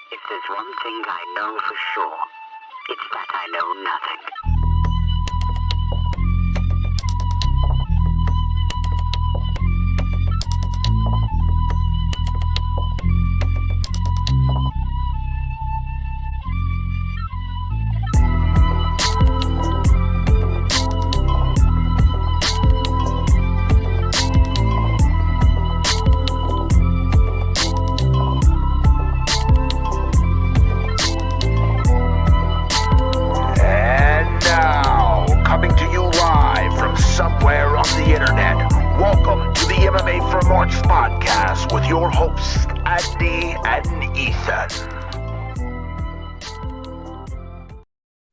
If there's one thing I know for sure, it's that I know nothing. Podcast with your hosts, Andy and Ethan.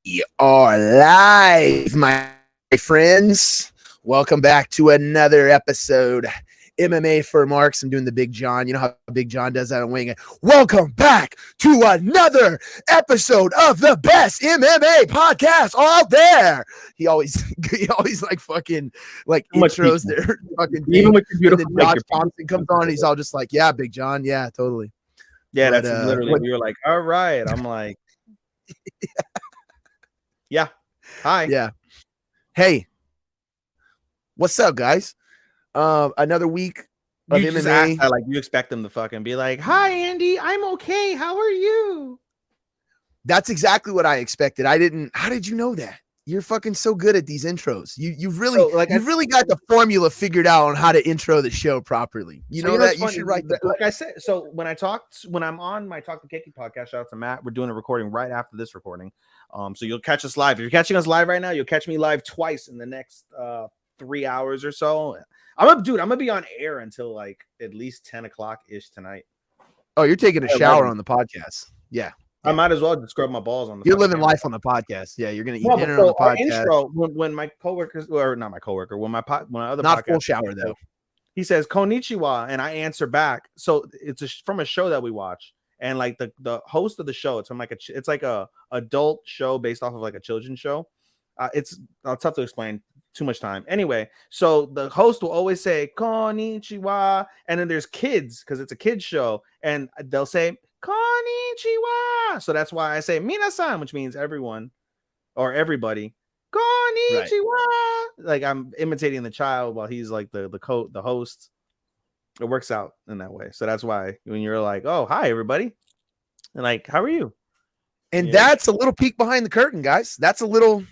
You are live, my friends. Welcome back to another episode. MMA for Marks. I'm doing the Big John. You know how Big John does that on Wing It. Welcome back to another episode of the best MMA podcast out there. He always like fucking like intros their fucking even with your beautiful and then Josh Thompson comes on and he's all just like, yeah, Big John, yeah, totally. Yeah, but, that's literally we were like, all right. I'm like, yeah. Hi. Yeah. Hey, what's up, guys? Another week of you MMA. That, like you expect them to fucking be like, "Hi, Andy, I'm okay. How are you?" That's exactly what I expected. I didn't. How did you know that? You're fucking so good at these intros. You've really got the formula figured out on how to intro the show properly. You know that you should write the book. Like I said, so when I'm on my Talk to Kiki podcast, shout out to Matt. We're doing a recording right after this recording. So you'll catch us live. If you're catching us live right now, you'll catch me live twice in the next 3 hours or so. I'm gonna be on air until like at least 10 o'clock ish tonight. Oh, you're taking a shower on the podcast. Yeah. I might as well just scrub my balls on the You're living life on the podcast. Yeah, you're gonna eat dinner on the podcast. Intro, when my coworkers, or not my coworker, when my other not podcast, full shower though. He says Konnichiwa, and I answer back. So it's from a show that we watch, and like the host of the show, it's like a adult show based off of like a children's show. It's tough to explain. Too much time. Anyway, so the host will always say Konnichiwa, and then there's kids because it's a kids show, and they'll say Konnichiwa. So that's why I say minasan, which means everyone or everybody. Konnichiwa. Right. Like I'm imitating the child while he's like the host. It works out in that way. So that's why when you're like, oh, hi everybody, and like, how are you? And that's a little peek behind the curtain, guys. That's a little.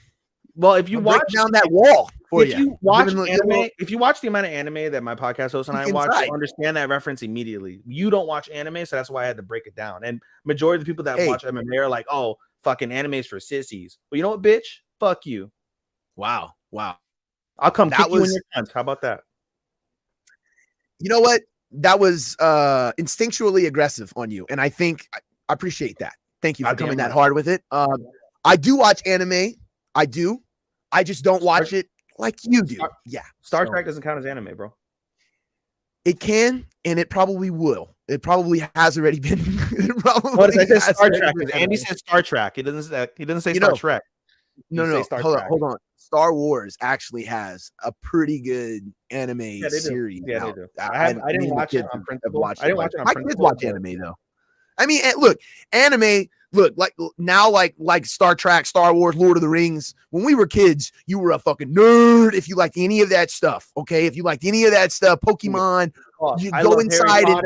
Well, if you watch down that wall, if you watch anime, if you watch the amount of anime that my podcast host and I watch, you understand that reference immediately. You don't watch anime, so that's why I had to break it down. And majority of the people that watch MMA are like, "Oh, fucking anime's for sissies." Well, you know what, bitch? Fuck you. Wow. I'll come kick you in your pants. How about that? You know what? That was instinctually aggressive on you, and I think I appreciate that. Thank you for coming that hard with it. I do watch anime. I do. I just don't watch it like you do. Star Trek doesn't count as anime, bro. It can, and it probably will. It probably has already been. What does I say? Star Trek. Andy said Star Trek. He doesn't say Star Trek. No. Hold on. Star Wars actually has a pretty good anime series. Yeah, they do. I didn't watch it on principle. I didn't watch it on principle. My kids watch anime though. I mean, look, anime. Look, like now, like Star Trek, Star Wars, Lord of the Rings. When we were kids, you were a fucking nerd if you liked any of that stuff. Okay, if you liked any of that stuff, Pokemon, you go inside and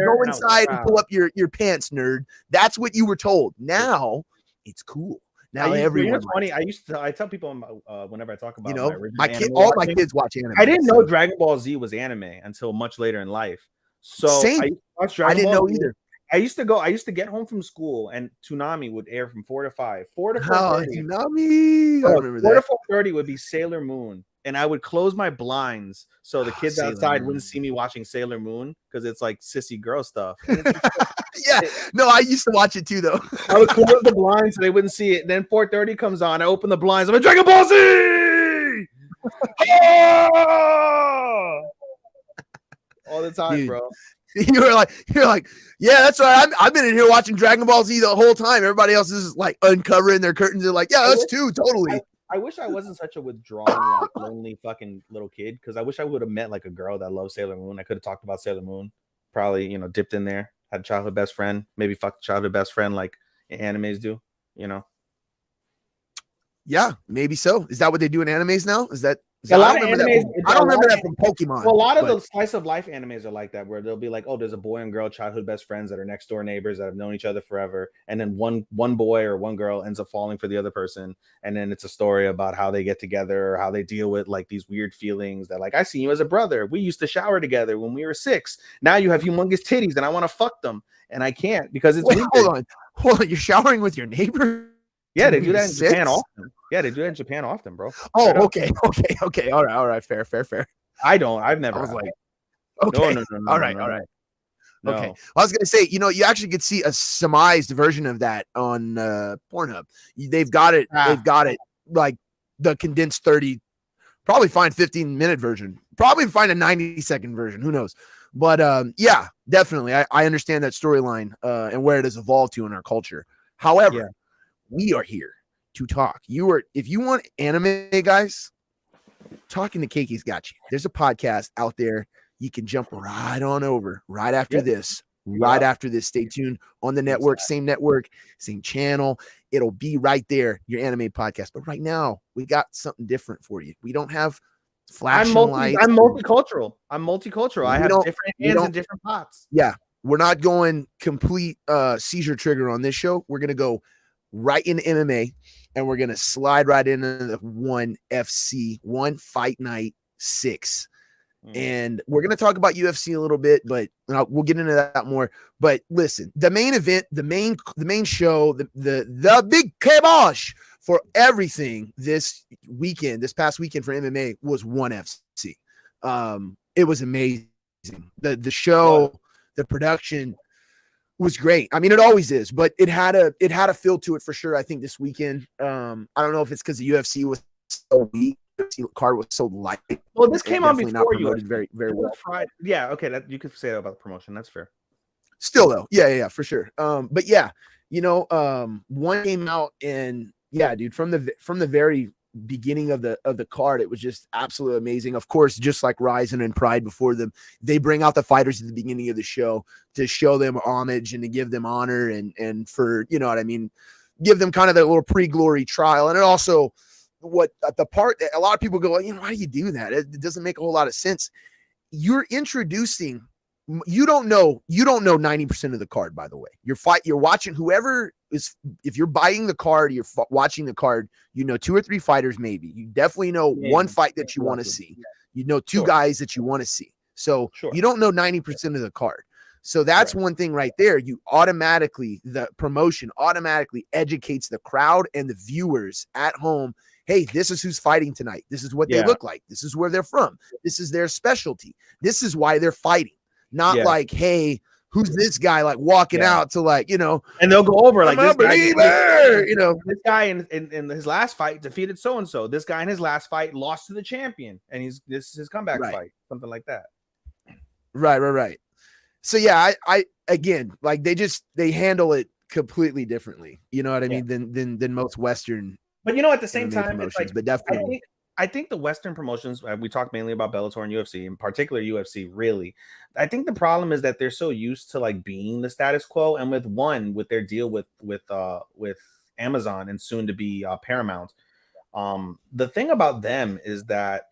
pull up your pants, nerd. That's what you were told. Now it's cool. Now everyone's funny. I tell people whenever I talk about all my kids watch anime. I didn't know Dragon Ball Z was anime until much later in life. So same. I didn't know either. I used to get home from school and Toonami would air from 4 to 5. 4 to 4:30. Toonami. I remember that. 4 to 4:30 would be Sailor Moon. And I would close my blinds so the kids outside wouldn't see me watching Sailor Moon because it's like sissy girl stuff. Yeah. No, I used to watch it too, though. I would close the blinds so they wouldn't see it. Then 4:30 comes on. I open the blinds. I'm like, Dragon Ball Z! All the time, dude. Bro. You're like, yeah, that's right. I've been in here watching Dragon Ball Z the whole time. Everybody else is like uncovering their curtains. They're like, yeah, us too, totally. I wish I wasn't such a withdrawn, like, lonely fucking little kid because I wish I would have met like a girl that loves Sailor Moon. I could have talked about Sailor Moon. Probably, dipped in there. Had a childhood best friend. Maybe fucked childhood best friend like animes do, you know. Yeah, maybe so. Is that what they do in animes now? A lot I of don't remember animes. that. I don't remember that from Pokemon. Well, a lot of but- the slice of life animes are like that, where they'll be like, oh, there's a boy and girl childhood best friends that are next door neighbors that have known each other forever, and then one boy or one girl ends up falling for the other person, and then it's a story about how they get together or how they deal with like these weird feelings that, like, I see you as a brother. We used to shower together when we were 6. Now you have humongous titties, and I want to fuck them, and I can't because it's Wait, weird. hold on. You're showering with your neighbor? Yeah, they do that in 6? Japan often. Yeah, they do that in Japan often, bro. Oh, Straight up. okay. All right. Fair. I don't. I've never. I was had like, that. okay. No, All right. No. Okay. I was gonna say, you actually could see a surmised version of that on Pornhub. They've got it. They've got it like the condensed 30. Probably find 15-minute version. Probably find a 90-second version. Who knows? But yeah, definitely. I understand that storyline and where it has evolved to in our culture. However, we are here to talk. If you want anime, guys, Talking to Keki's got you. There's a podcast out there. You can jump right on over right after this. Right after this. Stay tuned on the network, same channel. It'll be right there, your anime podcast. But right now, we got something different for you. We don't have flashing lights. I'm multicultural. I have different hands in different pots. Yeah. We're not going complete seizure trigger on this show. We're going to go right into MMA, and we're going to slide right into the ONEFC, One Fight Night 6. And we're going to talk about UFC a little bit, but we'll get into that more. But listen, the main event, the main show, the big kibosh for everything this past weekend for MMA was ONEFC. It was amazing. The show, the production was great. I mean, it always is, but it had a feel to it for sure. I think this weekend, I don't know if it's because the UFC was so weak. The card was so light. Well, this came on before not promoted very, very well. Yeah, okay, that you could say that about the promotion. That's fair. Still though, yeah, for sure. But yeah, one came out, and yeah, dude, from the very beginning of the card, it was just absolutely amazing. Of course, just like Ryzen and Pride before them, they bring out the fighters at the beginning of the show to show them homage and to give them honor and for, you know what I mean, give them kind of that little pre-glory trial. And it also, what the part that a lot of people go, why do you do that? It doesn't make a whole lot of sense. You're introducing, you don't know 90% of the card, by the way. You're watching whoever is, if you're buying the card, you're watching the card, 2 or 3 fighters, maybe. You definitely know one fight that you want to see. You know 2 guys that you want to see. So you don't know 90% of the card. So that's one thing right there. The promotion automatically educates the crowd and the viewers at home. Hey, this is who's fighting tonight. This is what they look like. This is where they're from. This is their specialty. This is why they're fighting. Not like, hey, who's this guy like walking out to like, and they'll go over like this guy in his last fight defeated so-and-so. This guy in his last fight lost to the champion, and this is his comeback fight, something like that. Right. So yeah, I again, like they handle it completely differently. You know what I mean? Than most Western. But at the same time, it's like, but definitely. I think the Western promotions, we talk mainly about Bellator and UFC, in particular UFC, really. I think the problem is that they're so used to like being the status quo, and with their deal with Amazon and soon to be Paramount. The thing about them is that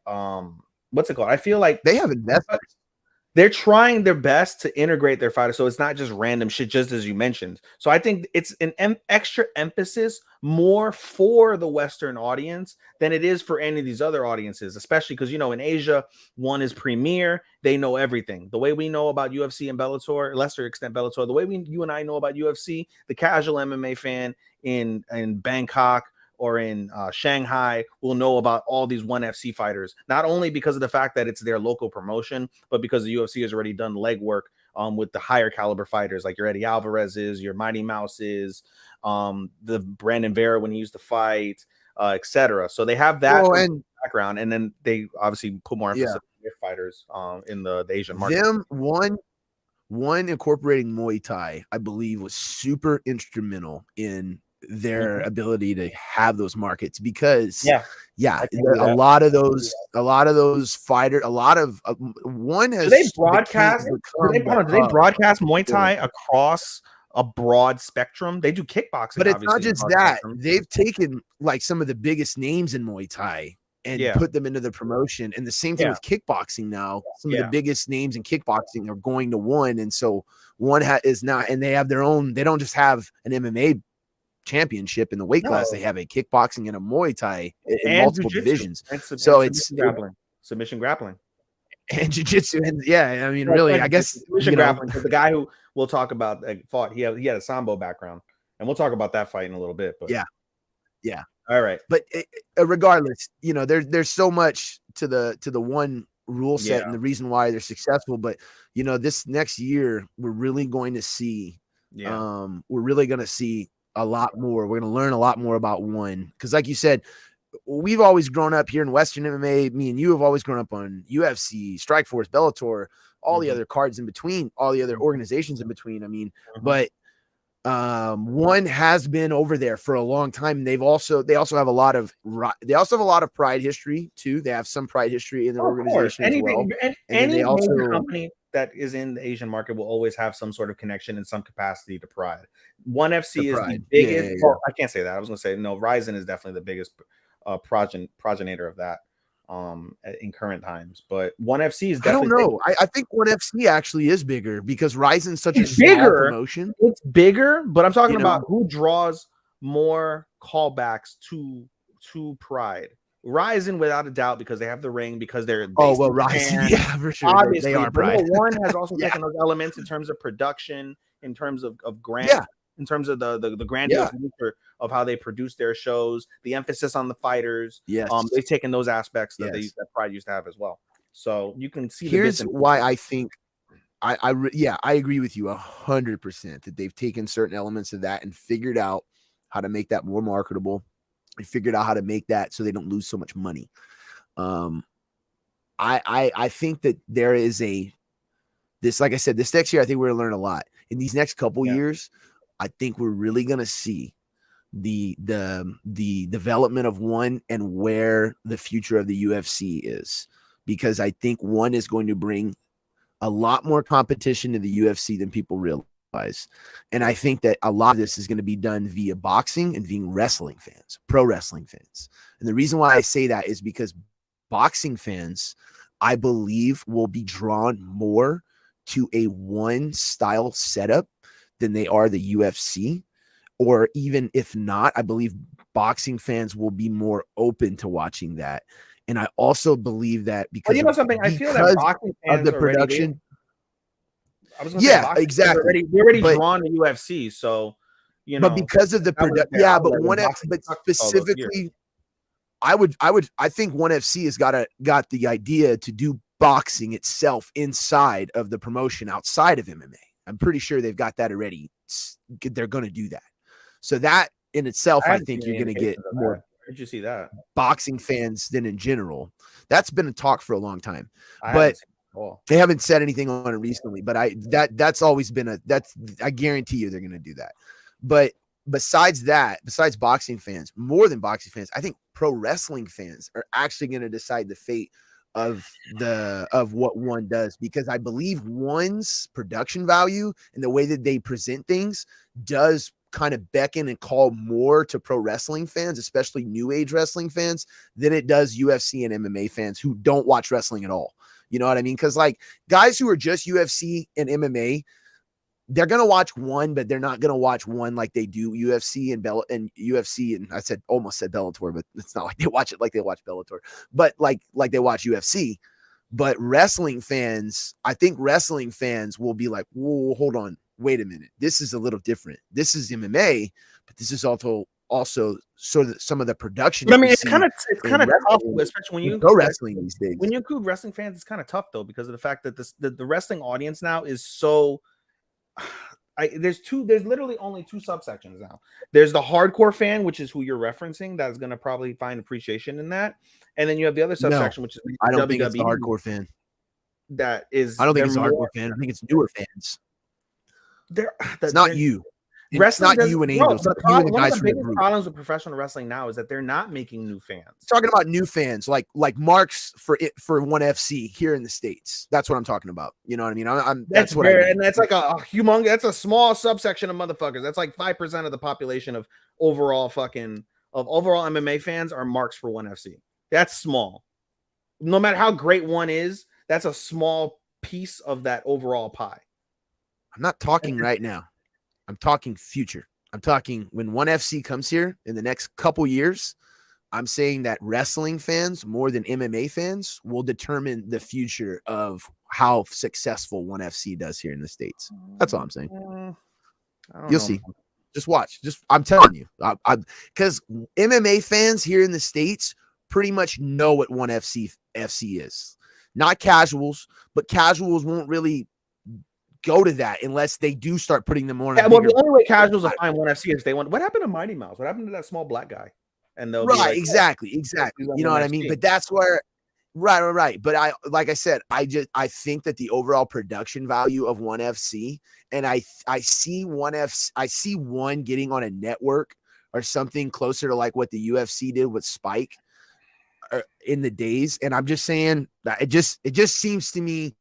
what's it called? I feel like they have investors. They're trying their best to integrate their fighters, so it's not just random shit, just as you mentioned. So I think it's an extra emphasis more for the Western audience than it is for any of these other audiences, especially because, in Asia, one is premier. They know everything. The way we know about UFC and Bellator, lesser extent Bellator, the way you and I know about UFC, the casual MMA fan in Bangkok or in Shanghai will know about all these ONEFC fighters, not only because of the fact that it's their local promotion, but because the UFC has already done legwork with the higher caliber fighters like your Eddie Alvarez's, your Mighty Mouse's, the Brandon Vera when he used to fight, etc. So they have that background, and then they obviously put more emphasis on their fighters in the Asian market. One incorporating Muay Thai, I believe, was super instrumental in their ability to have those markets, because a lot of those fighters, one has do they broadcast Muay Thai across a broad spectrum. They do kickboxing, but it's not obviously, just broad that. spectrum. They've taken like some of the biggest names in Muay Thai and put them into the promotion. And the same thing with kickboxing now. Some of the biggest names in kickboxing are going to ONE. And so ONE is not, and they have their own, they don't just have an MMA championship in the weight class. They have a kickboxing and a Muay Thai in multiple divisions. So it's submission grappling. And jiu-jitsu. And I mean, really, I guess grappling. The guy who we'll talk about fought, he had a Sambo background. And we'll talk about that fight in a little bit. But yeah. All right. But regardless, there's so much to the ONE rule set and the reason why they're successful. But this next year, we're really going to see a lot more. We're going to learn a lot more about ONE. Because like you said, we've always grown up here in Western MMA. Me and you have always grown up on UFC, Strikeforce, Bellator, all the other cards in between, all the other organizations in between. I mean, but ONE has been over there for a long time. They also have a lot of pride history too. They have some pride history in their organization as well. Any major company that is in the Asian market will always have some sort of connection in some capacity to pride. ONEFC is the biggest. Well, I can't say that. I was going to say no. Ryzen is definitely the biggest progenitor of that in current times, but ONEFC is definitely. I don't know. I think ONEFC actually is bigger because Ryzen's such a small promotion. It's bigger, but I'm talking about who draws more callbacks to Pride. Ryzen, without a doubt, because they have the ring, because they're Ryzen, for sure. Obviously, they are Pride. ONE has also taken those elements in terms of production, in terms of grand. In terms of the grandiose nature of how they produce their shows, the emphasis on the fighters, they've taken those aspects that that Pride used to have as well. So you can see. Here's why I think I agree with you 100% that they've taken certain elements of that and figured out how to make that more marketable. They figured out how to make that so they don't lose so much money. I think that there is like I said, this next year I think we're gonna learn a lot. In these next couple years, I think we're really going to see the development of ONE and where the future of the UFC is, because I think ONE is going to bring a lot more competition to the UFC than people realize. And I think that a lot of this is going to be done via boxing and via wrestling fans, pro wrestling fans. And the reason why I say that is because boxing fans, I believe, will be drawn more to a ONE style setup than they are the UFC, or even if not, I believe boxing fans will be more open to watching that. And I also believe that because I feel that boxing fans of the production. Exactly. They're already drawn to UFC, so but because of the production, but ONEFC, but specifically, I think ONEFC has got the idea to do boxing itself inside of the promotion outside of MMA. I'm pretty sure they've got that already. They're going to do that. So that in itself, I think you're going to get more. Did you see that? Boxing fans than in general. That's been a talk for a long time, but they haven't said anything on it recently. But that's always been I guarantee you they're going to do that. But besides boxing fans, more than boxing fans, I think pro wrestling fans are actually going to decide the fate of what ONE does, because I believe ONE's production value and the way that they present things does kind of beckon and call more to pro wrestling fans, especially new age wrestling fans, than it does UFC and MMA fans who don't watch wrestling at all. You know what I mean? Because like guys who are just UFC and MMA, they're gonna watch ONE, but they're not gonna watch ONE like they do UFC and UFC. And I almost said Bellator, but it's not like they watch it like they watch Bellator, but like they watch UFC. But wrestling fans, I think wrestling fans will be like, whoa, hold on, wait a minute, this is a little different. This is MMA, but this is also sort of some of the production. But I mean, it's kind of tough, especially when you pro wrestling these days. When you include wrestling fans, it's kind of tough though, because of the fact that the wrestling audience now is so. There's literally only two subsections now. There's the hardcore fan, which is who you're referencing, that's going to probably find appreciation in that, and then you have the other subsection, which is I don't think it's the hardcore fan. That is, I don't think it's a hardcore fan. I think it's newer fans. It's not you. wrestling not you and Angel. You and the one guys of the from the biggest group. problems with professional wrestling now is that they're not making new fans. Talking about new fans, like Marks for ONEFC here in the States. That's what I'm talking about. You know what I mean? That's what I mean. And that's like a humongous. That's a small subsection of motherfuckers. That's like 5% of the population of overall MMA fans are Marks for ONEFC. That's small. No matter how great one is, that's a small piece of that overall pie. I'm not talking right now. I'm talking future. I'm talking when ONEFC comes here in the next couple years. I'm saying that wrestling fans more than MMA fans will determine the future of how successful ONEFC does here in the States. That's all I'm saying. You'll see. Just watch. I'm telling you, because MMA fans here in the States pretty much know what ONEFC is. Not casuals, but casuals won't really go to that unless they do start putting them on. Yeah, well, the only way casuals will find ONEFC is they want. What happened to Mighty Mouse? What happened to that small black guy? And they'll be like, exactly. You know what I mean? But that's where, right. But like I said, I think that the overall production value of ONEFC, and I see one getting on a network or something closer to like what the UFC did with Spike in the days. And I'm just saying that it just seems to me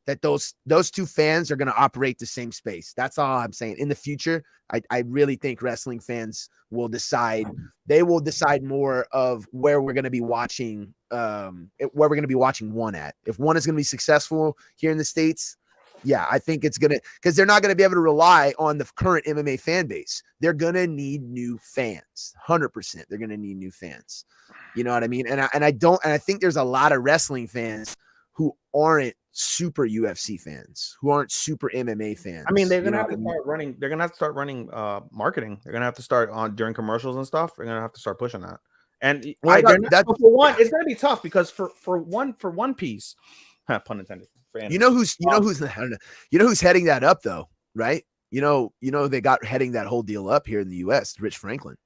that those two fans are going to operate the same space. That's all I'm saying. In the future, I really think wrestling fans will decide. They will decide more of where we're going to be watching, one at. If one is going to be successful here in the States, yeah, I think it's going to, because they're not going to be able to rely on the current MMA fan base. They're going to need new fans. 100%. They're going to need new fans. You know what I mean? And I think there's a lot of wrestling fans who aren't super UFC fans, who aren't super MMA fans. I mean, they're gonna have to start running. They're gonna have to start running marketing. They're gonna have to start on during commercials and stuff. They're gonna have to start pushing that. And for one, it's gonna be tough because for one piece, pun intended. You know who's heading that up though, right? You know they got heading that whole deal up here in the US, Rich Franklin.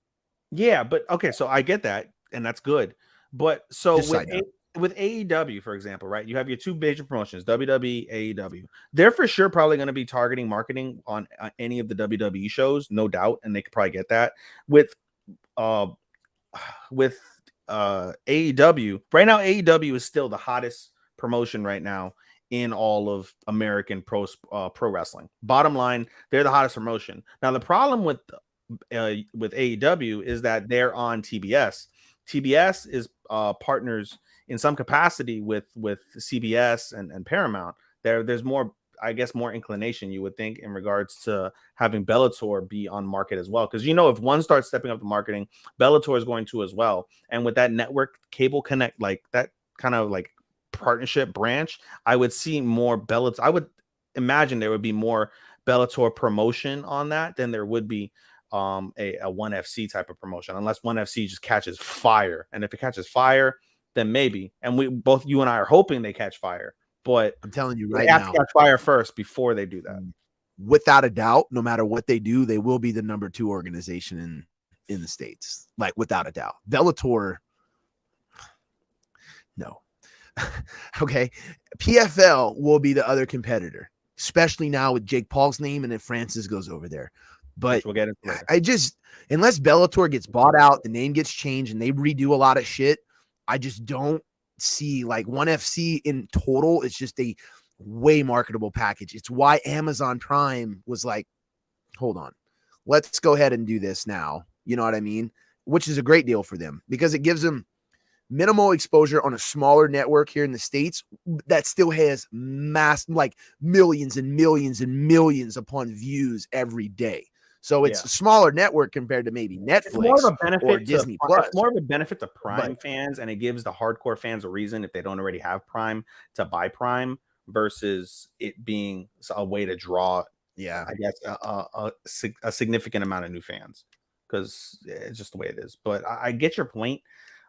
Yeah, but okay, so I get that, and that's good. But so with AEW, for example, right? You have your two major promotions, WWE, AEW. They're for sure probably going to be targeting marketing on any of the WWE shows, no doubt, and they could probably get that. With AEW right now, AEW is still the hottest promotion right now in all of American pro wrestling. Bottom line, they're the hottest promotion. Now, the problem with AEW is that they're on TBS. TBS is partners in some capacity with CBS and Paramount. There's more, I guess, more inclination, you would think, in regards to having Bellator be on market as well. Because, if one starts stepping up the marketing, Bellator is going to as well. And with that network cable connect, like that kind of like partnership branch, I would see more Bellator. I would imagine there would be more Bellator promotion on that than there would be a ONEFC type of promotion, unless ONEFC just catches fire. And if it catches fire, then maybe. And you and I are hoping they catch fire. But I'm telling you right now, they have to catch fire first before they do that. Without a doubt, no matter what they do, they will be the number 2 organization in the States. Like, without a doubt. Bellator, no. Okay. PFL will be the other competitor, especially now with Jake Paul's name, and then Francis goes over there. But we'll get into later. Unless Bellator gets bought out, the name gets changed, and they redo a lot of shit, I just don't see like ONEFC in total. It's just a way marketable package. It's why Amazon Prime was like, hold on, let's go ahead and do this now. You know what I mean? Which is a great deal for them because it gives them minimal exposure on a smaller network here in the States that still has like millions and millions and millions upon views every day. So it's a smaller network compared to maybe Netflix or Disney Plus. It's more of a benefit to Prime fans, and it gives the hardcore fans a reason, if they don't already have Prime, to buy Prime versus it being a way to draw, I guess, a significant amount of new fans, because it's just the way it is. But I get your point.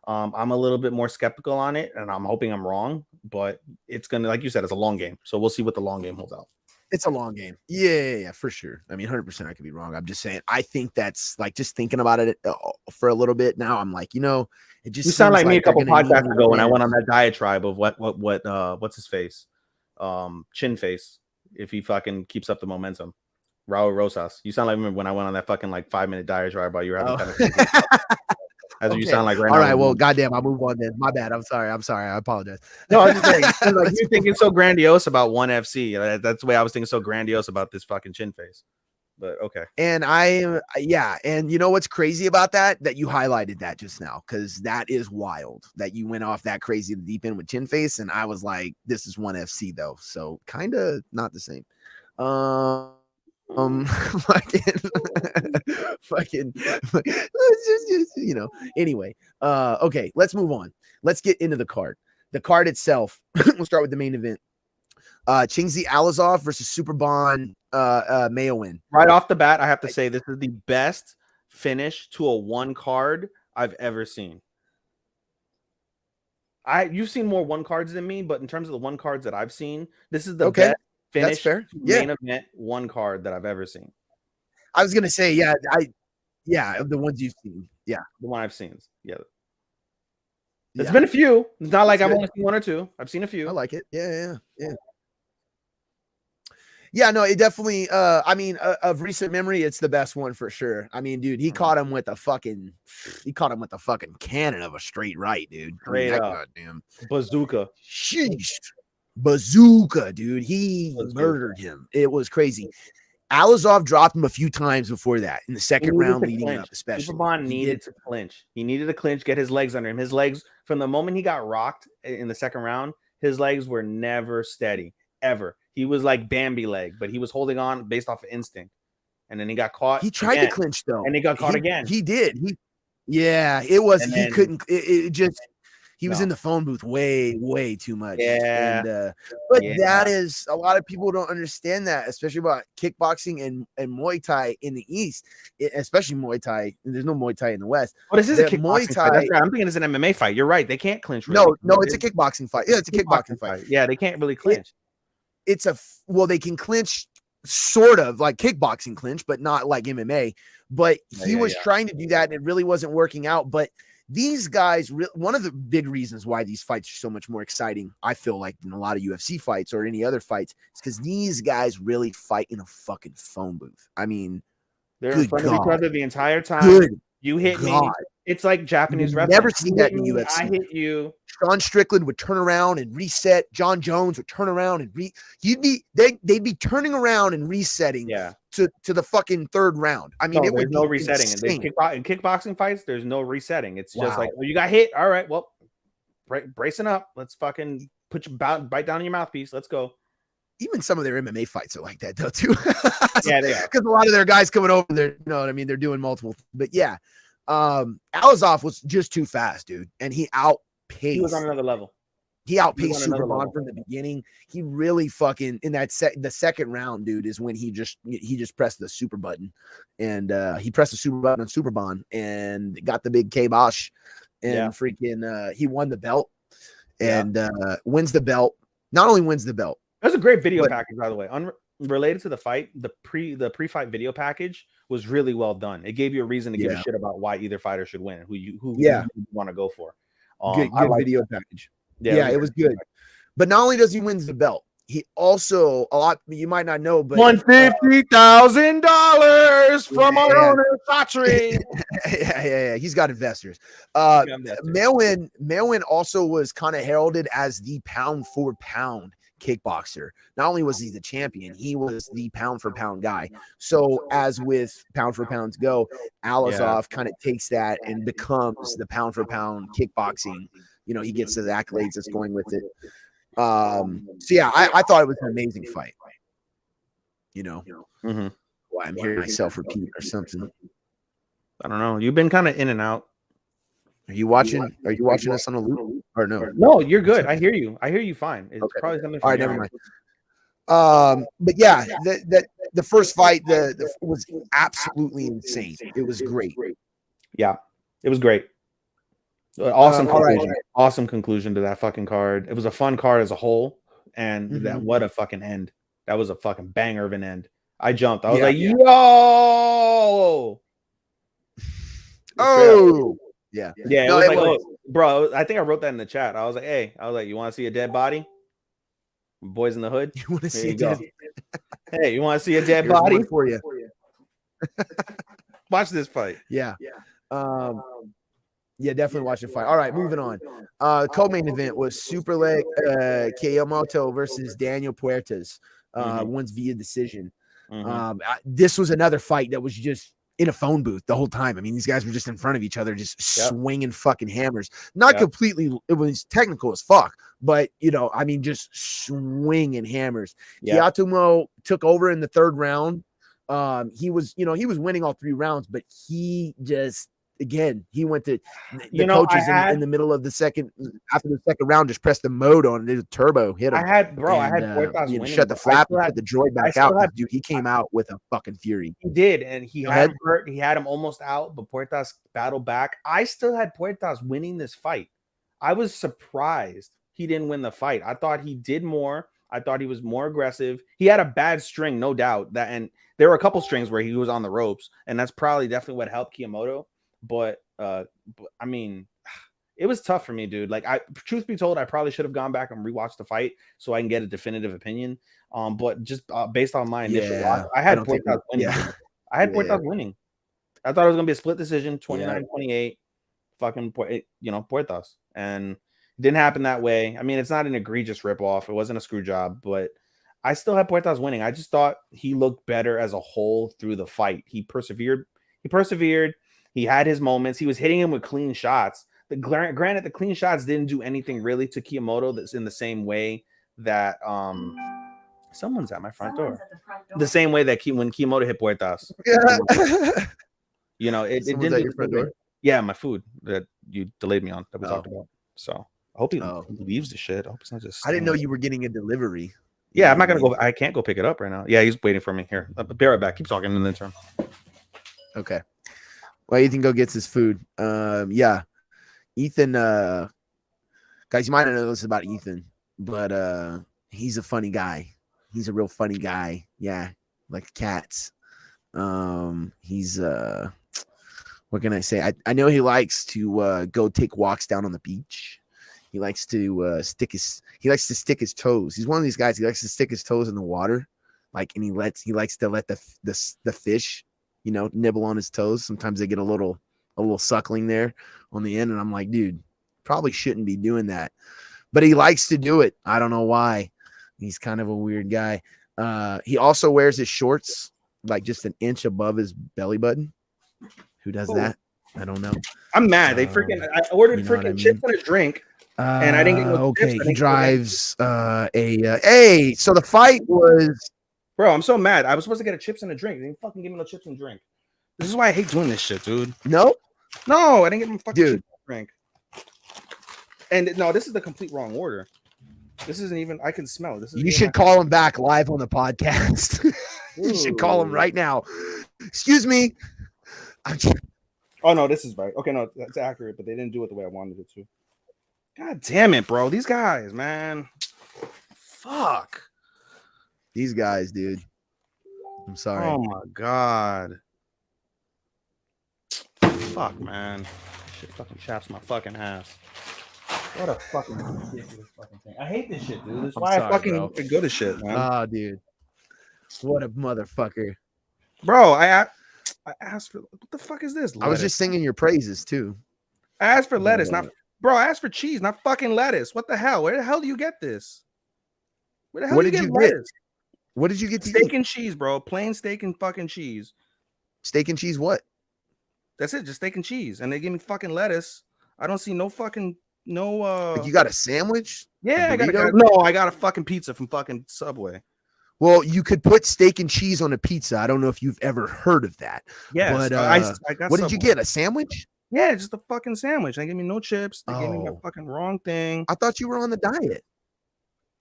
I'm a little bit more skeptical on it, and I'm hoping I'm wrong, but it's going to, like you said, it's a long game. So we'll see what the long game holds out. It's a long game. Yeah, for sure. I mean, 100% I could be wrong. I'm just saying, I think that's like, just thinking about it for a little bit now, I'm like, it just, you sound like me a couple podcasts ago when I went on that diatribe of what's his face, Chin Face, if he fucking keeps up the momentum. Raul Rosas. You sound like when I went on that fucking like 5-minute diatribe about you were having kind of. That's what you sound like right now. All right, well, goddamn, I'll move on then. My bad. I'm sorry. I apologize. No, I was just saying, like, you're thinking so grandiose about ONEFC. That's the way I was thinking so grandiose about this fucking chin face. But okay. And and you know what's crazy about that? That you highlighted that just now, because that is wild that you went off that crazy deep end with chin face, and I was like, this is ONEFC though, so kind of not the same. Fucking just, you know, anyway. Okay, let's move on. Let's get into the card. The card itself. We'll start with the main event. Chingzi Alazov versus Superbon Mayoin. Right off the bat, I have to say this is the best finish to a one card I've ever seen. You've seen more one cards than me, but in terms of the one cards that I've seen, this is the best finish main event one card that I've ever seen. I was gonna say, of the ones you've seen, the one I've seen, There's been a few. It's not like I've only seen one or two. I've seen a few. I like it. Yeah, no, it definitely. I mean, of recent memory, it's the best one for sure. I mean, dude, he caught him with a fucking cannon of a straight right, dude. Straight up, goddamn bazooka. Sheesh, bazooka, dude. He murdered him. It was crazy. Alazov dropped him a few times before that in the second round leading up, especially. Superbon needed to clinch. He needed to clinch, get his legs under him. His legs, from the moment he got rocked in the second round, his legs were never steady, ever. He was like Bambi leg, but he was holding on based off of instinct. And then he got caught. He tried to clinch, though. And he got caught again. He did. It was, he couldn't, it just, he was in the phone booth way too much. Yeah. And, that is, a lot of people don't understand that, especially about kickboxing and Muay Thai in the East, especially Muay Thai. There's no Muay Thai in the West. But this is a kickboxing fight. That's right. I'm thinking it's an MMA fight. You're right. They can't clinch. Really. No, it's a kickboxing fight. Yeah, it's a kickboxing fight. Yeah, they can't really clinch. They can clinch sort of like kickboxing clinch, but not like MMA. But he was trying to do that, and it really wasn't working out. But these guys, one of the big reasons why these fights are so much more exciting, I feel like, than a lot of UFC fights or any other fights, is because these guys really fight in a fucking phone booth. I mean, they're in front of each other the entire time. You hit me. It's like Japanese wrestling. Never seen that in UFC. I hit you. Sean Strickland would turn around and reset. John Jones would turn around and they'd be turning around and resetting to the fucking third round. I mean, there's no resetting. In kickboxing fights, there's no resetting. It's just like, you got hit. All right, well, bracing up. Let's fucking bite down in your mouthpiece. Let's go. Even some of their MMA fights are like that though too. Yeah, they are. Because a lot of their guys coming over there, you know what I mean? They're doing multiple. But yeah, Alazov was just too fast, dude, and he outpaced. He was on another level. He outpaced Superbon from the beginning. He really fucking in that the second round, dude, is when he just pressed the super button, and he pressed the super button on Superbon and got the big kibosh, and freaking he won the belt, and wins the belt. Not only wins the belt. That's a great video package, by the way. Related to the fight, the pre-fight video package was really well done. It gave you a reason to give a shit about why either fighter should win, who you want to go for. Good video package. Yeah, it was good. But not only does he win the belt, he also you might not know, but $150,000 from our owner, Satri. Yeah. He's got investors. Mayoin also was kind of heralded as the pound for pound kickboxer. Not only was he the champion, he was the pound for pound guy. So as with pound for pounds go, Alazov kind of takes that and becomes the pound for pound kickboxing. You know, he gets to the accolades that's going with it. So yeah, I thought it was an amazing fight. You know, why I'm hearing myself repeat or something. I don't know. You've been kind of in and out. Are you watching us on a loop or no? No, you're good. I hear you. Fine. It's probably something. All right, never mind. But yeah, the first fight was absolutely insane. It was great. Yeah, it was great. Awesome conclusion. Right. Awesome conclusion to that fucking card. It was a fun card as a whole, and what a fucking end. That was a fucking banger of an end. I jumped. I was like, yo. Oh. Yeah. Yeah. It was like, bro, I think I wrote that in the chat. I was like, you want to see a dead body? Boys in the Hood? You want to see a dead Hey, you want to see a dead Here's body? one for you. Watch this fight. Yeah. Yeah, definitely watch the fight. All right, moving on. Co-main event was Super Leg Kiyomoto versus Daniel Puertas. Wins via decision. This was another fight that was just in a phone booth the whole time. I mean, these guys were just in front of each other, just swinging fucking hammers. Not completely, it was technical as fuck, but I mean, just swinging hammers. Kiyotomo took over in the third round. He was winning all 3 rounds, but he just, again, he went to the coaches in the middle of the second, after the second round, just pressed the mode on it, turbo hit him. I had Puertas winning, shut the flap and put the droid back out. Dude, he came out with a fucking fury. He did, and he had him hurt. He had him almost out, but Puertas battled back. I still had Puertas winning this fight. I was surprised he didn't win the fight. I thought he did more. I thought he was more aggressive. He had a bad string, no doubt. And there were a couple strings where he was on the ropes, and that's probably definitely what helped Kiyomoto. But I mean, it was tough for me, dude. Like, truth be told, I probably should have gone back and rewatched the fight so I can get a definitive opinion. But just based on my initial watch, I had Puertas winning. I had Puertas winning. I thought it was gonna be a split decision, 29-28. Fucking Puertas, and it didn't happen that way. I mean, it's not an egregious ripoff. It wasn't a screw job, but I still had Puertas winning. I just thought he looked better as a whole through the fight. He persevered. He had his moments. He was hitting him with clean shots. Granted, the clean shots didn't do anything really to Kiyomoto. That's in the same way that someone's at my front door. The same way that when Kiyomoto hit Puertas. It didn't do your front door. Yeah, my food that you delayed me on that we talked about. So I hope he leaves the shit. I hope it's not just. I didn't know you were getting a delivery. Yeah, I'm not gonna go. I can't go pick it up right now. Yeah, he's waiting for me here. I'll be right back. Keep talking in the interim. Okay. Well, Ethan go gets his food. Yeah. Ethan, guys, you might not know this about Ethan, but he's a funny guy. He's a real funny guy. Yeah, like cats. He's what can I say? I know he likes to go take walks down on the beach. He likes to stick his toes. He's one of these guys. He likes to stick his toes in the water, and he likes to let the fish, nibble on his toes. Sometimes they get a little suckling there on the end, and I'm like, dude, probably shouldn't be doing that, but he likes to do it. I don't know why. He's kind of a weird guy. He also wears his shorts like just an inch above his belly button. Who does that? I don't know. I'm mad. I ordered freaking chips and a drink, and I didn't get no okay, chips. He drives hey, so the fight was. Bro, I'm so mad. I was supposed to get a chips and a drink. They didn't fucking give me no chips and drink. This is why I hate doing this shit, dude. No, I didn't get my fucking chips and drink. And no, this is the complete wrong order. This isn't even. I can smell it. You should call him back live on the podcast. You should call him right now. Excuse me. Oh no, this is right. Okay, no, that's accurate, but they didn't do it the way I wanted it to. God damn it, bro. These guys, man. Fuck. These guys, dude. I'm sorry. Oh my god. Fuck, man. Shit fucking chaps my fucking ass. What a fucking ridiculous fucking thing. I hate this shit, dude. That's why I fucking go to shit, man. Oh, dude. What a motherfucker. Bro, I asked for what the fuck is this? Lettuce. I was just singing your praises too. I asked for lettuce, I asked for cheese, not fucking lettuce. What the hell? Where the hell do you get this? Where the hell did you get lettuce? What did you get? Steak and cheese, bro. Plain steak and fucking cheese. Steak and cheese, what? That's it, just steak and cheese. And they give me fucking lettuce. I don't see no fucking Like you got a sandwich? Yeah, I got a fucking pizza from fucking Subway. Well, you could put steak and cheese on a pizza. I don't know if you've ever heard of that. Yeah, but I got what did you get? A sandwich? Yeah, just a fucking sandwich. They gave me no chips. They gave me the fucking wrong thing. I thought you were on the diet.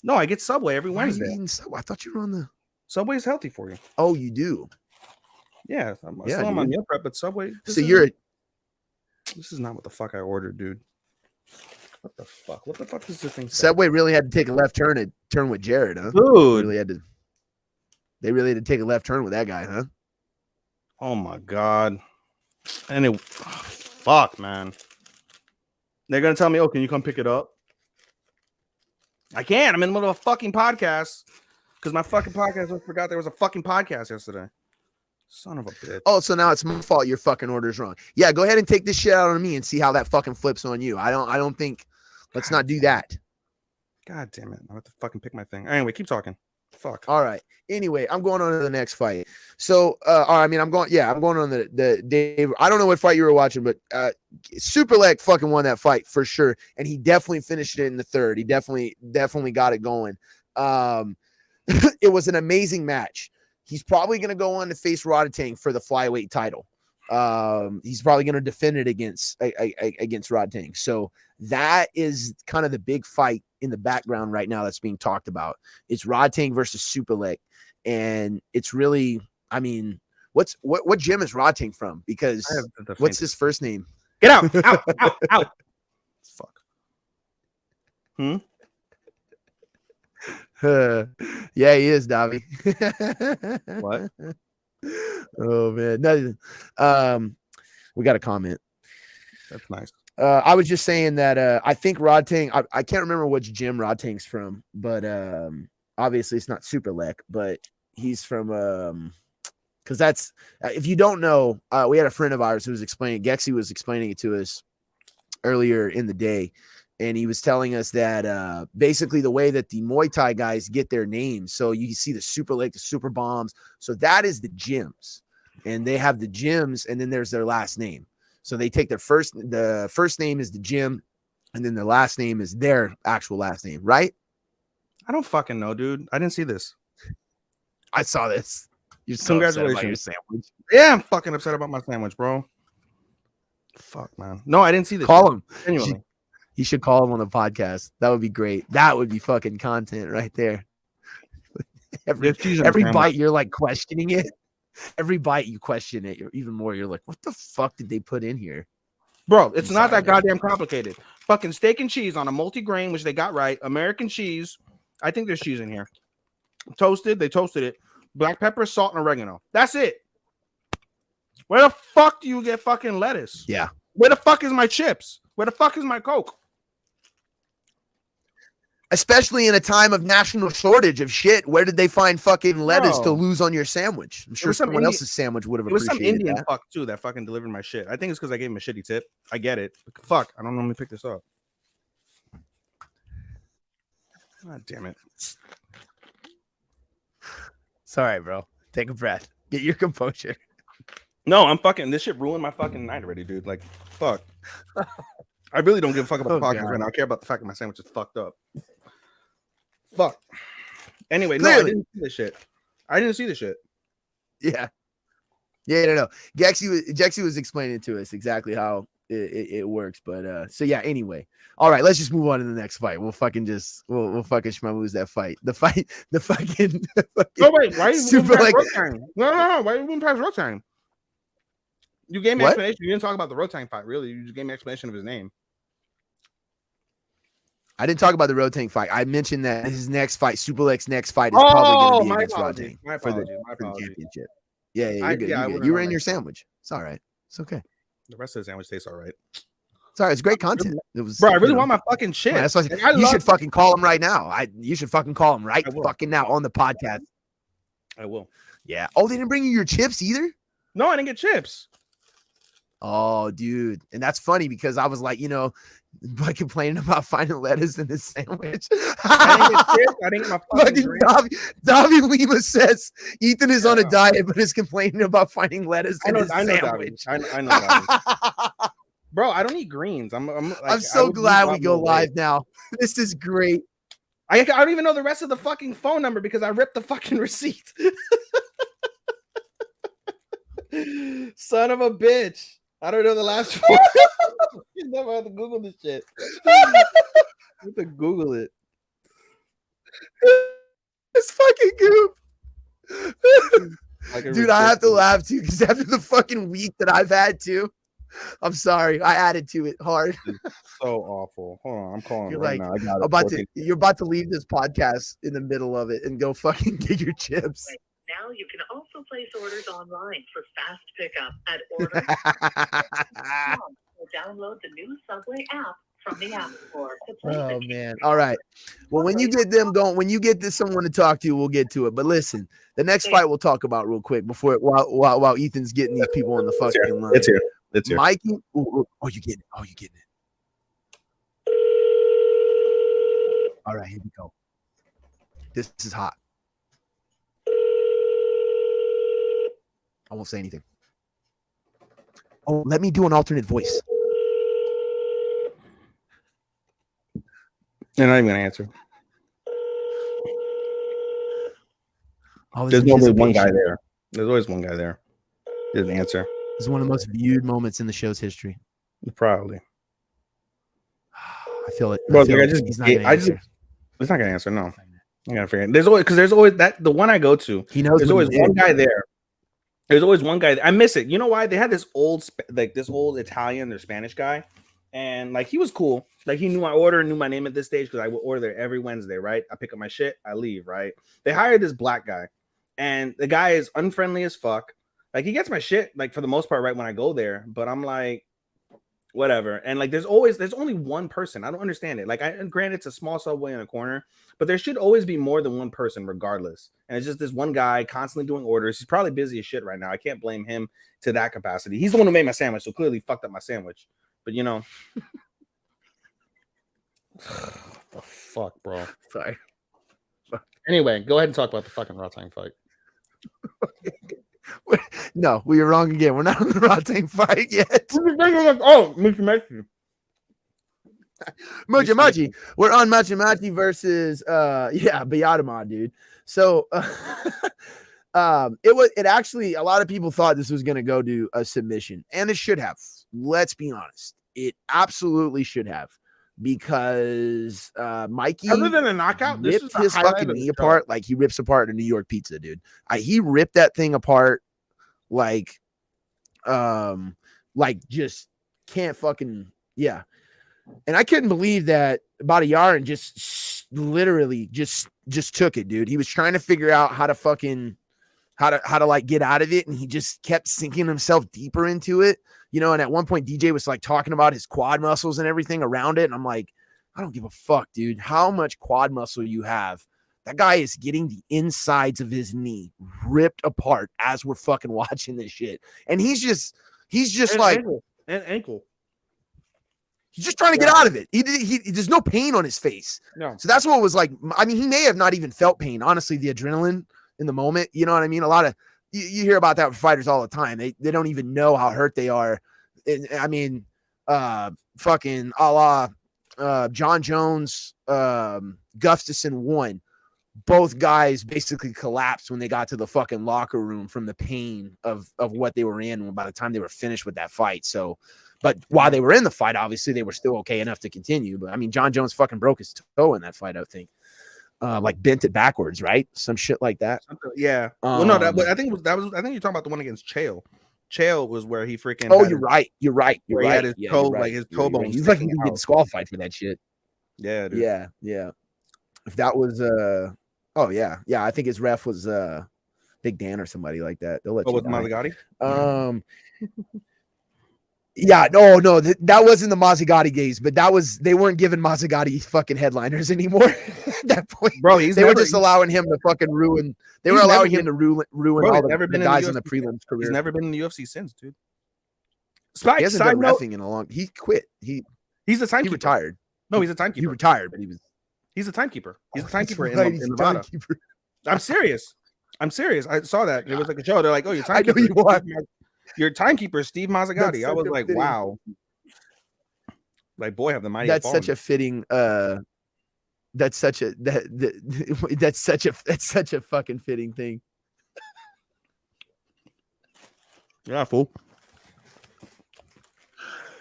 No, I get Subway every Wednesday. I thought you were on the Subway's healthy for you. Oh, you do? Yeah, I'm still on my meal prep, but Subway. So this is not what the fuck I ordered, dude. What the fuck? What the fuck is this thing? Subway really had to take a left turn and turn with Jared, huh? Dude. They really had to take a left turn with that guy, huh? Oh my god. And fuck, man. They're gonna tell me, oh, can you come pick it up? I can't. I'm in the middle of a fucking podcast. Because my fucking podcast, I forgot there was a fucking podcast yesterday. Son of a bitch. Oh, so now it's my fault your fucking order's wrong. Yeah, go ahead and take this shit out on me and see how that fucking flips on you. I don't think, let's not do that. God damn it. I have to fucking pick my thing. Anyway, keep talking. Fuck. All right. Anyway, I'm going on to the next fight. So, I'm going on the Dave. I don't know what fight you were watching, but Superlek fucking won that fight for sure. And he definitely finished it in the third. He definitely got it going. It was an amazing match. He's probably going to go on to face Rodtang for the flyweight title. He's probably going to defend it against Rodtang. So that is kind of the big fight in the background right now that's being talked about. It's Rodtang versus Superlek, and it's really, I mean, what gym is Rodtang from? Because what's his first name? Get out! Out! Fuck. Yeah, he is, Davi. What? Oh man, no. We got a comment. That's nice. I was just saying that I think Rodtang. I can't remember which gym Rodtang's from, but obviously it's not Superlek, but he's from because that's if you don't know, we had a friend of ours who was explaining. Gexy was explaining it to us earlier in the day. And he was telling us that basically the way that the Muay Thai guys get their names. So you see the Superlek, the Super Bombs. So that is the gyms. And they have the gyms, and then there's their last name. So they take the first name is the gym, and then the last name is their actual last name, right? I don't fucking know, dude. I didn't see this. I saw this. You're so Congratulations. upset about your sandwich. Yeah, I'm fucking upset about my sandwich, bro. Fuck, man. No, I didn't see this. Call him. Genuinely. You should call him on the podcast. That would be great. That would be fucking content right there. Every bite, you're like questioning it. Every bite, you question it. You're even more. You're like, what the fuck did they put in here? Bro, it's not that goddamn complicated. Fucking steak and cheese on a multi-grain, which they got right. American cheese. I think there's cheese in here. Toasted. They toasted it. Black pepper, salt, and oregano. That's it. Where the fuck do you get fucking lettuce? Yeah. Where the fuck is my chips? Where the fuck is my Coke? Especially in a time of national shortage of shit. Where did they find fucking lettuce to lose on your sandwich? I'm sure someone else's sandwich would have appreciated that. It was some Indian fuck too that fucking delivered my shit. I think it's because I gave him a shitty tip. I get it. Fuck. I don't normally pick this up. God damn it. Sorry, bro. Take a breath. Get your composure. No, I'm fucking. This shit ruined my fucking night already, dude. Like, fuck. I really don't give a fuck about the podcast right now. I care about the fact that my sandwich is fucked up. Fuck. Anyway, no, I didn't see this shit. Yeah. No. Gexy was explaining to us exactly how it works. But so yeah, anyway. All right, let's just move on to the next fight. We'll fucking schmooze that fight. The fucking No, wait, why are you moving past Rodtang? No, why are you moving past Rodtang? You gave me an explanation. You didn't talk about the Rodtang fight, really. You just gave me an explanation of his name. I didn't talk about the Rodtang fight. I mentioned that his next fight, Superlek's next fight, is probably going to be against Rodtang for the championship. Yeah, you're good. You were in your sandwich. It's all right. It's okay. The rest of the sandwich tastes all right. Sorry, it's great content. It was, bro. I really want my fucking shit. Man, you should fucking call him right now. You should fucking call him right fucking now on the podcast. I will. Yeah. Oh, they didn't bring you your chips either? No, I didn't get chips. Oh, dude. And that's funny because I was like, like complaining about finding lettuce in his sandwich. I didn't get my fucking Davi Lima says Ethan is on a diet, but is complaining about finding lettuce in his sandwich. I know Davi. Bro, I don't eat greens. I'm so glad we go live now. This is great. I don't even know the rest of the fucking phone number because I ripped the fucking receipt. Son of a bitch. I don't know the last one. You never have to Google this shit. You have to Google it. It's fucking goop. Dude, I have to laugh too because after the fucking week that I've had too, I'm sorry. I added to it hard. So awful. Hold on. I'm calling you're right like, now. You're about to leave this podcast in the middle of it and go fucking get your chips. Now you can also place orders online for fast pickup at order. Or download the new Subway app From the App Store. Oh man. All right. Well, when you get them going, when you get this someone to talk to, we'll get to it. But listen, the next fight we'll talk about real quick before while Ethan's getting these people on the fucking line. It's here. It's here. Mikey. Oh, you getting it? Oh, you getting it? All right, here we go. This is hot. I won't say anything. Oh, let me do an alternate voice. They're not even gonna answer. Oh, There's always one guy there. There's always one guy there. He doesn't answer. This is one of the most viewed moments in the show's history. Probably. I feel it. Bro, He's not gonna answer. It's not gonna answer. No, I gotta figure it. There's always that the one I go to. He knows. There's always one guy there. There's always one guy. I miss it. You know why? They had this old Italian or Spanish guy, and like he was cool. Like he knew my order, knew my name at this stage because I would order there every Wednesday. Right? I pick up my shit, I leave. Right? They hired this black guy, and the guy is unfriendly as fuck. Like he gets my shit like for the most part right when I go there, but I'm like, whatever. And like there's only one person. I don't understand it. Like granted it's a small Subway in a corner, but there should always be more than one person regardless. And it's just this one guy constantly doing orders. He's probably busy as shit right now. I can't blame him to that capacity. He's the one who made my sandwich, so clearly fucked up my sandwich. But you know, the fuck, bro. Sorry. Anyway, go ahead and talk about the fucking Raw Tang fight. No, we were wrong again. We're not on the Raw Tang fight yet. Oh, Michi. Machi. We're on Machi versus Bayadama, dude. So it actually a lot of people thought this was gonna go to a submission, and it should have. Let's be honest. It absolutely should have. Because Mikey, other than a knockout, this ripped his fucking knee apart like he rips apart a New York pizza, dude. He ripped that thing apart like just can't fucking And I couldn't believe that Badayarin just literally just took it, dude. He was trying to figure out how to fucking how to like get out of it, and he just kept sinking himself deeper into it. You know, and at one point DJ was like talking about his quad muscles and everything around it. And I'm like, I don't give a fuck, dude, how much quad muscle you have. That guy is getting the insides of his knee ripped apart as we're fucking watching this shit. And he's just like ankle. He's just trying to get out of it. He there's no pain on his face. No. So that's what it was like. I mean, he may have not even felt pain. Honestly, the adrenaline in the moment, you know what I mean? A lot of you hear about that with fighters all the time. They don't even know how hurt they are. I mean, fucking a la John Jones, Gustafson won. Both guys basically collapsed when they got to the fucking locker room from the pain of what they were in by the time they were finished with that fight. So, but while they were in the fight, obviously they were still okay enough to continue. But I mean, John Jones fucking broke his toe in that fight, I think. Like bent it backwards, right? Some shit like that. Yeah. Well, no, I think you're talking about the one against Chael. Chael was where he freaking. Oh, you're right. You're right. He had his toe, like his toe bones. He's like he can get disqualified for that shit. Yeah, dude. Yeah. If that was oh yeah. I think his ref was Big Dan or somebody like that. They'll let you with Mazzagatti? Yeah, no, that wasn't the Mazzagatti days, but they weren't giving Mazzagatti fucking headliners anymore at that point. Bro, they were just allowing him to fucking ruin. They were allowing him to ruin all the guys in the prelims career. He's never been in the UFC since, dude. He hasn't been reffing in a long. He quit. He's a timekeeper. He retired. No, he's a timekeeper. He retired, but he's a timekeeper. He's a timekeeper in Nevada. I'm serious. I saw that. It was like a show. They're like, "Oh, you're timekeeper." I know you are. Your timekeeper, Steve Mazzagatti. I was like, wow. Like, boy, have the mighty. That's such a fitting. That's such a fucking fitting thing. Yeah, fool.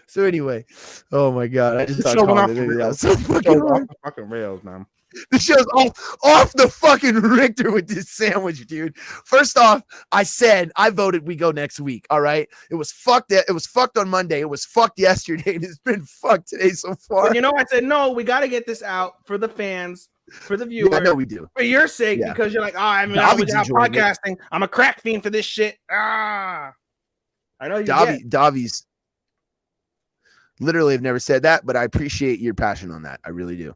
So anyway, oh my god, I just so fucking rails, man. The show's off the fucking Richter with this sandwich, dude. First off, I voted we go next week. All right. It was fucked. It was fucked on Monday. It was fucked yesterday. And it's been fucked today so far. And you know, I said, no, we got to get this out for the fans, for the viewers. Yeah, I know we do. For your sake, because you're like, I'm podcasting. I'm a crack fiend for this shit. I know you Davi's Literally, I've never said that, but I appreciate your passion on that. I really do.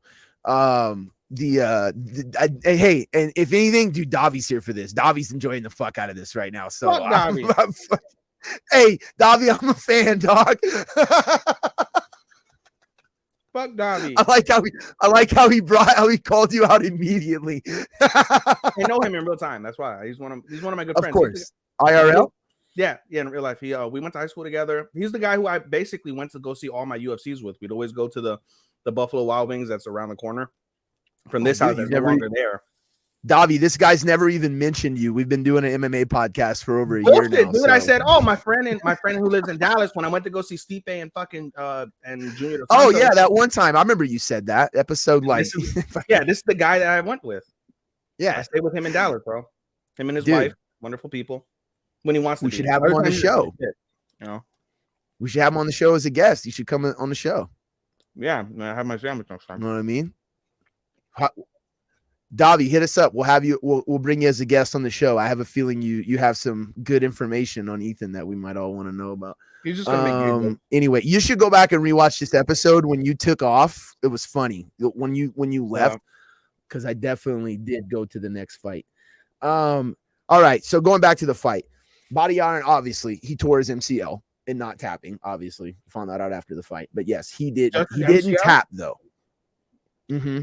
Hey, and if anything, dude, Davi's here for this. Davi's enjoying the fuck out of this right now. So, Fuck Davi. Hey, Davi, I'm a fan, dog. Fuck Davi. I like how he called you out immediately. I know him in real time. That's why he's one of my good friends. Of course, IRL. Yeah, in real life. We went to high school together. He's the guy who I basically went to go see all my UFCs with. We'd always go to the Buffalo Wild Wings that's around the corner from this house. That's no longer there. Davi, this guy's never even mentioned you. We've been doing an MMA podcast for over a year now. Dude, so. I said, oh, my friend who lives in Dallas, when I went to go see Stipe and fucking and Junior. Oh yeah, that one time I remember you said that episode. Like, this is the guy that I went with. Yeah, I stayed with him in Dallas, bro. Him and his wife, wonderful people. When he wants to, we should have him on the show. We should have him on the show as a guest. You should come on the show. Yeah, I have my sandwich next time. You know what I mean? Davi, hit us up. We'll have you. We'll bring you as a guest on the show. I have a feeling you have some good information on Ethan that we might all want to know about. He's just gonna make anyway, you should go back and rewatch this episode when you took off. It was funny when you left, because I definitely did go to the next fight. All right, so going back to the fight, Body Iron, obviously he tore his MCL and not tapping. Obviously, found that out after the fight. But yes, he did. He didn't tap though. Mm-hmm.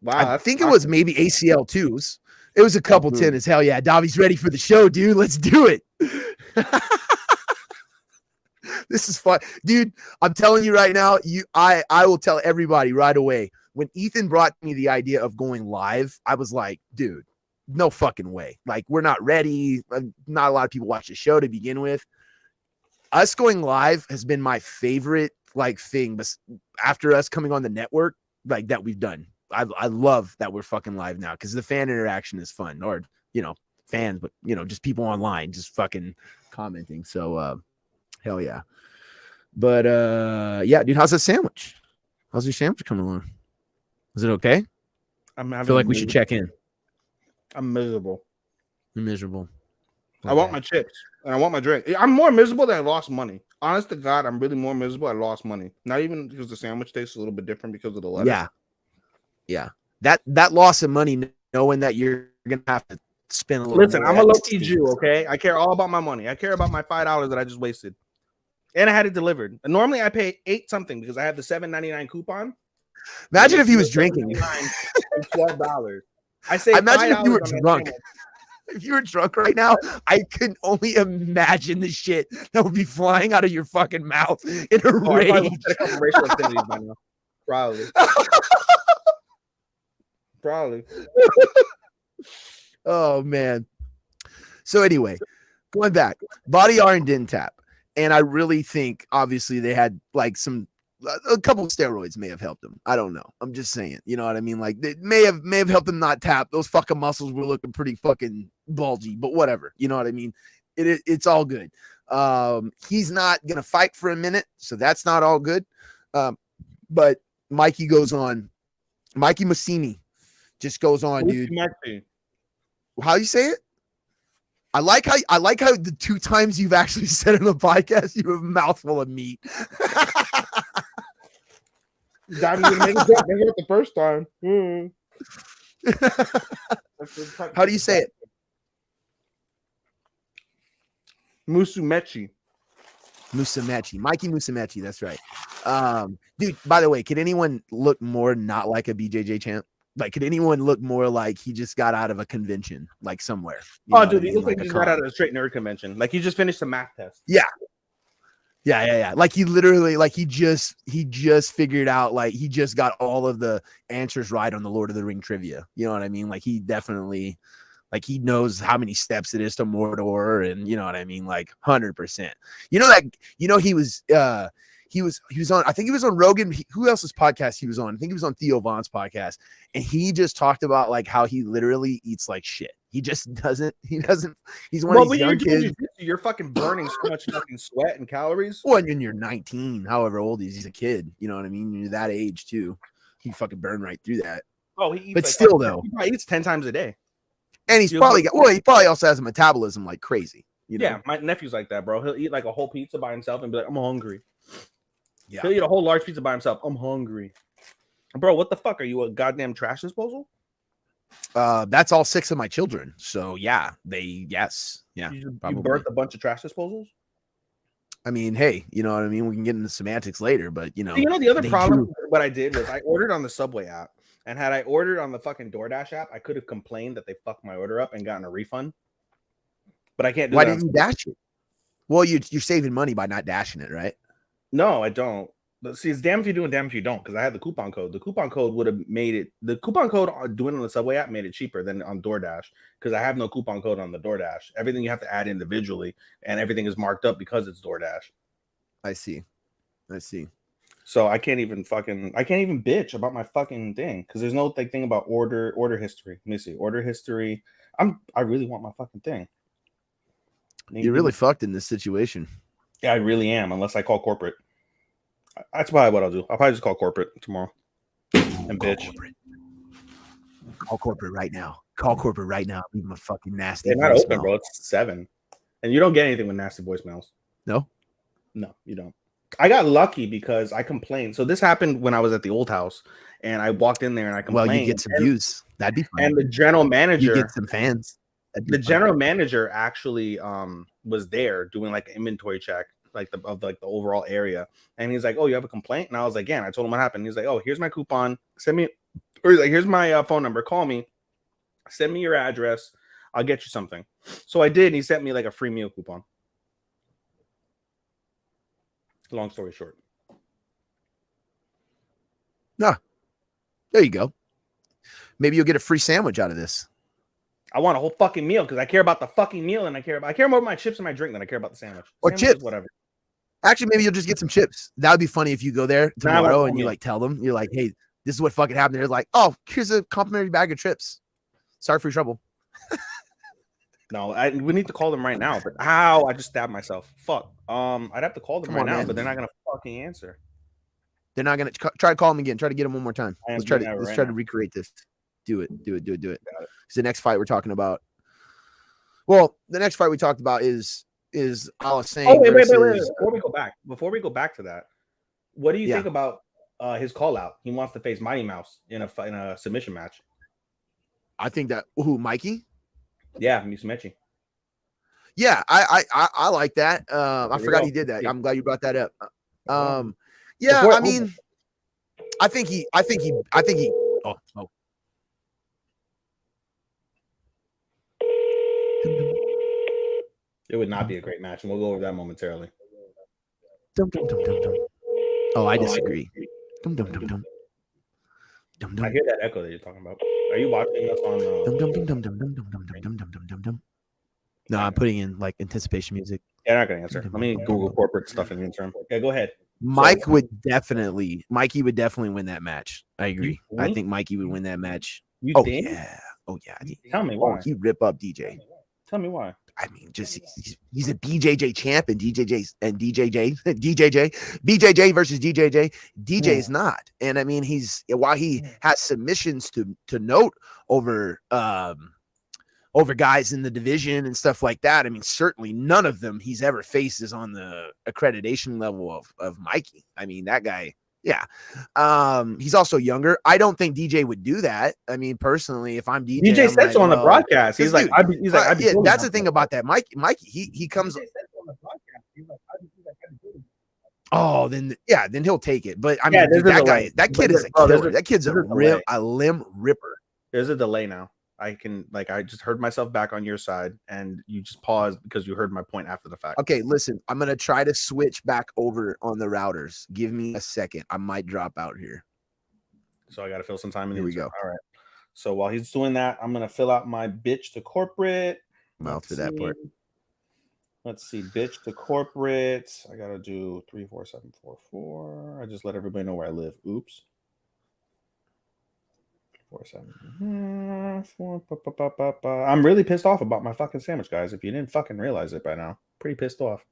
Wow, I think it was maybe ACL twos. It was a couple tennis. Hell yeah, Davi's ready for the show, dude. Let's do it. This is fun, dude. I'm telling you right now. I will tell everybody right away. When Ethan brought me the idea of going live, I was like, dude, no fucking way. Like, we're not ready. Not a lot of people watch the show to begin with. Us going live has been my favorite thing, but after us coming on the network, that we've done. I love that we're fucking live now, because the fan interaction is fun, or fans, but just people online just fucking commenting. So hell yeah. But yeah, dude, how's that sandwich? How's your sandwich coming along? Is it okay? I feel like we should check in. I'm miserable. You're miserable. Okay. I want my chips and I want my drink. I'm more miserable than I lost money. Honest to God, I'm really more miserable. I lost money. Not even because the sandwich tastes a little bit different because of the lettuce. Yeah. That loss of money, knowing that you're gonna have to spend a little. Listen, I'm a low-key Jew, okay? I care all about my money. I care about my $5 that I just wasted, and I had it delivered. And normally I pay $8 something because I have the $7.99 coupon. Imagine if he was drinking. $12. I say. Imagine if you were drunk. If you were drunk right now, I could only imagine the shit that would be flying out of your fucking mouth in a rage. Probably. Probably. Oh man. So anyway, going back, Body Iron didn't tap, and I really think obviously they had a couple of steroids may have helped them. I don't know. I'm just saying, you know what I mean? Like, they may have helped them not tap. Those fucking muscles were looking pretty fucking bulgy, but whatever. You know what I mean? It's all good. He's not gonna fight for a minute, so that's not all good. But Mikey goes on. Mikey Massini just goes on, dude. How you say it? I like how the 2 times you've actually said it on the podcast, you have a mouthful of meat. That didn't make it the first time. How do you say it? Musumeci. Mikey Musumeci, that's right. Dude, by the way, can anyone look more not like a BJJ champ? Like, could anyone look more like he just got out of a convention, like somewhere? Dude, he looks like he just got out of a straight nerd convention. Like he just finished a math test. Yeah. Like he literally, like he just figured out, like he just got all of the answers right on the Lord of the Ring trivia. You know what I mean? Like he definitely, like he knows how many steps it is to Mordor, and you know what I mean? Like 100%. He was on, I think he was on Rogan. Who else's podcast he was on? I think he was on Theo Von's podcast. And he just talked about like how he literally eats like shit. He's one of these young kids. You're fucking burning so much fucking sweat and calories. Well, and you're 19, however old he's a kid. You know what I mean? You're that age too. He fucking burn right through that. Oh, he eats, but still though. He probably eats 10 times a day. And he probably also has a metabolism like crazy. You know? Yeah, my nephew's like that, bro. He'll eat like a whole pizza by himself and be like, I'm hungry. Yeah. He'll eat a whole large pizza by himself. I'm hungry. Bro, what the fuck? Are you a goddamn trash disposal? That's all 6 of my children. So yeah, yes. Yeah. You probably. birthed a bunch of trash disposals? I mean, hey, you know what I mean? We can get into semantics later, but The other problem what I did was I ordered on the Subway app, and had I ordered on the fucking DoorDash app, I could have complained that they fucked my order up and gotten a refund. But I can't do Why that. didn't you dash it? Well, you're saving money by not dashing it, right? No, I don't. But see, it's damn if you do and damn if you don't, because I had the coupon code. The coupon code would have made it. The coupon code doing on the Subway app made it cheaper than on DoorDash, because I have no coupon code on the DoorDash. Everything you have to add individually, and everything is marked up because it's DoorDash. I see. So I can't even bitch about my fucking thing, because there's no thing about order history. Let me see, order history. I really want my fucking thing. You're really fucked in this situation. Yeah, I really am, unless I call corporate. That's probably what I'll do. I'll probably just call corporate tomorrow and bitch. Call corporate right now. Leave them a fucking nasty. They're not open, bro. It's 7, and you don't get anything with nasty voicemails. No, you don't. I got lucky because I complained. So this happened when I was at the old house, and I walked in there and I complained. Well, you get some views. That'd be fun. And the general manager, you get some fans. The general manager actually was there doing like an inventory check, like the overall area, and he's like, "Oh, you have a complaint?" And I was like, "Yeah." And I told him what happened. He's like, "Oh, here's my coupon. Send me, or he's like, here's my phone number. Call me. Send me your address. I'll get you something." So I did. And he sent me like a free meal coupon. Long story short. No, there you go. Maybe you'll get a free sandwich out of this. I want a whole fucking meal because I care about the fucking meal, and I care more about my chips and my drink than I care about the sandwich. Or sandwich chips, whatever. Actually, maybe you'll just get some chips. That would be funny if you go there tomorrow and you like tell them, you're like, "Hey, this is what fucking happened." They're like, "Oh, here's a complimentary bag of chips. Sorry for your trouble." No, we need to call them right now. But ow, I just stabbed myself. Fuck. I'd have to call them right now, but they're not gonna fucking answer. They're not gonna try to call them again. Try to get them one more time. Let's try to recreate this. Do it. Because the next fight we're talking about. Well, the next fight we talked about is I was saying. Oh, wait. Before we go back to that, what do you think about his call out? He wants to face Mighty Mouse in a submission match. I think that Mikey? Yeah, Musumeci. Yeah, I like that. I forgot he did that. I'm glad you brought that up. Yeah, I mean, I think he. Oh. It would not be a great match, and we'll go over that momentarily. Oh, I disagree. I hear that echo that you're talking about. Are you watching us on? No, I'm putting in like anticipation music. Yeah, I'm not gonna answer. Let me Google corporate stuff in the interim. Yeah, go ahead. Mikey would definitely win that match. I agree. I think Mikey would win that match. You think? Yeah. Oh yeah. Tell me why. He'd rip up DJ. Tell me why. I mean, just he's a BJJ champ, and BJJ versus DJJ. DJ is not, and I mean while he has submissions to note over guys in the division and stuff like that. I mean, certainly none of them he's ever faced is on the accreditation level of Mikey. I mean, that guy. Yeah. He's also younger. I don't think DJ would do that. I mean, personally, if I'm DJ said so on the broadcast. He's like, yeah, that's the thing about that. Mikey, he comes. Oh, then he'll take it. But I mean, that kid is a killer. That kid's a limb ripper. There's a delay now. I just heard myself back on your side, and you just paused because you heard my point after the fact. Okay, listen, I'm going to try to switch back over on the routers. Give me a second. I might drop out here. So I got to fill some time in. Here we go. All right. So while he's doing that, I'm going to fill out my bitch to corporate. Mouth to that part. Let's see. Bitch to corporate. I got to do 34744. I just let everybody know where I live. Oops. 47. I'm really pissed off about my fucking sandwich, guys. If you didn't fucking realize it by now, pretty pissed off.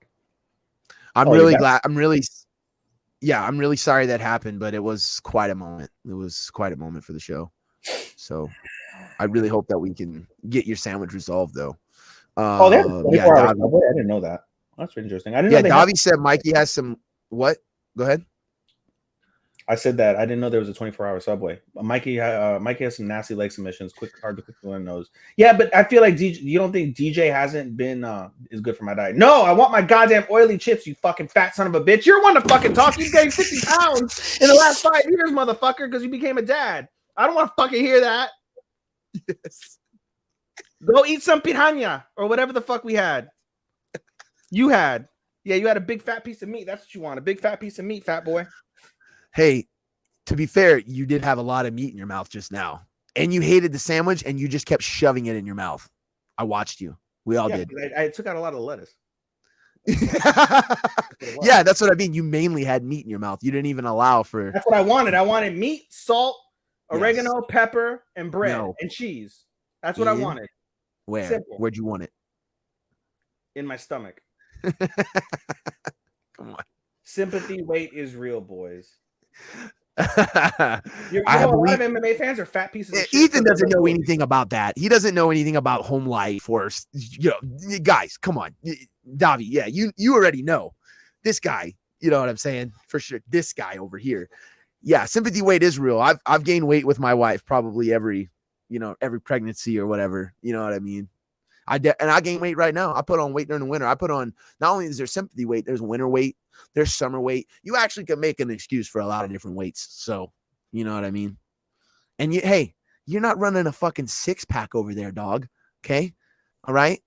I'm really glad. I'm really sorry that happened, but it was quite a moment. It was quite a moment for the show. So I really hope that we can get your sandwich resolved, though. I didn't know that. That's interesting. I didn't know. Davi said Mikey has some. What? Go ahead. I said that I didn't know there was a 24-hour Subway. Mikey has some nasty leg submissions, hard to quickly learn those. Yeah, but I feel like DJ, you don't think DJ hasn't been is good for my diet? No, I want my goddamn oily chips. You fucking fat son of a bitch. You're one to fucking talk. You gained 50 pounds in the last 5 years, motherfucker, because you became a dad. I don't want to fucking hear that. Yes. Go eat some piranha or whatever the fuck we had. You had. Yeah, you had a big fat piece of meat. That's what you want. A big fat piece of meat, fat boy. Hey, to be fair, you did have a lot of meat in your mouth just now. And you hated the sandwich and you just kept shoving it in your mouth. I watched you. We all did. I took out a lot of the lettuce. Yeah, that's what I mean. You mainly had meat in your mouth. You didn't even allow for. That's what I wanted. I wanted meat, salt, oregano, pepper, and bread and cheese. That's what I wanted. Where? Simple. Where'd you want it? In my stomach. Come on. Sympathy weight is real, boys. I a lot of MMA fans are fat pieces of shit. Ethan doesn't know anything about that. He doesn't know anything about home life or, guys, come on. Davi, yeah, you already know. This guy, you know what I'm saying? For sure. This guy over here. Yeah, sympathy weight is real. I've gained weight with my wife probably every pregnancy or whatever. You know what I mean? And I gain weight right now. I put on weight during the winter. I put on, not only is there sympathy weight, there's winter weight, there's summer weight. You actually can make an excuse for a lot of different weights. So, you know what I mean? And you're not running a fucking 6-pack over there, dog. Okay? All right?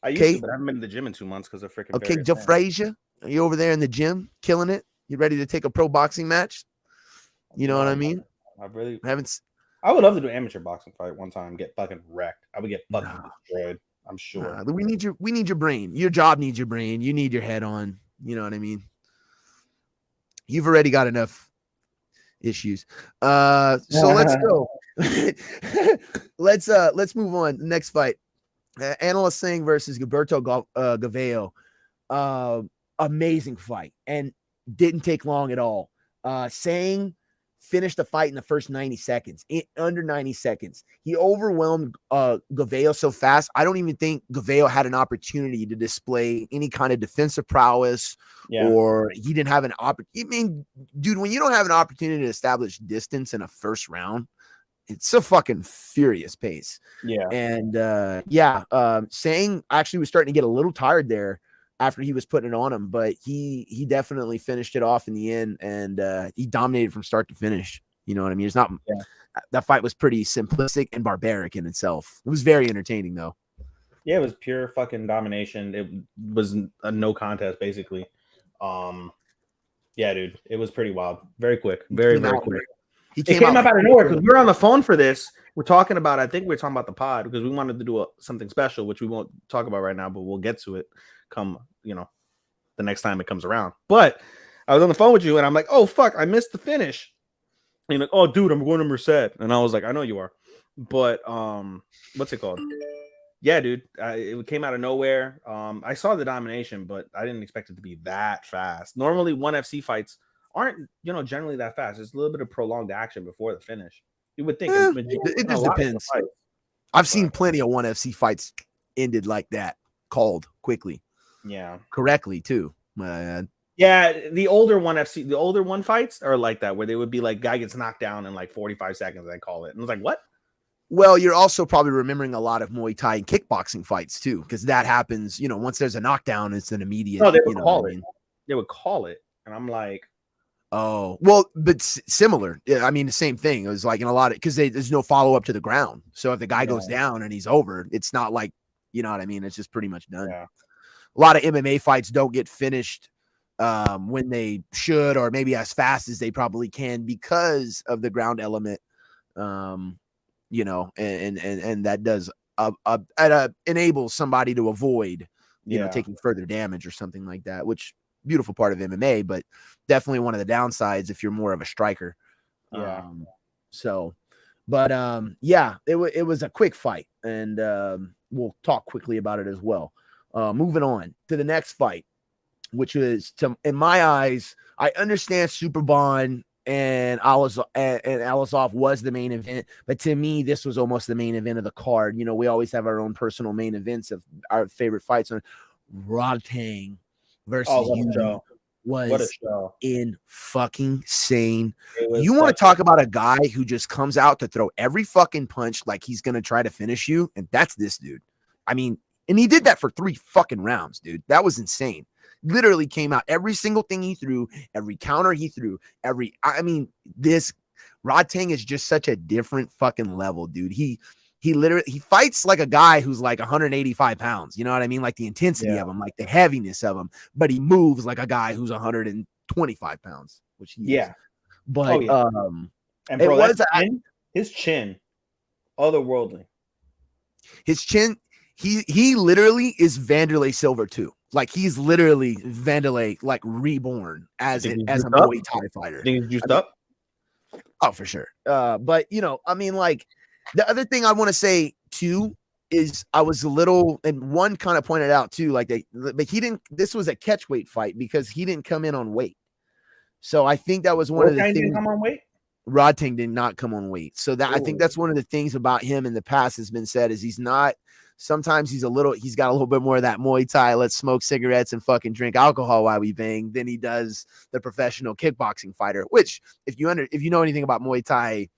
I used to, but I haven't been to the gym in 2 months because of freaking. Okay, Joe Frazier, are you over there in the gym killing it? You ready to take a pro boxing match? You know what I mean? I would love to do an amateur boxing fight one time, get fucking wrecked. I would get fucking destroyed, I'm sure. We need your brain. Your job needs your brain. You need your head on. You know what I mean? You've already got enough issues. So let's go. Let's move on. Next fight. Analyst Singh versus Gilberto Gavello. Amazing fight and didn't take long at all. Singh finished the fight in the first 90 seconds. Under 90 seconds. He overwhelmed Gavello so fast. I don't even think Gavello had an opportunity to display any kind of defensive prowess or he didn't have an opportunity. I mean, dude, when you don't have an opportunity to establish distance in a first round, it's a fucking furious pace. Yeah. And Singh actually was starting to get a little tired there after he was putting it on him, but he definitely finished it off in the end, and he dominated from start to finish. You know what I mean? It's not that fight was pretty simplistic and barbaric in itself. It was very entertaining though. Yeah, it was pure fucking domination. It was a no contest basically. Yeah, dude, it was pretty wild. Very quick, very quick. It came up out of nowhere because we were on the phone for this. We're talking about, I think we were talking about the pod because we wanted to do something special, which we won't talk about right now, but we'll get to it come, the next time it comes around. But I was on the phone with you and I'm like, oh, fuck, I missed the finish. And you're like, oh, dude, I'm going to Merced. And I was like, I know you are. But what's it called? Yeah, dude, it came out of nowhere. I saw the domination, but I didn't expect it to be that fast. Normally, ONEFC fights aren't, generally that fast. It's a little bit of prolonged action before the finish. You would think it just depends. I've seen plenty of ONEFC fights ended like that, called quickly. Yeah, correctly too. Yeah, the older one fights are like that, where they would be like, guy gets knocked down in like 45 seconds, they call it. And I was like, what? Well, you're also probably remembering a lot of Muay Thai and kickboxing fights too, because that happens. Once there's a knockdown, it's an immediate. No, they would call it. They would call it, and I'm like, oh, well, but similar. Yeah, I mean, the same thing. It was like in a lot of because there's no follow up to the ground. So if the guy goes down and he's over, it's not like you know what I mean. It's just pretty much done. Yeah. A lot of MMA fights don't get finished when they should, or maybe as fast as they probably can because of the ground element. And that does enables somebody to avoid, taking further damage or something like that, which beautiful part of MMA, but definitely one of the downsides if you're more of a striker. Yeah. It was a quick fight, and we'll talk quickly about it as well. Moving on to the next fight, which is, in my eyes, I understand Super Bond and Alisov was the main event, but to me, this was almost the main event of the card. We always have our own personal main events of our favorite fights on Rodtang versus What a was show. in fucking insane. It was You want to such talk about a guy who just comes out to throw every fucking punch like he's going to try to finish you, and that's this dude. I mean, and he did that for 3 fucking rounds, dude. That was insane. Literally came out every single thing he threw, every counter he threw, this Rodtang is just such a different fucking level, dude. He fights like a guy who's like 185 pounds. You know what I mean? Like the intensity of him, like the heaviness of him, but he moves like a guy who's 125 pounds, which he is. But and bro, his chin, otherworldly. His chin, he literally is Vanderlei Silver too. Like he's literally Vanderlei, like reborn as a Muay Thai fighter. Think he's juiced up? Oh, for sure. But like the other thing I want to say too is I was a little, and one kind of pointed out too, like but he didn't. This was a catchweight fight because he didn't come in on weight. So I think that was one of the things. Didn't come on weight? Rodtang did not come on weight. So that I think that's one of the things about him in the past has been said is he's not. Sometimes he's got a little bit more of that Muay Thai, let's smoke cigarettes and fucking drink alcohol while we bang, than he does the professional kickboxing fighter, which if you know anything about Muay Thai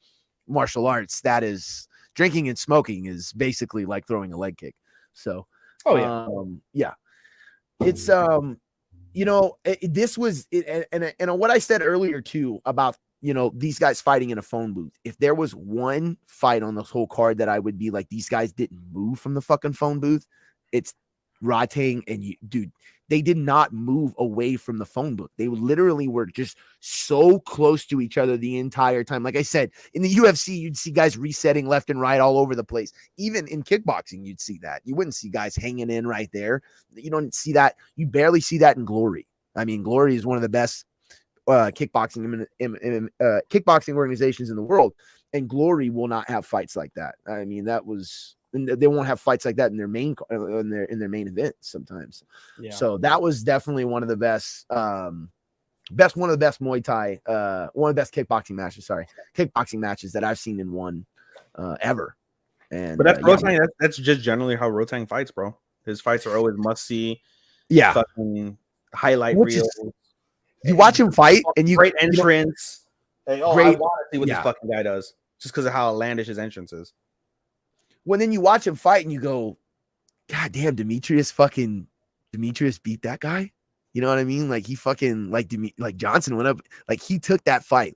martial arts, that is drinking and smoking is basically like throwing a leg kick. So, it's, this was it. And what I said earlier too, about, these guys fighting in a phone booth. If there was one fight on this whole card that I would be like, these guys didn't move from the fucking phone booth, it's Rodtang and dude, they did not move away from the phone booth. They literally were just so close to each other the entire time. Like I said, in the UFC, you'd see guys resetting left and right all over the place. Even in kickboxing, you'd see that. You wouldn't see guys hanging in right there. You don't see that. You barely see that in Glory. I mean, Glory is one of the best kickboxing organizations in the world, and Glory will not have fights like that. I mean, they won't have fights like that in their main events sometimes. Yeah. So that was definitely one of the best Muay Thai, one of the best kickboxing matches that I've seen in one ever. And but that's Rodtang. That's just generally how Rodtang fights, bro. His fights are always must see. Yeah, fucking highlight reels. You watch him fight, and great entrance. Great. I want to see what this fucking guy does, just because of how outlandish his entrance is. When then you watch him fight, and you go, "God damn, Demetrius beat that guy." You know what I mean? Like he fucking like Johnson went up, like he took that fight.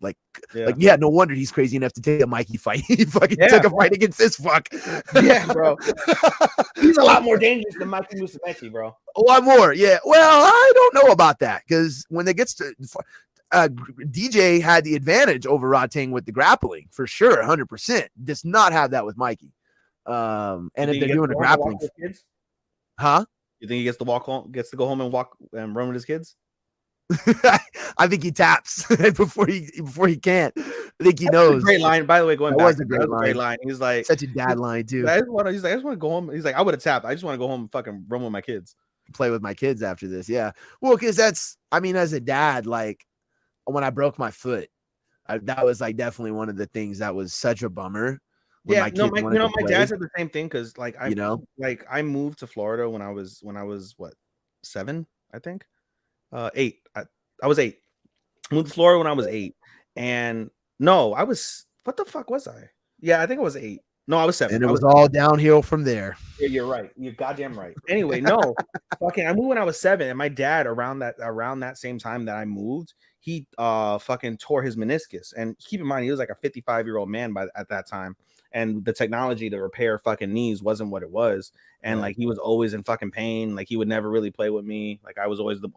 No wonder he's crazy enough to take a Mikey fight. He fucking took a fight against this fuck. Yeah, bro. He's a lot more dangerous than Mikey Musumeci, bro. A lot more, yeah. Well, I don't know about that because when it gets to DJ had the advantage over Rodtang with the grappling for sure, 100%. Does not have that with Mikey. And if they're doing the grappling, huh? You think he gets to go home and walk and run with his kids? I think he taps before he can't. I think he knows. Great line, by the way. Going back, was a great line. He's like such a dad line too. I just want to go home. He's like, I would have tapped. I just want to go home and fucking run with my kids, play with my kids after this. Yeah, well, because as a dad, like when I broke my foot, that was like definitely one of the things that was such a bummer. Yeah, my dad said the same thing because I moved to Florida when I was what, 7, I think, 8. I was 8. Moved to Florida when I was 8, and no, I was, what the fuck was I? Yeah, I think I was 8. No, I was 7. And it was all downhill from there. Yeah, you're right. You're goddamn right. Anyway, no, fucking, I moved when I was 7, and my dad around that same time that I moved, he fucking tore his meniscus. And keep in mind, he was like a 55-year-old man at that time. And the technology to repair fucking knees wasn't what it was. And like he was always in fucking pain. Like he would never really play with me. Like I was always the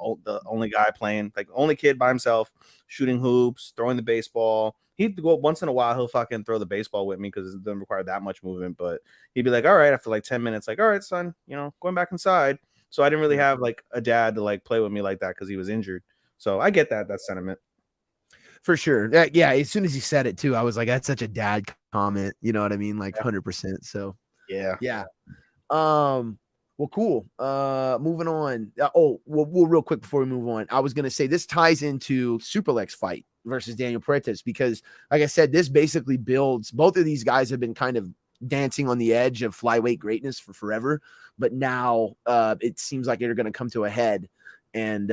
only guy playing, like only kid by himself, shooting hoops, throwing the baseball. He'd go once in a while, he'll fucking throw the baseball with me because it doesn't require that much movement. But he'd be like, all right, after like 10 minutes, like, all right, son, going back inside. So I didn't really have like a dad to like play with me like that because he was injured. So I get that sentiment. For sure. Yeah. As soon as you said it too, I was like, that's such a dad comment. You know what I mean? Like 100%. So yeah. Well, cool. Moving on. Well, real quick before we move on, I was going to say this ties into Superlex fight versus Daniel Puertas because like I said, this basically builds, both of these guys have been kind of dancing on the edge of flyweight greatness for forever, but now it seems like they're going to come to a head. And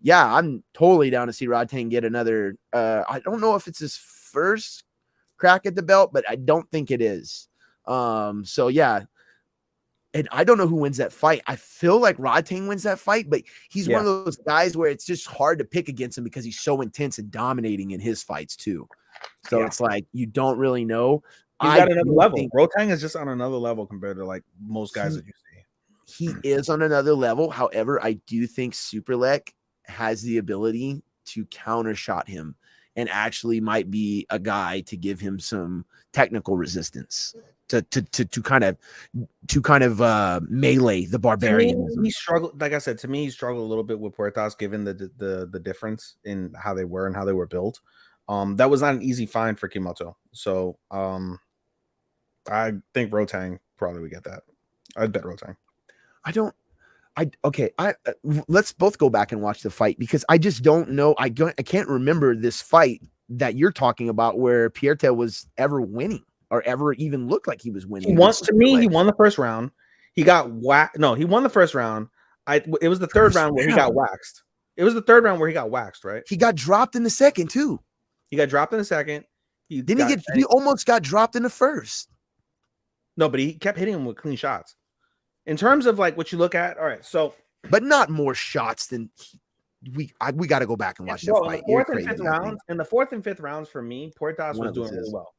yeah, I'm totally down to see Rodtang get another. I don't know if it's his first crack at the belt, but I don't think it is. So yeah. And I don't know who wins that fight. I feel like Rodtang wins that fight, but he's one of those guys where it's just hard to pick against him because he's so intense and dominating in his fights too. So it's like you don't really know. He's got another level. Rodtang is just on another level compared to like most guys that you see. He is on another level. However, I do think Superlek has the ability to countershot him and actually might be a guy to give him some technical resistance. To kind of melee the barbarian. He struggled, like I said, to me, he struggled a little bit with Puertas, given the difference in how they were and how they were built. That was not an easy find for Kimoto. So I think Rodtang probably would get that. I'd bet Rodtang. Let's both go back and watch the fight because I just don't know. I can't remember this fight that you're talking about where Puerta was ever winning. Or ever even looked like he was winning. He won the first round. He got whacked. No, he won the first round. It was the third round where he got waxed. It was the third round where he got waxed, right? He got dropped in the second too. He got dropped in the second. He almost got dropped in the first. No, but he kept hitting him with clean shots. In terms of like what you look at, all right, so but not more shots than we got to go back and watch that fight. In the fourth and fifth rounds for me, Puertas was doing really well.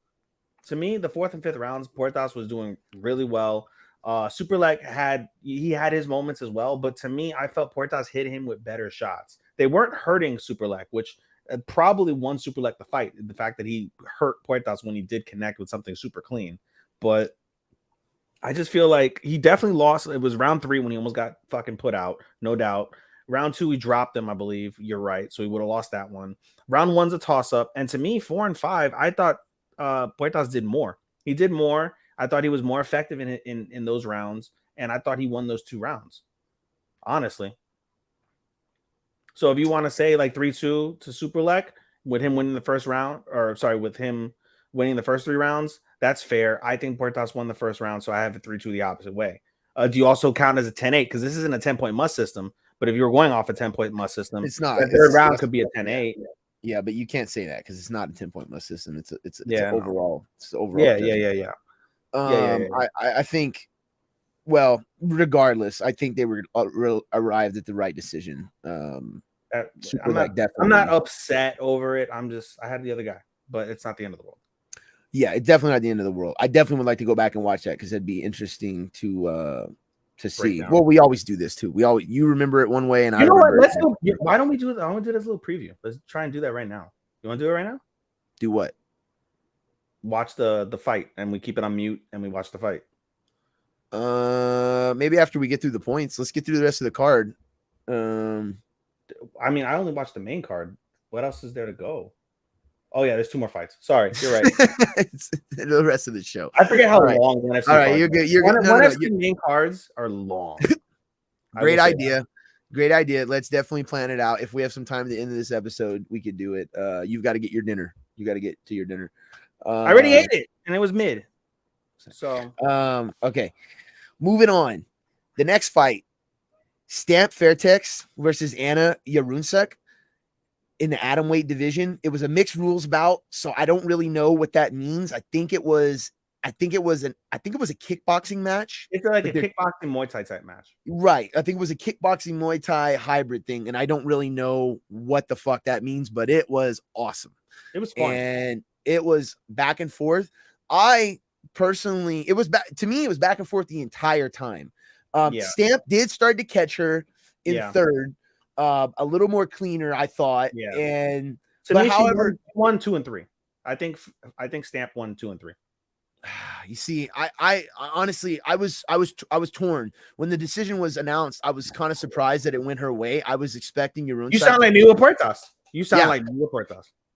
To me, the fourth and fifth rounds, Puertas was doing really well. Superlek had his moments as well, but to me, I felt Puertas hit him with better shots. They weren't hurting Superlek, which probably won Superlek the fight. The fact that he hurt Puertas when he did connect with something super clean, but I just feel like he definitely lost. It was round 3 when he almost got fucking put out, no doubt. Round 2, he dropped him, I believe. You're right, so he would have lost that one. Round 1's a toss up, and to me, 4 and 5, I thought. Puertas did more. He did more. I thought he was more effective in those rounds, and I thought he won those 2 rounds. Honestly. So if you want to say like 3-2 to Superlek with him winning the first round, with him winning the first 3 rounds, that's fair. I think Puertas won the first round, so I have it 3-2 the opposite way. Do you also count as a 10-8? Because this isn't a 10-point must system, but if you're going off a 10-point must system, it's not. The third round could be a 10-8. Yeah, but you can't say that because it's not a 10-point must system. It's overall. It's overall. Yeah. I think. Well, regardless, I think they were arrived at the right decision. I'm not upset over it. I had the other guy, but it's not the end of the world. Yeah, it's definitely not the end of the world. I definitely would like to go back and watch that because it'd be interesting to see. Well, we always do this too. You remember it one way, and I remember. Why don't we do it? I want to do this little preview. Let's try and do that right now. You want to do it right now? Do what? Watch the fight, and we keep it on mute, and we watch the fight. Maybe after we get through the points, let's get through the rest of the card. I mean, I only watched the main card. What else is there to go? Oh yeah, there's 2 more fights. Sorry, you're right. It's the rest of the show. I forget how long ONEFC. All right, you're good. You're good. ONEFC main cards are long. Great idea. Great idea. Let's definitely plan it out. If we have some time at the end of this episode, we could do it. You've got to get your dinner. You got to get to your dinner. I already ate it, and it was mid. So okay. Moving on. The next fight: Stamp Fairtex versus Anna Yarunsak. In the atomweight division. It was a mixed rules bout, so I don't really know what that means. I think it was a kickboxing match. It's like a kickboxing Muay Thai type match. Right. I think it was a kickboxing Muay Thai hybrid thing, and I don't really know what the fuck that means, but it was awesome. It was fun. And it was back and forth. I personally, it was back and forth the entire time. Stamp did start to catch her in third. A little more cleaner, I thought. Yeah. And however, 1, 2, and 3. I think Stamp 1, 2, and 3. You see, I honestly, I was torn when the decision was announced. I was kind of surprised that it went her way. I was expecting your own. You sound like Nilo Puertas.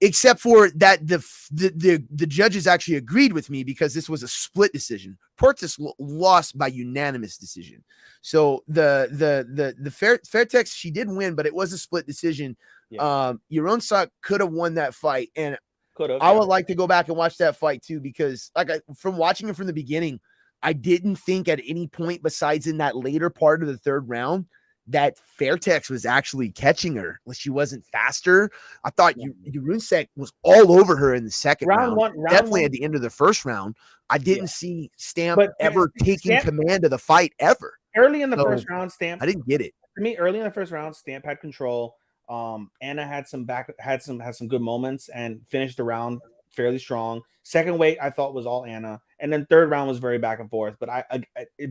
Except for that, the judges actually agreed with me because this was a split decision. Puertas lost by unanimous decision. So the Fairtex, she did win, but it was a split decision. Yaronsak could have won that fight, and I would like to go back and watch that fight too because, from watching it from the beginning, I didn't think at any point besides in that later part of the third round that Fairtex was actually catching her. She wasn't faster. I thought Yurunsek was all over her in the second round. Definitely at the end of the first round. I didn't see Stamp ever taking command of the fight ever. Early in the first round, Stamp. I didn't get it. For me, early in the first round, Stamp had control. Anna had some good moments and finished the round fairly strong. Second weight, I thought was all Anna, and then third round was very back and forth. But I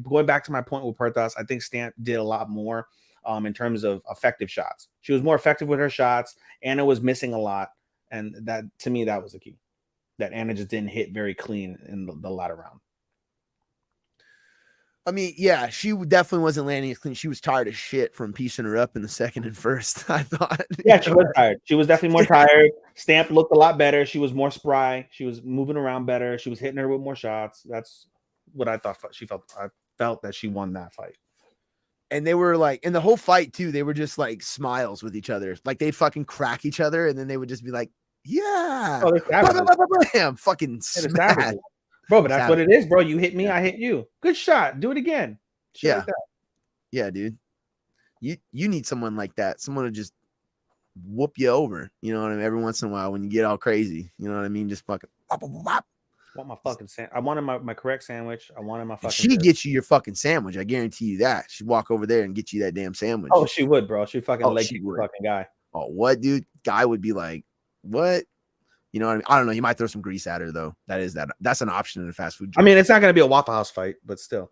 going back to my point with Pertas, I think Stamp did a lot more in terms of effective shots. She was more effective with her shots. Anna was missing a lot, and that to me that was the key. That Anna just didn't hit very clean in the latter round. I mean, yeah, she definitely wasn't landing as clean. She was tired as shit from piecing her up in the second and first, I thought. Yeah, she was tired. She was definitely more tired. Stamp looked a lot better. She was more spry. She was moving around better. She was hitting her with more shots. That's what I thought she felt. I felt that she won that fight. And they were like, in the whole fight too, they were just like smiles with each other. Like they'd fucking crack each other and then they would just be like, yeah. Bam, fucking smash. Bro, but that's what it is, bro. You hit me, I hit you. Good shot. Do it again. Shit like that. Yeah, dude. You need someone like that. Someone to just whoop you over. You know what I mean? Every once in a while when you get all crazy. You know what I mean? Just fucking whop, whop, whop. I want my fucking I wanted my correct sandwich. I wanted my fucking. She gets you your fucking sandwich. I guarantee you that. She'd walk over there and get you that damn sandwich. Oh, she would, bro. She'd fucking leg you the fucking guy. Oh, what, dude? Guy would be like, what? You know what I mean? I don't know. You might throw some grease at her though. That's an option in a fast food joint. I mean, it's not gonna be a Waffle House fight, but still.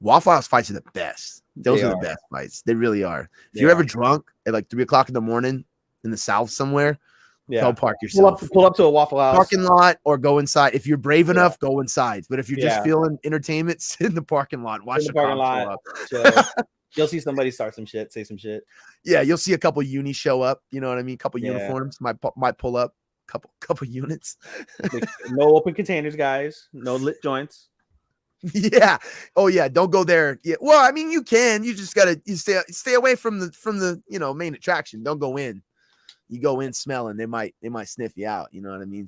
Waffle House fights are the best. Those are the best fights. They really are. If you're ever drunk at like 3 o'clock in the morning in the South somewhere, go park yourself. Pull up to a Waffle House parking lot or go inside. If you're brave enough, go inside. But if you're just feeling entertainment, sit in the parking lot. Watch the parking lot. You'll see somebody start some shit, say some shit. Yeah, you'll see a couple unis show up. You know what I mean? A couple uniforms might pull up. Couple units. No open containers, guys. No lit joints. Yeah. Oh yeah. Don't go there. Yeah. Well, I mean, you can. You just gotta stay away from the main attraction. Don't go in. You go in smelling. They might sniff you out. You know what I mean?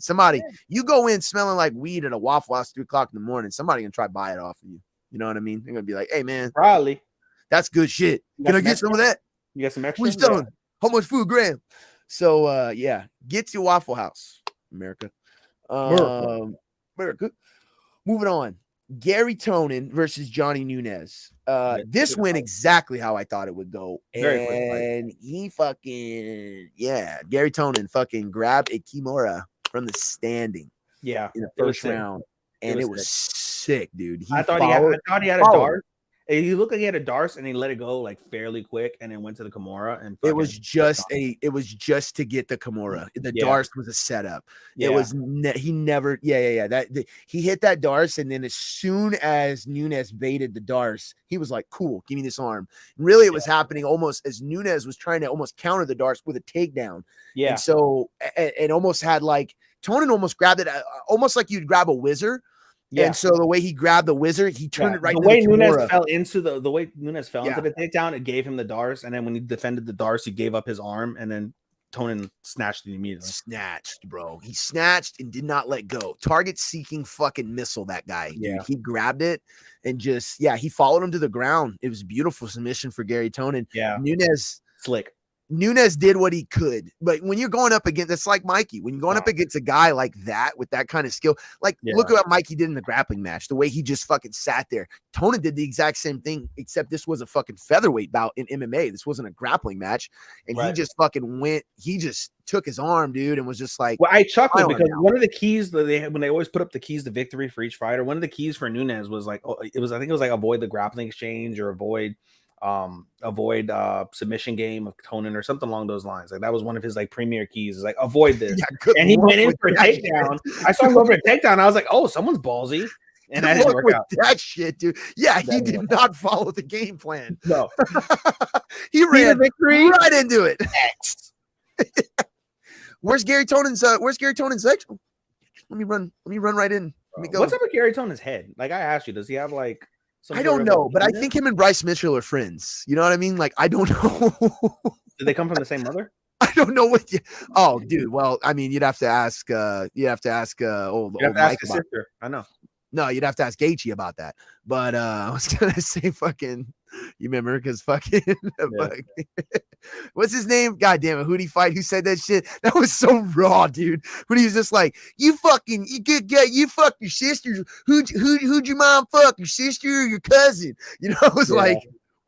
You go in smelling like weed at a Waffle House 3 o'clock in the morning. Somebody gonna try to buy it off of you. You know what I mean? They're gonna be like, "Hey man, probably that's good shit. Can I get some of that? You got some extra? What you selling? How much food, gram?" So get to Waffle House, America. America. Moving on. Gary Tonin versus Johnny Nunez. This went exactly how I thought it would go. And he Gary Tonin fucking grabbed a Kimura from the standing. Yeah. In the first round. And it was sick, dude. I thought he had a dart. He looked like he had a Darce and he let it go like fairly quick and then went to the Kimura and it was just to get the Kimura. The Darce was a setup. It was he never he hit that Darce and then as soon as Nunez baited the Darce, he was like, cool, give me this arm. And really it was happening almost as Nunez was trying to almost counter the Darce with a takedown. Yeah. And so it almost had like Tonin almost grabbed it almost like you'd grab a whizzer. Yeah. And so the way he grabbed the wizard, he turned it right. The way Nunez fell into the takedown, it gave him the Darce, and then when he defended the Darce, he gave up his arm, and then Tonin snatched it immediately. Snatched, bro. He snatched and did not let go. Target seeking fucking missile. That guy. Yeah. Dude. He grabbed it and just he followed him to the ground. It was a beautiful submission for Gary Tonin. Yeah. Nunez slick. Nunez did what he could, but when you're going up against, it's like Mikey. When you're going up against a guy like that with that kind of skill, look at what Mikey did in the grappling match. The way he just fucking sat there. Tonin did the exact same thing, except this was a fucking featherweight bout in MMA. This wasn't a grappling match, and he just fucking went. He just took his arm, dude, and was just like. Well, I chuckled because one of the keys that when they always put up the keys to victory for each fighter, one of the keys for Nunez was like, I think it was like avoid the grappling exchange or avoid submission game of Tonin or something along those lines. Like that was one of his like premier keys is like avoid this. And he went in for a takedown. I saw him go for a takedown. I was like, oh, someone's ballsy. And I didn't work out. That shit, dude. Yeah, he did not follow the game plan. No. He ran right into it. Where's Gary Tonin's section? Let me run right in. Let me go. What's up with Gary Tonin's head? Like I asked you, does he have like I don't know, but I think him and Bryce Mitchell are friends. You know what I mean? Like, I don't know. Did they come from the same mother? I don't know what you. Oh, dude. Well, I mean, you'd have to ask. You'd have to ask old Mike. Ask his sister. I know. No, you'd have to ask Gaethje about that. But I was gonna say fucking, you remember? Because fucking, what's his name? God damn it, who'd he fight? Who said that shit? That was so raw, dude. When he was just like, you fuck your sister. Who'd your mom fuck? Your sister or your cousin? You know, I was like,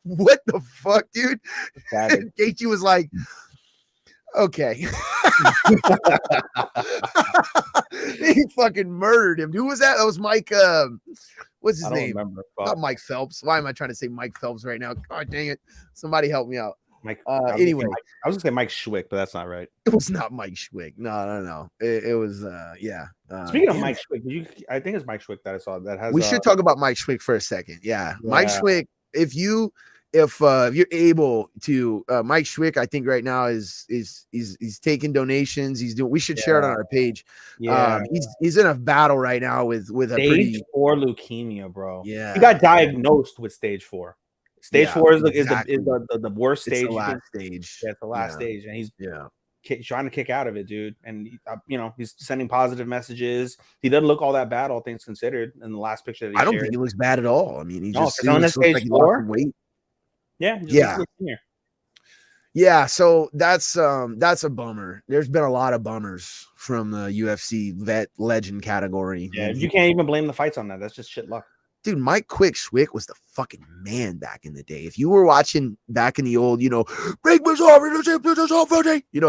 what the fuck, dude? Gaethje was like, okay. He fucking murdered him. Who was that? That was Mike. What's his name? Remember. Not Mike Phelps. Why am I trying to say Mike Phelps right now? God dang it. Somebody help me out. Mike. Anyway, I was gonna say Mike Schwick, but that's not right. It was not Mike Schwick. No. It was yeah. Speaking of Mike Schwick, I think it's Mike Schwick that I saw that has. We should talk about Mike Schwick for a second. Yeah. Mike Schwick. If you're able to, Mike Schwick, I think right now is he's taking donations. We should share it on our page. Yeah, he's in a battle right now with stage 4 leukemia, bro. Yeah, he got diagnosed with stage 4. Stage 4 is the worst stage. It's the last stage. Yeah, it's the last stage, and he's trying to kick out of it, dude. And he's sending positive messages. He doesn't look all that bad, all things considered. In the last picture that he I don't shared. think he looks bad at all. I mean, he just on stage like 4. Weight. Yeah. Yeah, so that's a bummer. There's been a lot of bummers from the UFC vet legend category. Yeah, you can't even blame the fights on that. That's just shit luck. Dude, Mike Schwick was the fucking man back in the day. If you were watching back in the old, break was off,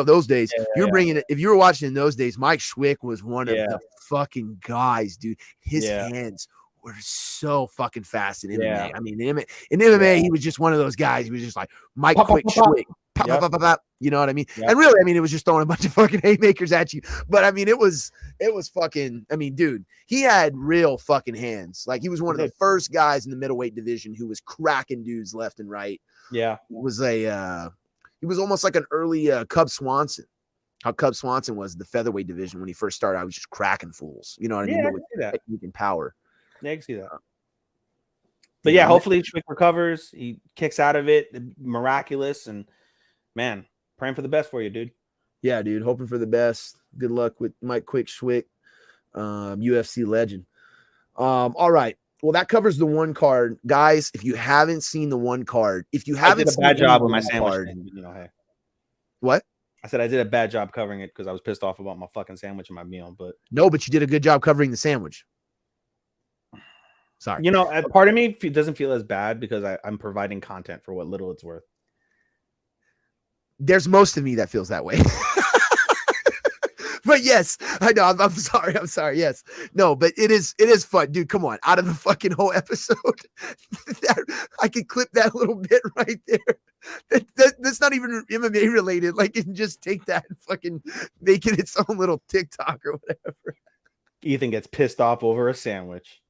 those days, bringing it. If you were watching in those days, Mike Schwick was one of the fucking guys, dude. His hands were so fucking fast in MMA. I mean, in MMA, he was just one of those guys. He was just like Mike Schwick. Pop, you know what I mean? And really, I mean, it was just throwing a bunch of fucking haymakers at you. But I mean, it was fucking, I mean, dude, he had real fucking hands. Like, he was one of the first guys in the middleweight division who was cracking dudes left and right. Yeah. He was almost like an early Cub Swanson. How Cub Swanson was the featherweight division when he first started. I was just cracking fools. You know what I mean? I can see that. Technique and power. Yeah, I can see that. But yeah, hopefully Schwick recovers. He kicks out of it. Miraculous. And man, praying for the best for you, dude. Yeah, dude. Hoping for the best. Good luck with Mike Schwick, UFC legend. All right. Well, that covers the one card. Guys, if you haven't seen the one card, if you haven't seen a bad job with my sandwich card, hey. What? I said I did a bad job covering it because I was pissed off about my fucking sandwich and my meal. But you did a good job covering the sandwich. Sorry. Part of me doesn't feel as bad because I'm providing content for what little it's worth. There's most of me that feels that way. But yes, I know. I'm sorry. Yes. No, but it is fun. Dude, come on. Out of the fucking whole episode, I could clip that little bit right there. That's not even MMA related. Like, you can just take that and fucking make it its own little TikTok or whatever. Ethan gets pissed off over a sandwich.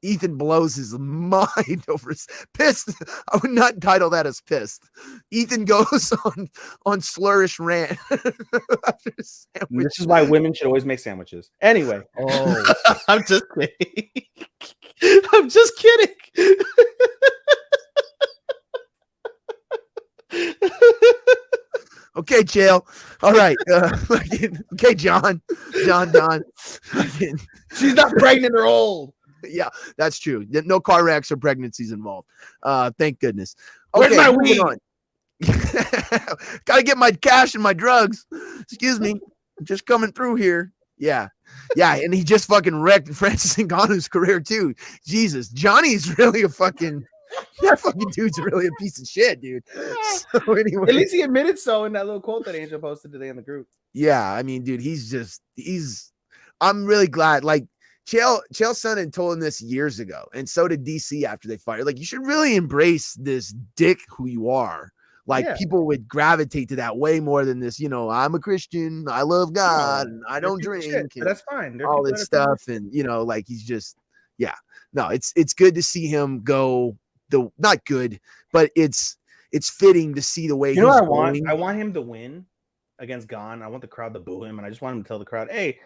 Ethan blows his mind over pissed. I would not title that as pissed. Ethan goes on slurish rant. This is why women should always make sandwiches. Anyway. Oh, I'm just kidding. I'm just kidding. Okay, Chael. All right. Okay, John. She's not pregnant or old. Yeah, that's true. No car wrecks or pregnancies involved. Thank goodness. Okay, where's my weed? Got to get my cash and my drugs. Excuse me. I'm just coming through here. Yeah. And he just fucking wrecked Francis Ngannou's career too. Jesus. Johnny's really a fucking... That fucking dude's really a piece of shit, dude. So anyway, at least he admitted so in that little quote that Angel posted today in the group. Yeah, I mean, dude, I'm really glad. Like, Chael Sonnen told him this years ago, and so did DC after they fired. Like, you should really embrace this dick who you are. Like, people would gravitate to that way more than this, I'm a Christian, I love God, and I don't drink. And that's fine. All this stuff, and like, he's just, no, it's good to see him go. Not good, but it's fitting to see the way he's going. I want him to win against Gane. I want the crowd to boo him, and I just want him to tell the crowd, "Hey,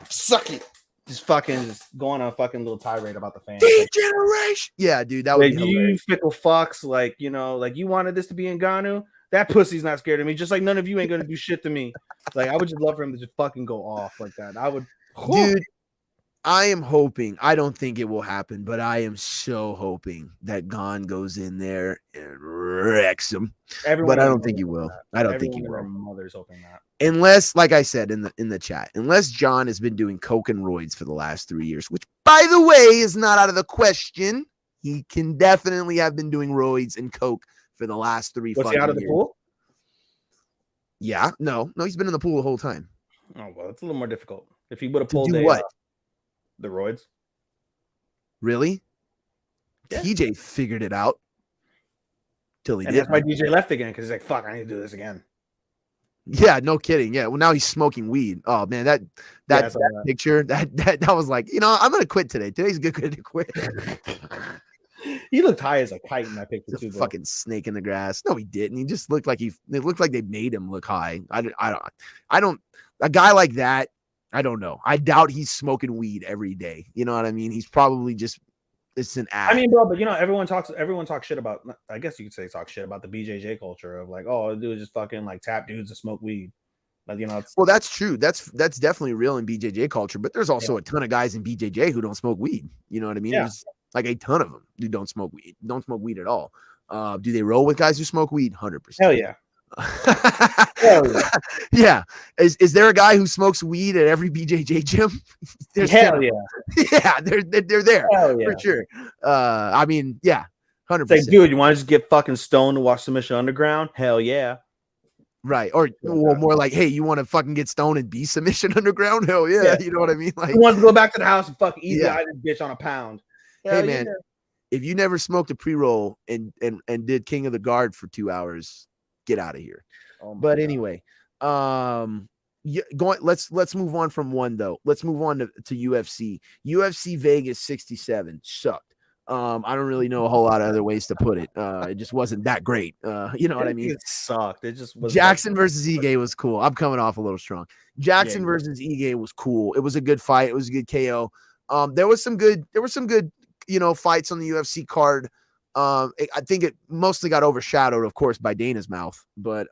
suck it." Just go on a fucking little tirade about the fans. Degeneration. Yeah, dude, that would be you fickle fucks. Like, like you wanted this to be Ngannou. That pussy's not scared of me. Just like none of you ain't gonna do shit to me. Like, I would just love for him to just fucking go off like that. I would, dude. I am hoping. I don't think it will happen, but I am so hoping that Gon goes in there and wrecks him. Everyone But I and don't their think he mother's will. hoping that. I don't think he Everyone and their will. mother's hoping that. Unless, like I said in the chat, unless John has been doing coke and roids for the last 3 years, which, by the way, is not out of the question. He can definitely have been doing roids and coke for the last 3 Was he fucking out of the years. pool? Yeah, no, he's been in the pool the whole time. Oh well, it's a little more difficult. If he would have To pulled do what? the roids. Really? Yeah. TJ figured it out till he And didn't. that's why DJ left again, because he's like, fuck, I need to do this again. Yeah, no kidding. Yeah, well, now he's smoking weed. Oh man, that picture, that was like, I'm gonna quit today. Today's a good day to quit. He looked high as a kite in that picture He's too, a bro. fucking snake in the grass. No, he didn't. He just looked like it looked like they made him look high. I don't. A guy like that, I don't know. I doubt he's smoking weed every day. You know what I mean? He's probably just. It's an act. I mean, bro, but everyone talks shit about. I guess you could say talk shit about the BJJ culture of like, oh, dude, just fucking like tap dudes and smoke weed. Like, well, that's true. That's definitely real in BJJ culture. But there's also a ton of guys in BJJ who don't smoke weed. You know what I mean? Yeah. There's like a ton of them who don't smoke weed at all. Do they roll with guys who smoke weed? 100%. Hell yeah. Hell yeah. Yeah. Is there a guy who smokes weed at every BJJ gym? Hell yeah. Yeah, they're there. Hell yeah. For sure. I mean, yeah, 100%. It's like, dude, you want to just get fucking stoned to watch Submission Underground? Hell yeah. Right. Or more like, hey, you want to fucking get stoned and be Submission Underground? Hell yeah. You know what I mean? Like, who wants to go back to the house and fucking eat this bitch on a pound? Hell hey man, if you never smoked a pre-roll and did King of the Guard for 2 hours, get out of here. But anyway, let's move on from one though. Let's move on to UFC. UFC Vegas 67 sucked. I don't really know a whole lot of other ways to put it. It just wasn't that great. You know what I mean? It sucked. It just was. Jackson versus Ige was cool. I'm coming off a little strong. Jackson versus Ige was cool. It was a good fight. It was a good KO. There was some good fights on the UFC card. I think it mostly got overshadowed, of course, by Dana's mouth, but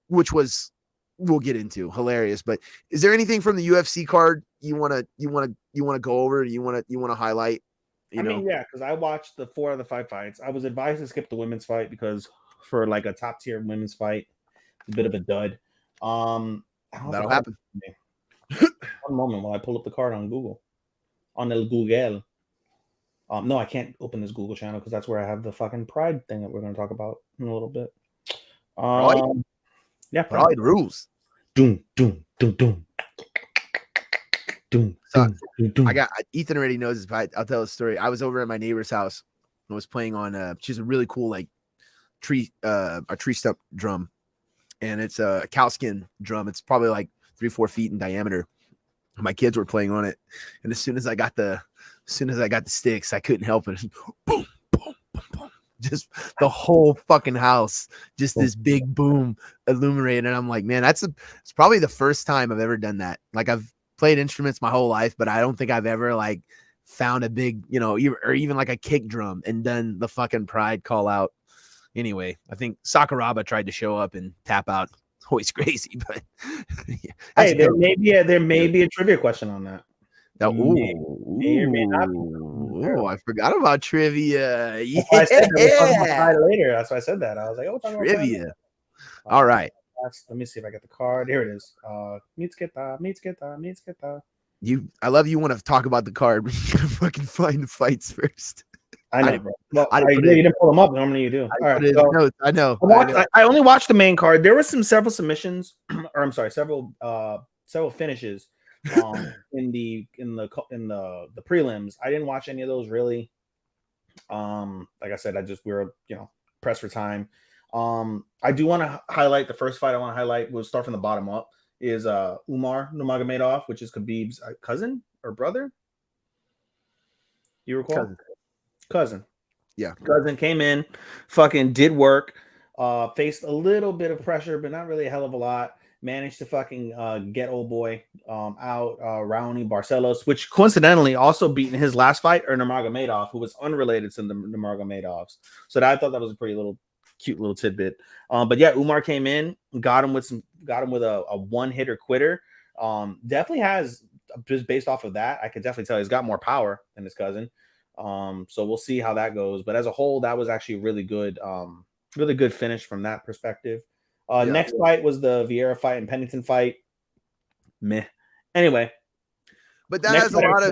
which was, we'll get into, hilarious. But is there anything from the UFC card you want to go over? You want to highlight? I mean, yeah, because I watched the 4 of the 5 fights. I was advised to skip the women's fight because for like a top tier women's fight, it's a bit of a dud. That'll happen. One moment while I pull up the card on Google, on el Google. No, I can't open this Google channel because that's where I have the fucking Pride thing that we're going to talk about in a little bit. Yeah, Pride rules. Doom, doom, doom, doom. Doom, doom, doom, doom. I got Ethan already knows this, but I'll tell a story. I was over at my neighbor's house. I was playing on she's a really cool a tree stump drum, and it's a cow skin drum. It's probably like 3-4 feet in diameter. My kids were playing on it, and as soon as I got the sticks, I couldn't help it. Boom, boom, boom, boom. Just the whole fucking house, just this big boom illuminated. And I'm like, man, it's probably the first time I've ever done that. Like, I've played instruments my whole life, but I don't think I've ever like found a big, or even like a kick drum and done the fucking Pride call out. Anyway, I think Sakuraba tried to show up and tap out Hoist Gracie, but yeah, hey, there may be a trivia question on that. I forgot about trivia. Yeah. That's why I said that. Later. That's why I said that. I was like, oh, trivia. All right. Let me see if I get the card. Here it is. Mitsketa. I love you want to talk about the card, but you gotta fucking find the fights first. I know, bro. Well, you didn't pull them up. Normally you do. All right. So I know. I only watched the main card. There was several submissions, or I'm sorry, several finishes in the prelims. I didn't watch any of those really. Like I said, we were pressed for time. I do want to highlight the first fight. I want to highlight. We'll start from the bottom up. Is Umar Nurmagomedov, which is Khabib's cousin or brother. You recall? Cousin. Yeah. Cousin came in, fucking did work, faced a little bit of pressure, but not really a hell of a lot. Managed to fucking get old boy out, Raoni Barcelos, which coincidentally also beat in his last fight, or Nurmagomedov, who was unrelated to the Nurmagomedovs. So I thought that was a pretty cute little tidbit. But yeah, Umar came in, got him with a one hitter quitter. Definitely has just based off of that, I could definitely tell he's got more power than his cousin. So we'll see how that goes. But as a whole, that was actually really good finish from that perspective. Next fight was the Vieira fight and Pennington fight. Meh. Anyway. But that has a lot of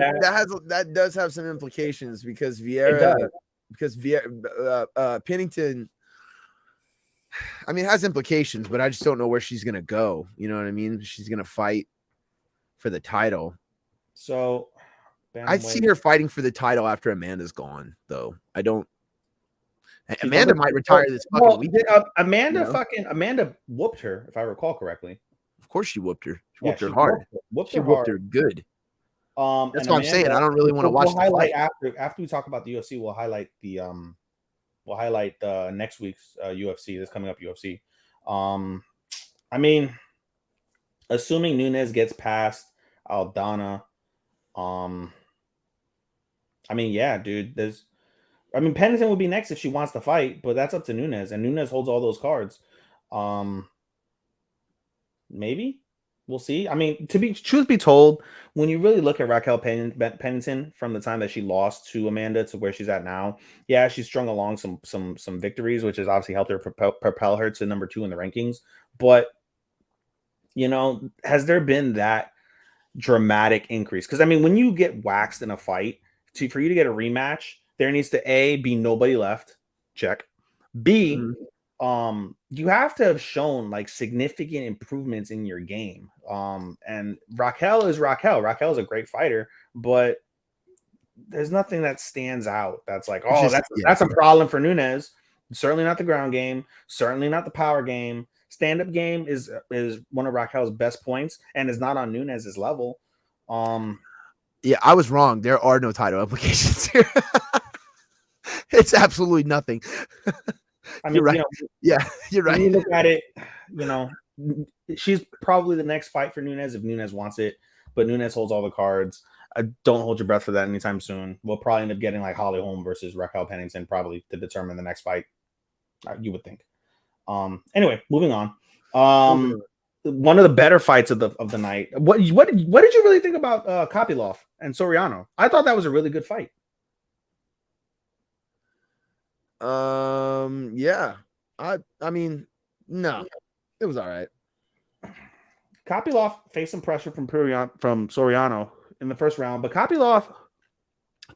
that does have some implications because Vieira Pennington, I mean, it has implications, but I just don't know where she's gonna go. You know what I mean? She's gonna fight for the title. So I see her fighting for the title after Amanda's gone, though. I don't. Amanda might retire this fucking week. Amanda whooped her, if I recall correctly. Of course, she whooped her. She whooped her hard. She whooped her good. That's what I'm saying. I don't really want to watch the fight. After we talk about the UFC, we'll highlight the next week's UFC. This coming up UFC. I mean, assuming Nunes gets past Aldana, I mean, yeah, dude. Pennington would be next if she wants to fight, but that's up to Nunes, and Nunes holds all those cards. Maybe. We'll see. I mean, truth be told, when you really look at Raquel Pennington from the time that she lost to Amanda to where she's at now, yeah, she's strung along some victories, which has obviously helped her propel her to number 2 in the rankings. But, you know, has there been that dramatic increase? Because, I mean, when you get waxed in a fight, for you to get a rematch, there needs to A, be nobody left. Check. B, you have to have shown like significant improvements in your game. And Raquel is Raquel. Raquel is a great fighter, but there's nothing that stands out that's like, oh, that's a problem for Nunes. Certainly not the ground game, certainly not the power game. Stand-up game is one of Raquel's best points and is not on Nunes's level. Yeah, I was wrong. There are no title implications here. It's absolutely nothing. I mean, you're right. You're right. When you look at it, you know, she's probably the next fight for Nunes if Nunes wants it, but Nunes holds all the cards. Don't hold your breath for that anytime soon. We'll probably end up getting like Holly Holm versus Raquel Pennington probably to determine the next fight. You would think. Anyway, moving on. One of the better fights of the night. What did you really think about Kopylov and Soriano? I thought that was a really good fight. Yeah. I mean, no, it was all right. Kopylov faced some pressure from Soriano in the first round, but Kopylov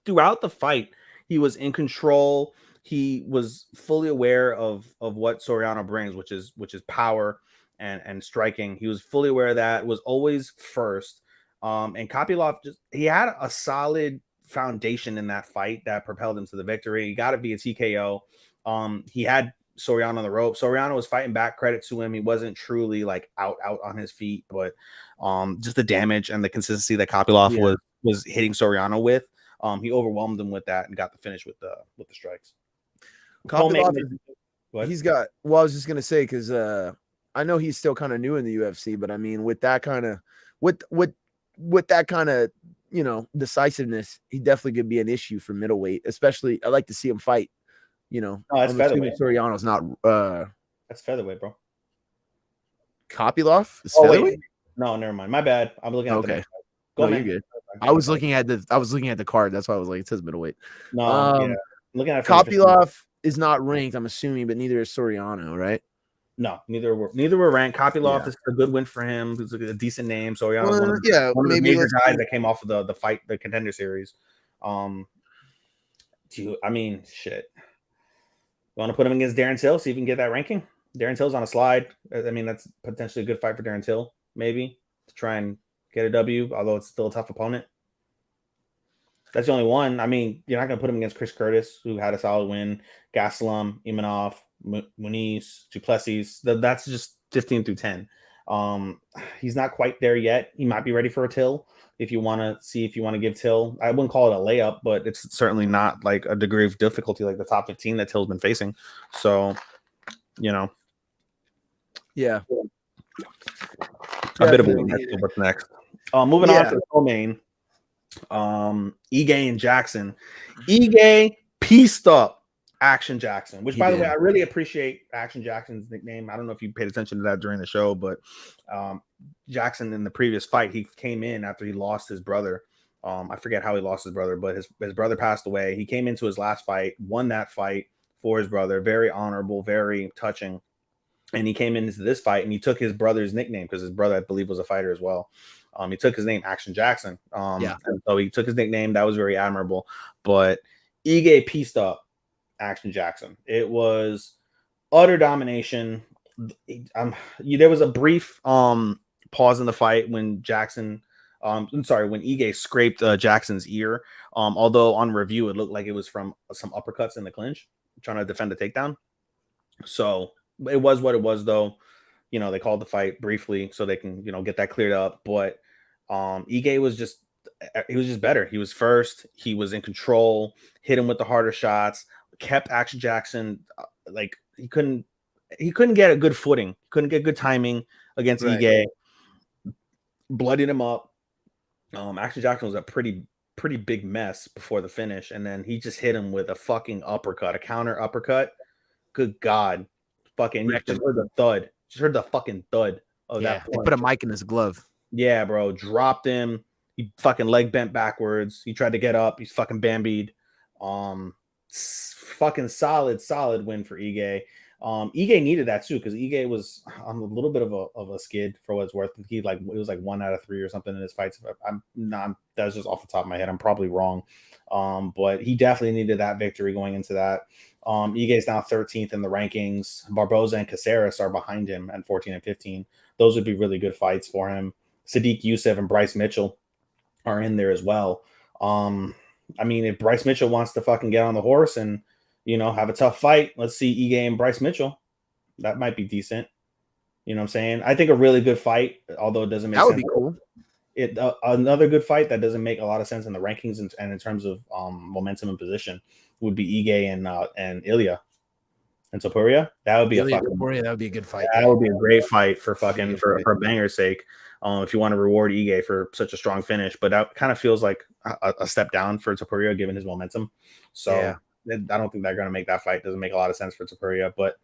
throughout the fight, he was in control. He was fully aware of what Soriano brings, which is power and striking. He was fully aware of that, was always first. And Kopylov he had a solid foundation in that fight that propelled him to the victory. He got to be a TKO. He had Soriano on the rope. Soriano was fighting back, credit to him. He wasn't truly like out on his feet, but just the damage and the consistency that Kopylov was hitting Soriano with, he overwhelmed him with that and got the finish with the strikes. Kopylov, he's got. Well, I was just gonna say because I know he's still kind of new in the UFC, but I mean with that kind of with that kind of decisiveness, he definitely could be an issue for middleweight. Especially, I like to see him fight. That's featherweight. Soriano's not. That's featherweight, bro. Kopylov is featherweight. Wait. No, never mind. My bad. I'm looking at okay. You're good. I was looking at the card. That's why I was like, it says middleweight. No, looking at Kopylov is not ranked, I'm assuming, but neither is Soriano, right? No, neither were ranked. Kopylov is a good win for him. He's a decent name. Soriano, one of the major guys that came off of the contender series. Shit. You want to put him against Darren Till, see if you can get that ranking? Darren Till's on a slide. I mean, that's potentially a good fight for Darren Till, maybe, to try and get a W, although it's still a tough opponent. That's the only one. I mean, you're not going to put him against Chris Curtis, who had a solid win, Gastelum, Imanov, Muniz, Duplessis. That's just 15 through 10. He's not quite there yet. He might be ready for a Till. If you want to give Till, I wouldn't call it a layup, but it's certainly not like a degree of difficulty like the top 15 that Till's been facing. So, yeah, a bit of a what's next. Moving on to the co-main. Ige and Jackson. Ige pieced up Action Jackson, which, He by the did. way, I really appreciate Action Jackson's nickname. I don't know if you paid attention to that during the show, but Jackson in the previous fight, he came in after he lost his brother. I forget how he lost his brother, but his brother passed away. He came into his last fight, won that fight for his brother. Very honorable, very touching. And he came into this fight and he took his brother's nickname because his brother, I believe, was a fighter as well. He took his name, Action Jackson. And so he took his nickname. That was very admirable. But Ige pieced up Action Jackson. It was utter domination. There was a brief pause in the fight when Jackson, when Ige scraped Jackson's ear. Although on review it looked like it was from some uppercuts in the clinch, trying to defend a takedown. So it was what it was, though. They called the fight briefly so they can get that cleared up. But Ige was just better. He was first. He was in control. Hit him with the harder shots. Kept Action Jackson like he couldn't get a good footing, couldn't get good timing against Ige. Bloodied him up. Action Jackson was a pretty big mess before the finish, and then he just hit him with a fucking uppercut, a counter uppercut. Good God, fucking! You just heard the thud. Just heard the fucking thud of that. They put a mic in his glove. Yeah, bro, dropped him. He fucking leg bent backwards. He tried to get up. He's fucking bambied. Fucking solid win for Ige. Ige needed that too because Ige was on a little bit of a skid for what it's worth. It was like 1 out of 3 or something in his fights. That's just off the top of my head. I'm probably wrong. But he definitely needed that victory going into that. Ige is now 13th in the rankings. Barboza and Caceres are behind him at 14 and 15. Those would be really good fights for him. Sadiq Youssef and Bryce Mitchell are in there as well. I mean, if Bryce Mitchell wants to fucking get on the horse and, have a tough fight, let's see Ige and Bryce Mitchell. That might be decent. You know what I'm saying? I think a really good fight, although it doesn't make sense. That would be cool. Another good fight that doesn't make a lot of sense in the rankings and in terms of momentum and position would be Ige and Ilya and Topuria. That would be that would be a good fight. That would be a great fight for banger's sake. If you want to reward Ige for such a strong finish, but that kind of feels like a step down for Topuria given his momentum. So I don't think they're going to make that fight. Doesn't make a lot of sense for Topuria, but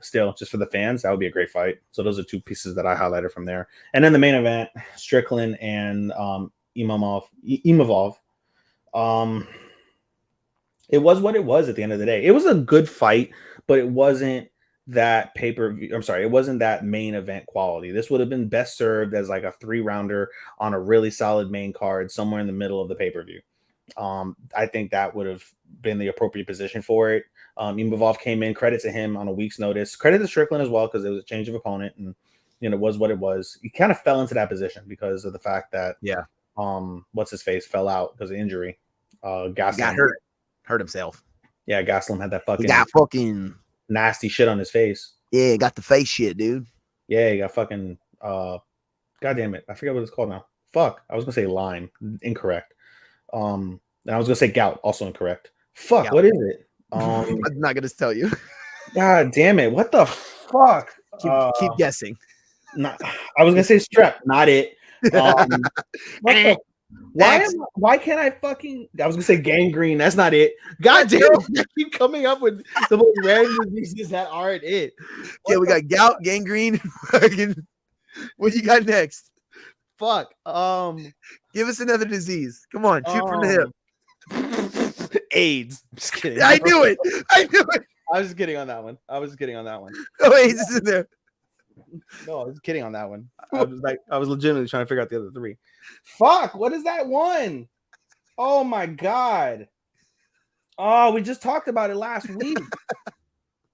still, just for the fans, that would be a great fight. So those are 2 pieces that I highlighted from there. And then the main event, Strickland and Imavov. It was what it was at the end of the day. It was a good fight, but it wasn't that pay-per-view. I'm sorry, it wasn't that main event quality. This would have been best served as like a 3-rounder on a really solid main card somewhere in the middle of the pay-per-view. I think that would have been the appropriate position for it. Imavov came in, credit to him on a week's notice. Credit to Strickland as well because it was a change of opponent and it was what it was. He kind of fell into that position because of the fact that what's his face fell out because of injury. Gaslam got hurt himself. Yeah, Gaslam had that fucking nasty shit on his face. Yeah, got the face shit, dude. Yeah, he got fucking God damn it. I forget what it's called now. Fuck. I was gonna say Lyme. Incorrect. And I was gonna say gout, also incorrect. Fuck, gout. What is it? I'm not gonna tell you. God damn it! What the fuck? Keep guessing. I was gonna say strep, not it. Why can't I fucking? I was gonna say gangrene. That's not it. God damn! I keep coming up with the most random diseases that aren't it. Yeah, we got gout, gangrene. What you got next? Fuck. Give us another disease. Come on, shoot from the hip. AIDS. I'm just kidding. I knew it. I was just kidding on that one. Oh, AIDS is in there. No, I was kidding on that one. I was legitimately trying to figure out the other 3. Fuck, what is that one? Oh my God. Oh, we just talked about it last week.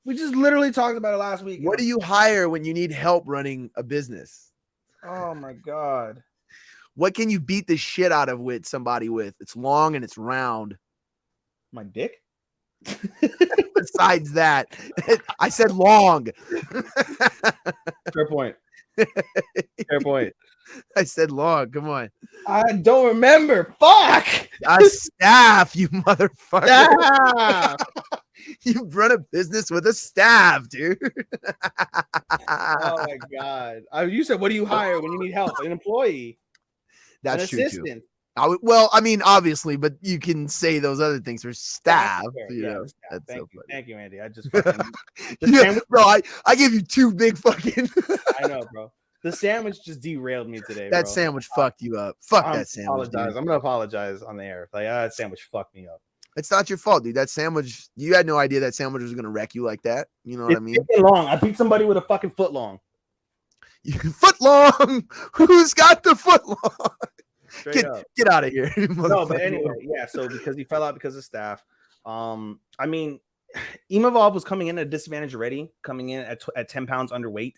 We just literally talked about it last week. What do you hire when you need help running a business? Oh my God. What can you beat the shit out of with somebody with? It's long and it's round. My dick? Besides that, I said long. Fair point. Fair point. I said long. Come on. I don't remember. Fuck. A staff, you motherfucker. Staff. You run a business with a staff, dude. Oh my God. You said, what do you hire when you need help? An employee. That's an assistant. Well, I mean, obviously, but you can say those other things for staff. Yeah, Know, the staff. that's Thank so you, funny. thank you, Andy. I just fucking Yeah, bro, I give you two big fucking. I know, bro. The sandwich just derailed me today, That bro. sandwich fucked you up. Fuck I'm that sandwich, dude. I'm gonna apologize on the air. Like that sandwich fucked me up. It's not your fault, dude. That sandwich, you had no idea that sandwich was gonna wreck you like that. You know what I mean? Long. I beat somebody with a fucking foot long. Foot long. Who's got the foot long? Straight up. Get out of here. No, but anyway, yeah. So because he fell out because of staff. I mean, Imavov was coming in at a disadvantage already, coming in at 10 pounds underweight.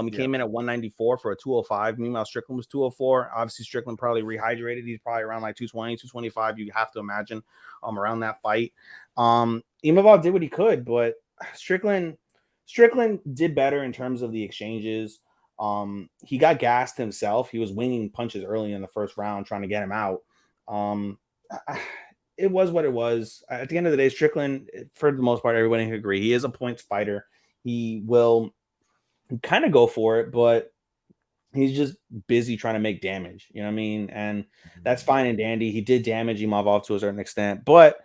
He came in at 194 for a 205. Meanwhile, Strickland was 204. Obviously, Strickland probably rehydrated. He's probably around like 220, 225. You have to imagine around that fight. Imavov did what he could, but Strickland did better in terms of the exchanges. He got gassed himself. He was winging punches early in the first round, trying to get him out. It was what it was. At the end of the day, Strickland, for the most part, everybody can agree, he is a points fighter. He will kind of go for it, but he's just busy trying to make damage. You know what I mean? And that's fine and dandy. He did damage Imavov to a certain extent, but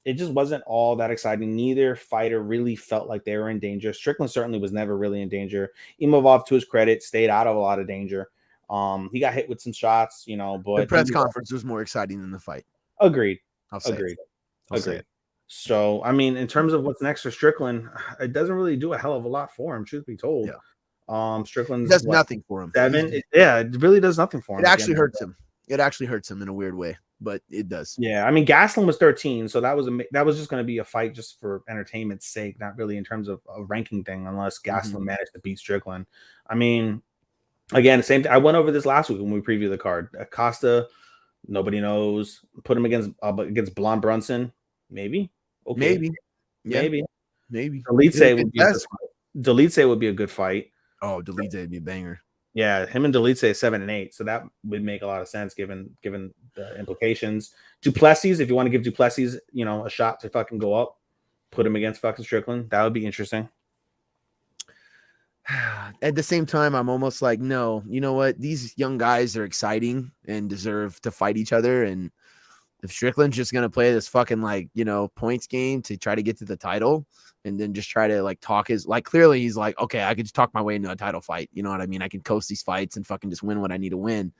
it just wasn't all that exciting. Neither fighter really felt like they were in danger. Strickland certainly was never really in danger. Imavov, to his credit, stayed out of a lot of danger. He got hit with some shots, you know, but the press conference was more exciting than the fight. Agreed. I'll say Agreed. I'll say it. So, I mean, in terms of what's next for Strickland, it doesn't really do a hell of a lot for him, truth be told. Yeah. Strickland does nothing for him. 7. It really does nothing for him. It actually hurts him. It actually hurts him in a weird way, but it does. Yeah, I mean, Gastelum was 13, so that was just going to be a fight just for entertainment's sake, not really in terms of a ranking thing, unless Gastelum managed to beat Strickland. I mean, again, same thing. I went over this last week when we previewed the card. Acosta, nobody knows. Put him against Blonde Brunson, maybe. Okay. Maybe. Delitse would be a good fight. Oh, Delitse would be a banger. Yeah, him and Delitse 7 and 8, so that would make a lot of sense given the implications. Duplessis, if you want to give Duplessis, a shot to fucking go up, put him against fucking Strickland, that would be interesting. At the same time, I'm almost like, no, you know what? These young guys are exciting and deserve to fight each other. And if Strickland's just going to play this fucking points game to try to get to the title and then just try to talk clearly he's like, okay, I could just talk my way into a title fight. You know what I mean? I can coast these fights and fucking just win what I need to win.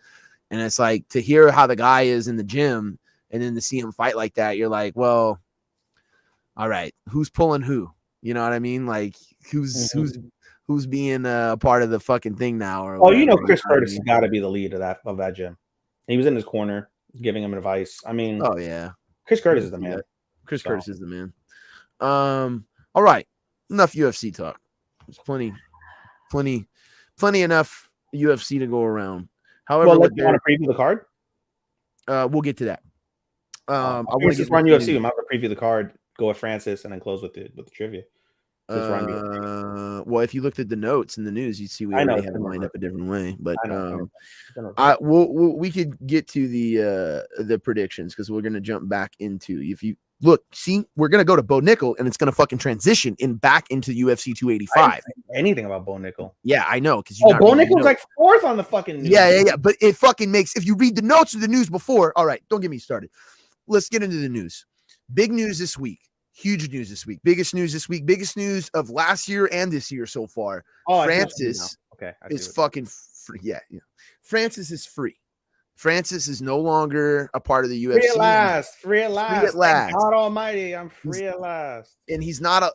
And it's like to hear how the guy is in the gym and then to see him fight like that, you're like, well, all right, who's pulling who? You know what I mean? Like who's being a part of the fucking thing now? Or Chris Curtis has got to be the lead of that gym. He was in his corner giving him advice. I mean, oh yeah, Chris Curtis is the man. Curtis is the man. All right, enough UFC talk. There's plenty enough UFC to go around. However, you want to preview the card? We'll get to that. I want to run UFC. We might preview the card, go with Francis, and then close with the trivia. Well, if you looked at the notes in the news, you'd see we already have it lined up a different way. But we could get to the predictions because we're gonna jump back into if you look, see, we're gonna go to Bo Nickel and it's gonna fucking transition back into UFC 285. Anything about Bo Nickel? Yeah, I know because Bo Nickel's like 4th on the fucking news. Yeah. But it fucking makes if you read the notes of the news before. All right, don't get me started. Let's get into the news. Big news this week. Huge news this week. Biggest news this week. Biggest news of last year and this year so far. Francis is fucking free. Yeah. Francis is free. Francis is no longer a part of the UFC. Free at last. God Almighty, I'm free at last. And he's not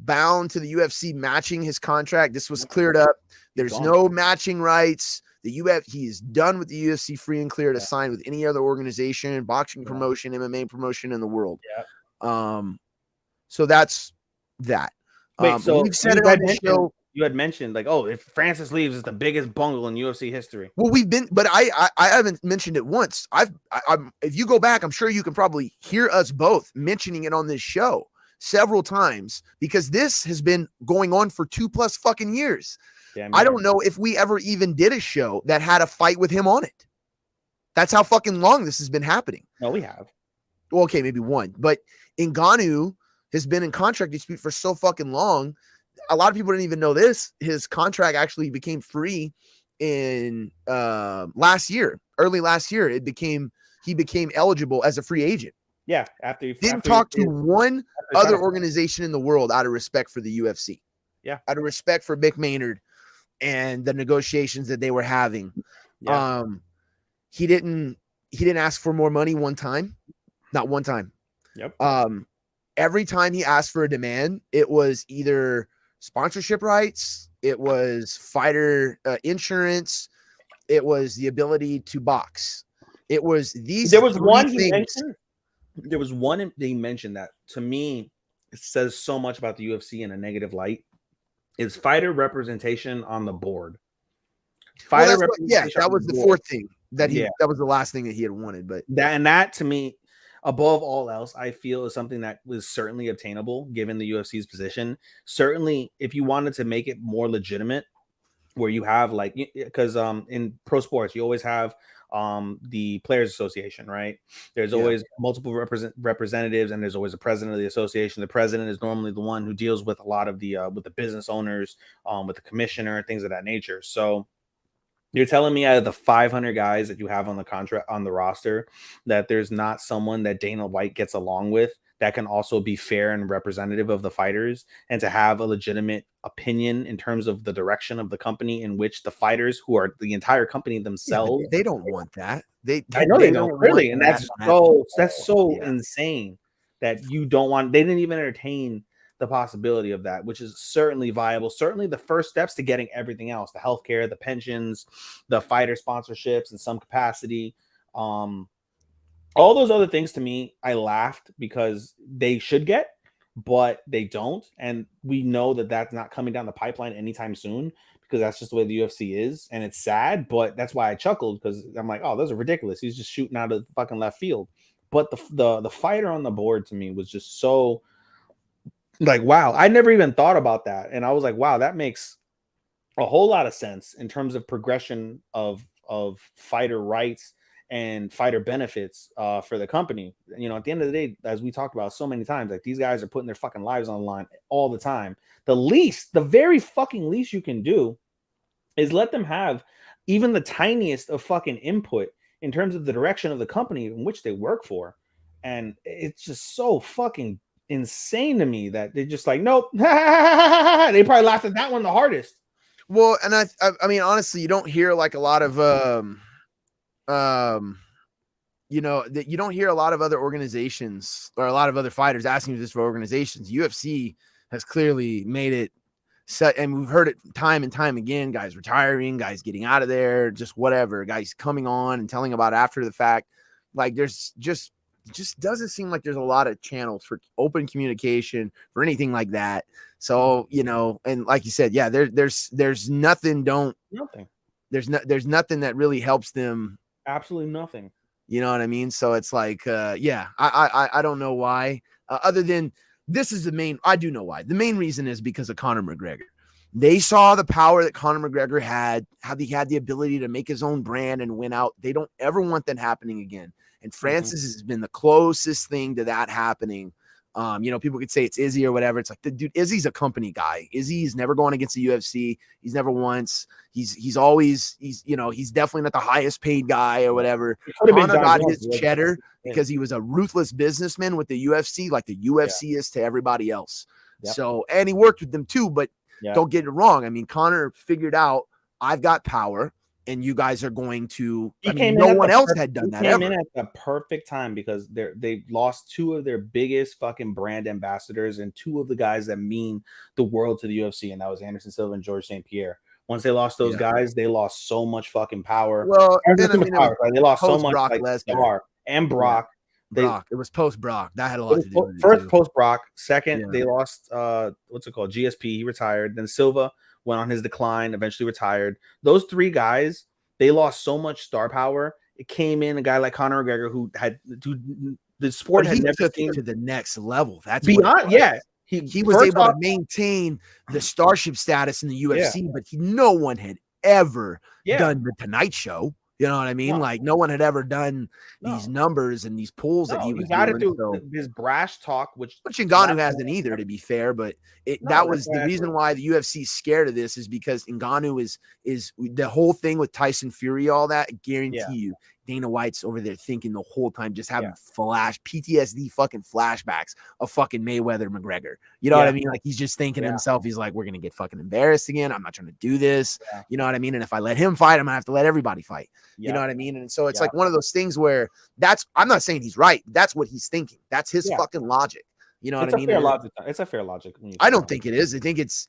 bound to the UFC matching his contract. This was cleared up. There's no matching rights. He is done with the UFC free and clear to sign with any other organization, boxing promotion, MMA promotion in the world. Yeah. So that's that. Wait, so we've said it on the show. You had mentioned if Francis leaves, it's the biggest bungle in UFC history. Well, but I haven't mentioned it once. If you go back, I'm sure you can probably hear us both mentioning it on this show several times because this has been going on for 2+ fucking years. Yeah, I don't know if we ever even did a show that had a fight with him on it. That's how fucking long this has been happening. No, we have. Well, okay, maybe one, but Ngannou has been in contract dispute for so fucking long. A lot of people didn't even know this. His contract actually became free in early last year, he became eligible as a free agent. Yeah, after Didn't talk to one other organization in the world out of respect for the UFC. Yeah, out of respect for Mick Maynard and the negotiations that they were having. Yeah. He didn't ask for more money one time, not one time. Yep. Every time he asked for a demand, it was either sponsorship rights, it was fighter insurance, it was the ability to box. It was these. There was three one things. he mentioned. There was one they mentioned that to me it says so much about the UFC in a negative light. Is fighter representation on the board. That was the fourth thing that that was the last thing that he had wanted. But that to me, above all else, I feel is something that was certainly obtainable given the UFC's position. Certainly, if you wanted to make it more legitimate, where you have like, because in pro sports you always have the Players Association, right? There's always multiple representatives, and there's always a president of the association. The president is normally the one who deals with a lot of the with the business owners, with the commissioner, things of that nature. So you're telling me out of the 500 guys that you have on the contract on the roster that there's not someone that Dana White gets along with that can also be fair and representative of the fighters, and to have a legitimate opinion in terms of the direction of the company in which the fighters, who are the entire company themselves, they don't want that. I know they don't really, and that's so insane that you don't want. They didn't even entertain the possibility of that, which is certainly viable. Certainly the first steps to getting everything else, the healthcare, the pensions, the fighter sponsorships in some capacity. All those other things, to me, I laughed because they should get, but they don't. And we know that that's not coming down the pipeline anytime soon, because that's just the way the UFC is. And it's sad, but that's why I chuckled, because I'm like, oh, those are ridiculous. He's just shooting out of the fucking left field. But the fighter on the board to me was just so like, wow, I never even thought about that. And I was like, wow, that makes a whole lot of sense in terms of progression of fighter rights and fighter benefits for the company. You know, at the end of the day, as we talked about so many times, like, these guys are putting their fucking lives on the line all the time. The very fucking least you can do is let them have even the tiniest of fucking input in terms of the direction of the company in which they work for. And it's just so fucking insane to me that they're just like, nope. They probably laughed at that one the hardest. Well, and I mean, honestly, you don't hear like a lot of you know, that you don't hear a lot of other organizations or a lot of other fighters asking this for organizations. UFC has clearly made it set, and we've heard it time and time again, guys retiring, guys getting out of there, just whatever, guys coming on and telling about after the fact. Like, there's just doesn't seem like there's a lot of channels for open communication for anything like that. So, you know, and like you said, yeah, there's nothing there's nothing that really helps them. Absolutely nothing. You know what I mean? So it's like, yeah, I don't know why, other than this is the main, I do know why. The main reason is because of Conor McGregor. They saw the power that Conor McGregor had, how he had the ability to make his own brand and win out. They don't ever want that happening again. And Francis has been the closest thing to that happening. You know, people could say it's Izzy or whatever. It's like, dude, Izzy's a company guy. Izzy's never gone against the UFC. He's never once. He's always, you know, he's definitely not the highest paid guy or whatever. Conor got his cheddar because he was a ruthless businessman with the UFC, like the UFC is to everybody else. Yep. So, and he worked with them too, but don't get it wrong. I mean, Conor figured out, I've got power, and you guys are going to. I mean, no one else had done that. Came in at the perfect time because they lost two of their biggest fucking brand ambassadors and two of the guys that mean the world to the UFC, and that was Anderson Silva and George St. Pierre. Once they lost those guys, they lost so much fucking power. Well, they lost so much like Star and Brock. Brock. It was post Brock. That had a lot to do with it. First post Brock. Second, they lost what's it called? GSP. He retired. Then Silva went on his decline, eventually retired. Those three guys, they lost so much star power. It came in a guy like Conor McGregor who had the sport had never took seen it to the next level. That's beyond. He was able to maintain the starship status in the UFC, but no one had ever done the Tonight Show. You know what I mean? No. Like no one had ever done No. these numbers and these pulls that he was got doing. to do So. this brash talk, which Ngannou hasn't either, to be fair, but that was the reason why the UFC is scared of this is because Ngannou is the whole thing with Tyson Fury, all that. I guarantee you, Dana White's over there thinking the whole time, just having PTSD fucking flashbacks of fucking Mayweather McGregor. You know what I mean? Like he's just thinking to himself, he's like, we're gonna get fucking embarrassed again. I'm not trying to do this. You know what I mean? And if I let him fight, I'm gonna have to let everybody fight. You know what I mean? And so it's like one of those things where I'm not saying he's right. That's what he's thinking. That's his fucking logic. You know what I mean? It's a fair logic. I don't think it is. I think it's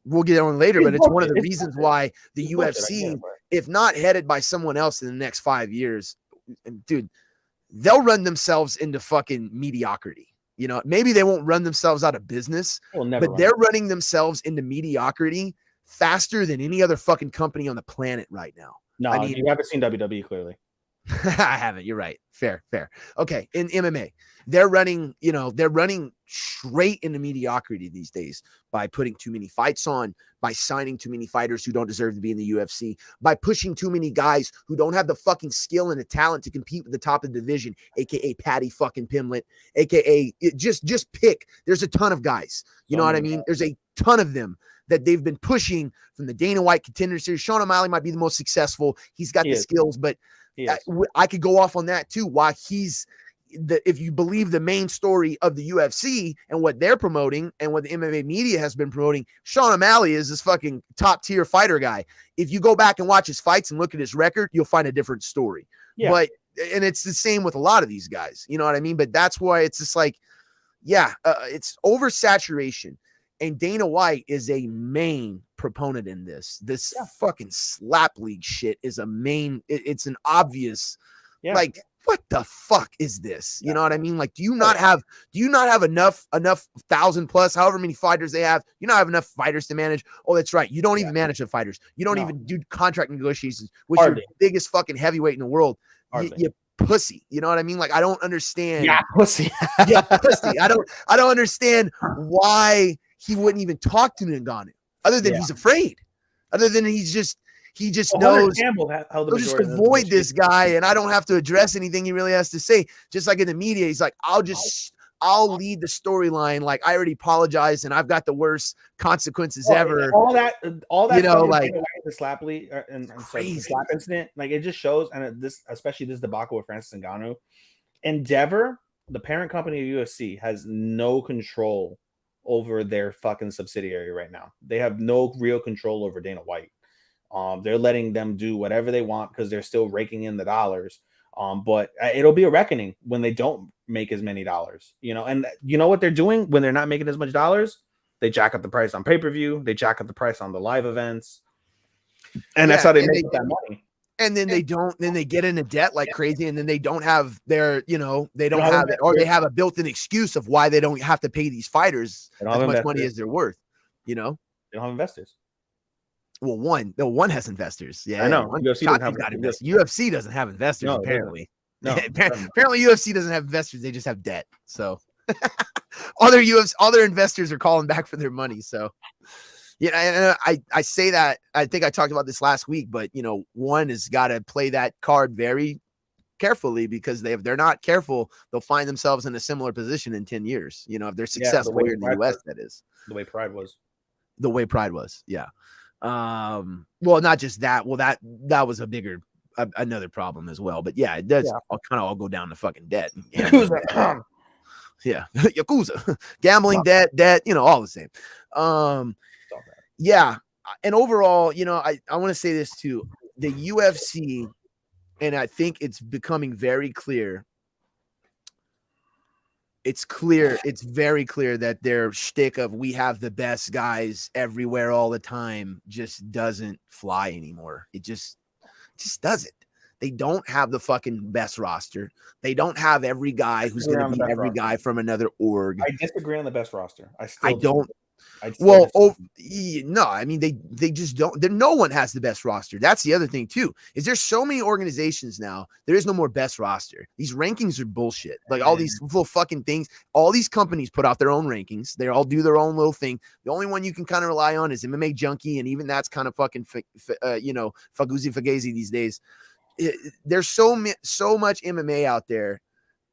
we'll get on later, but it's one of the reasons why the UFC, if not headed by someone else in the next 5 years, dude, they'll run themselves into fucking mediocrity. You know, maybe they won't run themselves out of business, but they're running themselves into mediocrity faster than any other fucking company on the planet right now. No, I mean, you haven't seen WWE clearly. I haven't. You're right. Fair. Okay. In MMA, they're running straight into mediocrity these days by putting too many fights on, by signing too many fighters who don't deserve to be in the UFC, by pushing too many guys who don't have the fucking skill and the talent to compete with the top of the division, aka Patty fucking Pimlet, aka just pick. There's a ton of guys. You know what I mean? There's a ton of them that they've been pushing from the Dana White Contender Series. Sean O'Malley might be the most successful. He's got the skills, but I could go off on that too. Why if you believe the main story of the UFC and what they're promoting and what the MMA media has been promoting, Sean O'Malley is this fucking top tier fighter guy. If you go back and watch his fights and look at his record, you'll find a different story. And it's the same with a lot of these guys. You know what I mean? But that's why it's just like, it's oversaturation. And Dana White is a main proponent in this. This fucking slap league shit is a main. It's an obvious, like, what the fuck is this? You know what I mean? Like, do you not have enough 1,000+, however many fighters they have? You don't have enough fighters to manage. Oh, that's right. You don't even manage the fighters. You don't even do contract negotiations, which is the biggest fucking heavyweight in the world. You pussy. You know what I mean? Like, I don't understand. Pussy. Pussy. I don't understand why he wouldn't even talk to Ngannou, other than he's afraid, other than he just knows he'll just avoid this guy, and I don't have to address anything he really has to say. Just like in the media, he's like, I'll lead the storyline. Like, I already apologized, and I've got the worst consequences ever. All that, you know, like the slap league and the slap incident, like it just shows, and especially this debacle with Francis Ngannou, Endeavor, the parent company of UFC, has no control over their fucking subsidiary right now. They have no real control over Dana White. They're letting them do whatever they want because they're still raking in the dollars. But it'll be a reckoning when they don't make as many dollars, you know. And you know what they're doing when they're not making as much dollars? They jack up the price on pay-per-view. They jack up the price on the live events, and that's how they make that money. And then they get into debt like crazy, and then they don't have their, you know, they don't have it, or they have a built-in excuse of why they don't have to pay these fighters as much money as they're worth. You know, they don't have investors. Well, one has investors. Yeah, I know. UFC doesn't have investors. UFC doesn't have investors. No, apparently, apparently UFC doesn't have investors. They just have debt. So all their investors are calling back for their money. So. Yeah, and I say that, I think I talked about this last week, but, you know, one has got to play that card very carefully, because if they're not careful, they'll find themselves in a similar position in 10 years. You know, if they're successful here in the US, that is. The way Pride was. Yeah. Well, not just that. Well, that was another problem as well. But yeah, it does kind of all go down to fucking debt. Yakuza. Gambling, debt, you know, all the same. Yeah. And overall, you know, I want to say this too. The UFC, and I think it's becoming very clear. It's very clear that their shtick of we have the best guys everywhere all the time just doesn't fly anymore. It just doesn't. They don't have the fucking best roster. They don't have every guy who's going to be every guy from another org. I disagree on the best roster. No, I mean, they just don't. No one has the best roster. That's the other thing too, is there's so many organizations now. There is no more best roster. These rankings are bullshit. Like all these little fucking things. All these companies put out their own rankings. They all do their own little thing. The only one you can kind of rely on is MMA Junkie, and even that's kind of fucking, you know, Fagazi these days. there's so much MMA out there,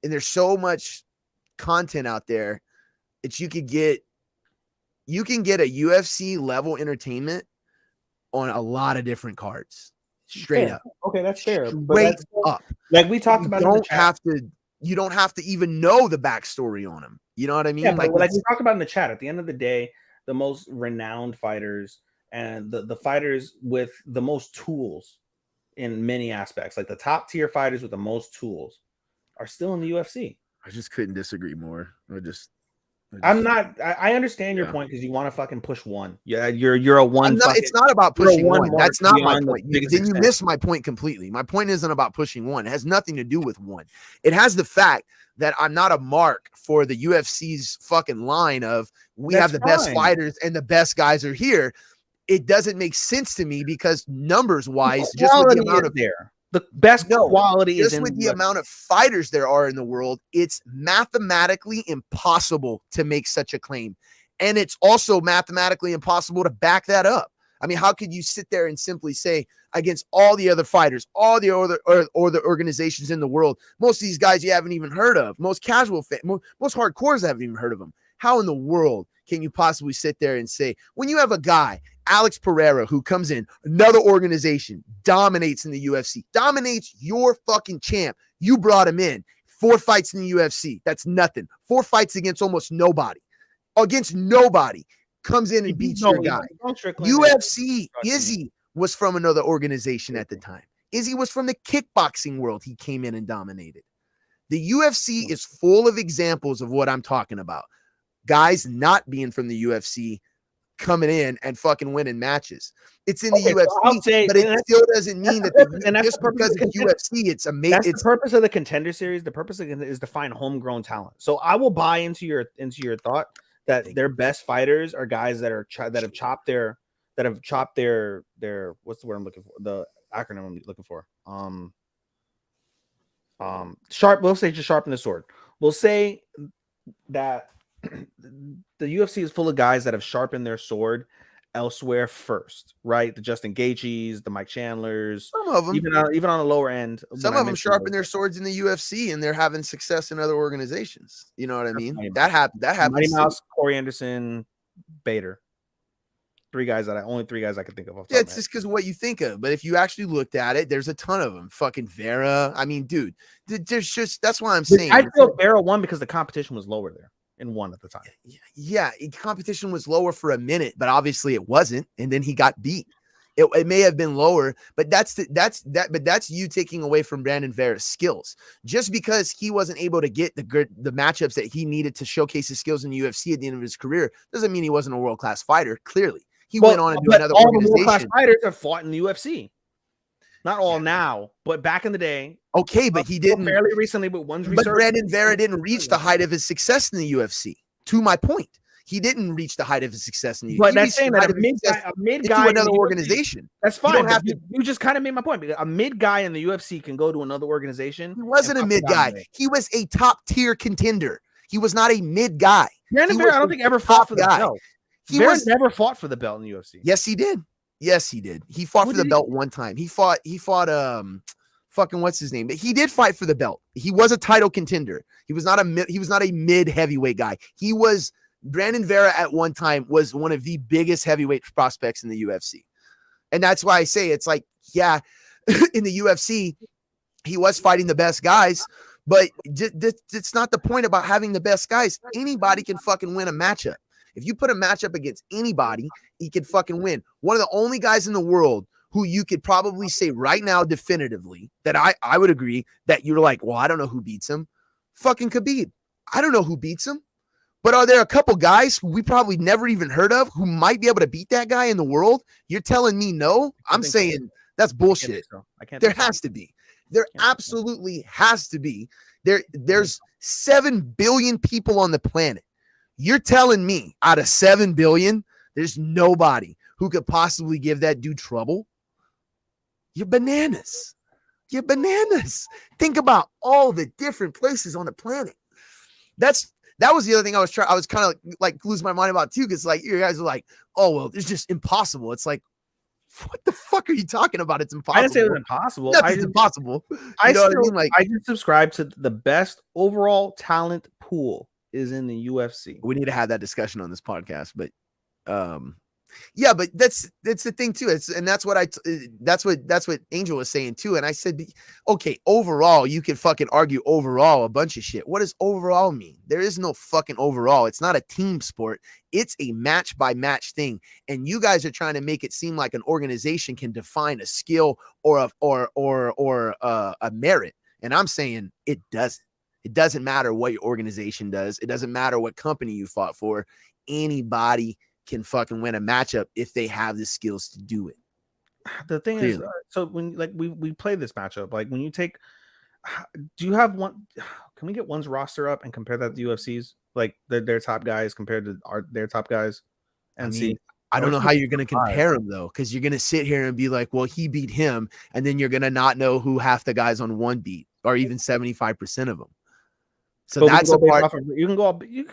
and there's so much content out there that you can get a UFC level entertainment on a lot of different cards. Straight up. Okay, that's fair. Straight up. Like we talked about, you don't have to even know the backstory on them. You know what I mean? Yeah, like we talked about in the chat, at the end of the day, the most renowned fighters and the fighters with the most tools in many aspects, like the top tier fighters with the most tools, are still in the UFC. I just couldn't disagree more. I understand your point because you want to fucking push one. Yeah, you're a one. It's not about pushing one. That's not my point. Then you miss my point completely. My point isn't about pushing one. It has nothing to do with one. It has the fact that I'm not a mark for the UFC's fucking line of have the best fighters and the best guys are here. It doesn't make sense to me because numbers wise, just with the amount of the best quality is just with the amount of fighters there are in the world, it's mathematically impossible to make such a claim. And it's also mathematically impossible to back that up. I mean, how could you sit there and simply say against all the other fighters, all the other or the organizations in the world, most of these guys you haven't even heard of, most casual fans, most hardcores haven't even heard of them. How in the world can you possibly sit there and say, when you have a guy, Alex Pereira, who comes in, another organization, dominates in the UFC, dominates your fucking champ. You brought him in. 4 fights in the UFC. That's nothing. 4 fights against almost nobody. Against nobody. Comes in and beats your guy. UFC, Izzy was from another organization at the time. Izzy was from the kickboxing world. He came in and dominated. The UFC is full of examples of what I'm talking about. Guys not being from the UFC coming in and fucking winning matches. It's in the UFC, but it still doesn't mean that just because it's UFC, it's amazing. That's the purpose of the Contender Series. The purpose of it is to find homegrown talent. So I will buy into your thought that their best fighters are guys that have chopped their what's the word I'm looking for? The acronym I'm looking for. Sharp. We'll say just sharpen the sword. We'll say that the UFC is full of guys that have sharpened their sword elsewhere first, right? The Justin Gaethjes, the Mike Chandlers, some of them, even on the lower end. Some of them sharpen their swords in the UFC, and they're having success in other organizations. You know what I mean? That happened. Mighty Mouse, Corey Anderson, Bader. Only 3 guys I can think of. Yeah, it's just because of what you think of. But if you actually looked at it, there's a ton of them. Fucking Vera. I mean, dude, there's just that's why I'm saying. I feel Vera won because the competition was lower there. And won at the time. Yeah, competition was lower for a minute, but obviously it wasn't. And then he got beat. It may have been lower, but that's you taking away from Brandon Vera's skills. Just because he wasn't able to get the matchups that he needed to showcase his skills in the UFC at the end of his career doesn't mean he wasn't a world-class fighter. Clearly, he went on into another organization. All the world-class fighters have fought in the UFC. Not all now, but back in the day. Okay, but he didn't fairly recently. But Brandon Vera didn't reach the height of his success in the UFC. To my point, he didn't reach the height of his success in the UFC. But that's saying that a mid guy to another organization. That's fine. You just kind of made my point. Because a mid guy in the UFC can go to another organization. He wasn't a mid guy. He was a top tier contender. He was not a mid guy. Brandon Vera, I don't think ever fought for the belt. He never fought for the belt in the UFC. Yes, he did. Yes, he did. He fought for the belt one time. He fought fucking what's his name? But he did fight for the belt. He was a title contender. He was not a mid heavyweight guy. Brandon Vera at one time was one of the biggest heavyweight prospects in the UFC. And that's why I say it's like, yeah, in the UFC, he was fighting the best guys, but it's not the point about having the best guys. Anybody can fucking win a matchup. If you put a matchup against anybody, he could fucking win. One of the only guys in the world who you could probably say right now definitively that I would agree that you're like, well, I don't know who beats him. Fucking Khabib. I don't know who beats him. But are there a couple guys who we probably never even heard of who might be able to beat that guy in the world? You're telling me no? I'm saying that's bullshit. There has to be. There absolutely has to be. There's 7 billion people on the planet. You're telling me out of 7 billion, there's nobody who could possibly give that dude trouble? You're bananas. You're bananas. Think about all the different places on the planet. That was the other thing I was kind of like losing my mind about too, because like you guys are like, oh well, it's just impossible. It's like, What the fuck are you talking about? It's impossible. I didn't say it was impossible. Nothing's impossible. I know what I mean? Like, I just subscribe to the best overall talent pool is in the UFC. We need to have that discussion on this podcast, but yeah, but that's the thing too. That's what Angel was saying too. And I said, okay, overall, you can fucking argue overall a bunch of shit. What does overall mean? There is no fucking overall. It's not a team sport. It's a match by match thing. And you guys are trying to make it seem like an organization can define a skill or a merit. And I'm saying it doesn't. It doesn't matter what your organization does. It doesn't matter what company you fought for. Anybody can fucking win a matchup if they have the skills to do it. The thing is, so when like we play this matchup, like when you take, do you have one? Can we get one's roster up and compare that to UFC's, like their top guys compared to their top guys, and see? I don't know how you're going to compare them though, because you're going to sit here and be like, well, he beat him, and then you're going to not know who half the guys on one beat, or even 75% of them. So that's a part.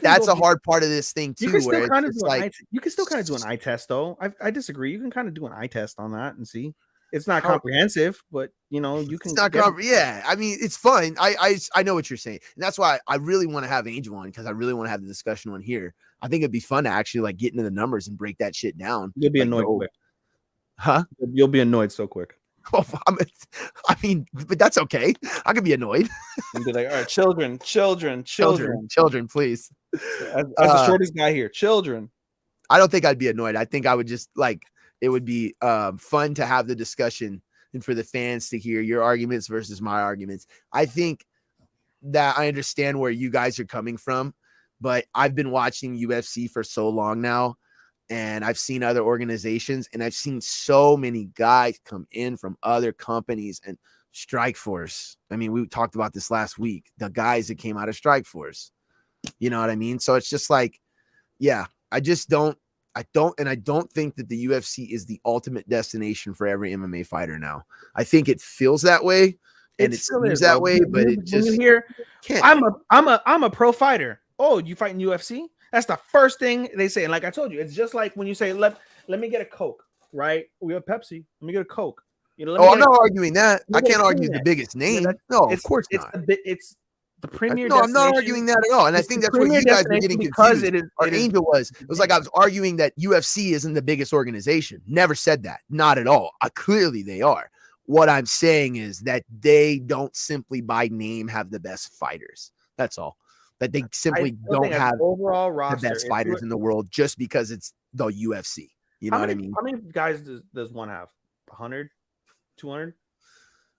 That's a hard part of this thing too. You can still kind of do an eye test, though. I disagree. You can kind of do an eye test on that and see. It's not comprehensive, but you know you can. It's not yeah. I mean, it's fun. I know what you're saying, and that's why I really want to have Angel on, because I really want to have the discussion on here. I think it'd be fun to actually like get into the numbers and break that shit down. You'll be annoyed quick, huh? You'll be annoyed so quick. Oh, I mean, but that's okay. I could be annoyed. And be like, all right, children, please. As the shortest guy here, children. I don't think I'd be annoyed. I think I would just like, it would be fun to have the discussion and for the fans to hear your arguments versus my arguments. I think that I understand where you guys are coming from, but I've been watching UFC for so long now. And I've seen other organizations, and I've seen so many guys come in from other companies and Strikeforce. I mean, we talked about this last week, the guys that came out of Strikeforce. You know what I mean? So it's just like, yeah, I don't think that the UFC is the ultimate destination for every MMA fighter now. I think it feels that way, and it seems that way, but it just can't. I'm a pro fighter. Oh, you fight in UFC? That's the first thing they say. And like I told you, it's just like when you say, let me get a Coke, right? We have Pepsi. Let me get a Coke. You know, I'm not arguing that. I can't argue the biggest name. No, of course not. It's the premier. No, I'm not arguing that at all. And I think that's what you guys were getting confused. Angel was. It was like I was arguing that UFC isn't the biggest organization. Never said that. Not at all. Clearly they are. What I'm saying is that they don't simply by name have the best fighters. That's all. That they simply don't have overall roster, the best fighters in the world just because it's the UFC. You know what I mean? How many guys does one have? 100? 200?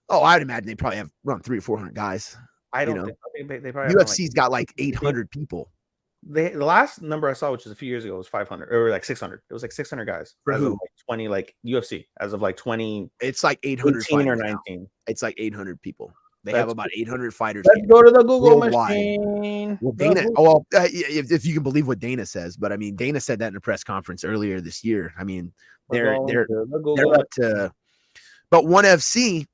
Oh, I'd imagine they probably have around 300 or 400 guys. I think they probably UFC's got like 800 people. The last number I saw, which was a few years ago, was 500 or like 600. It was like 600 guys. As of like 20, like UFC, as of like 20. It's like 800 or 19. Now. It's like 800 people. They have about 800 fighters. Let's go to the Google machine. Well, Dana, if you can believe what Dana says, but I mean, Dana said that in a press conference earlier this year. I mean, they're up to, but ONEFC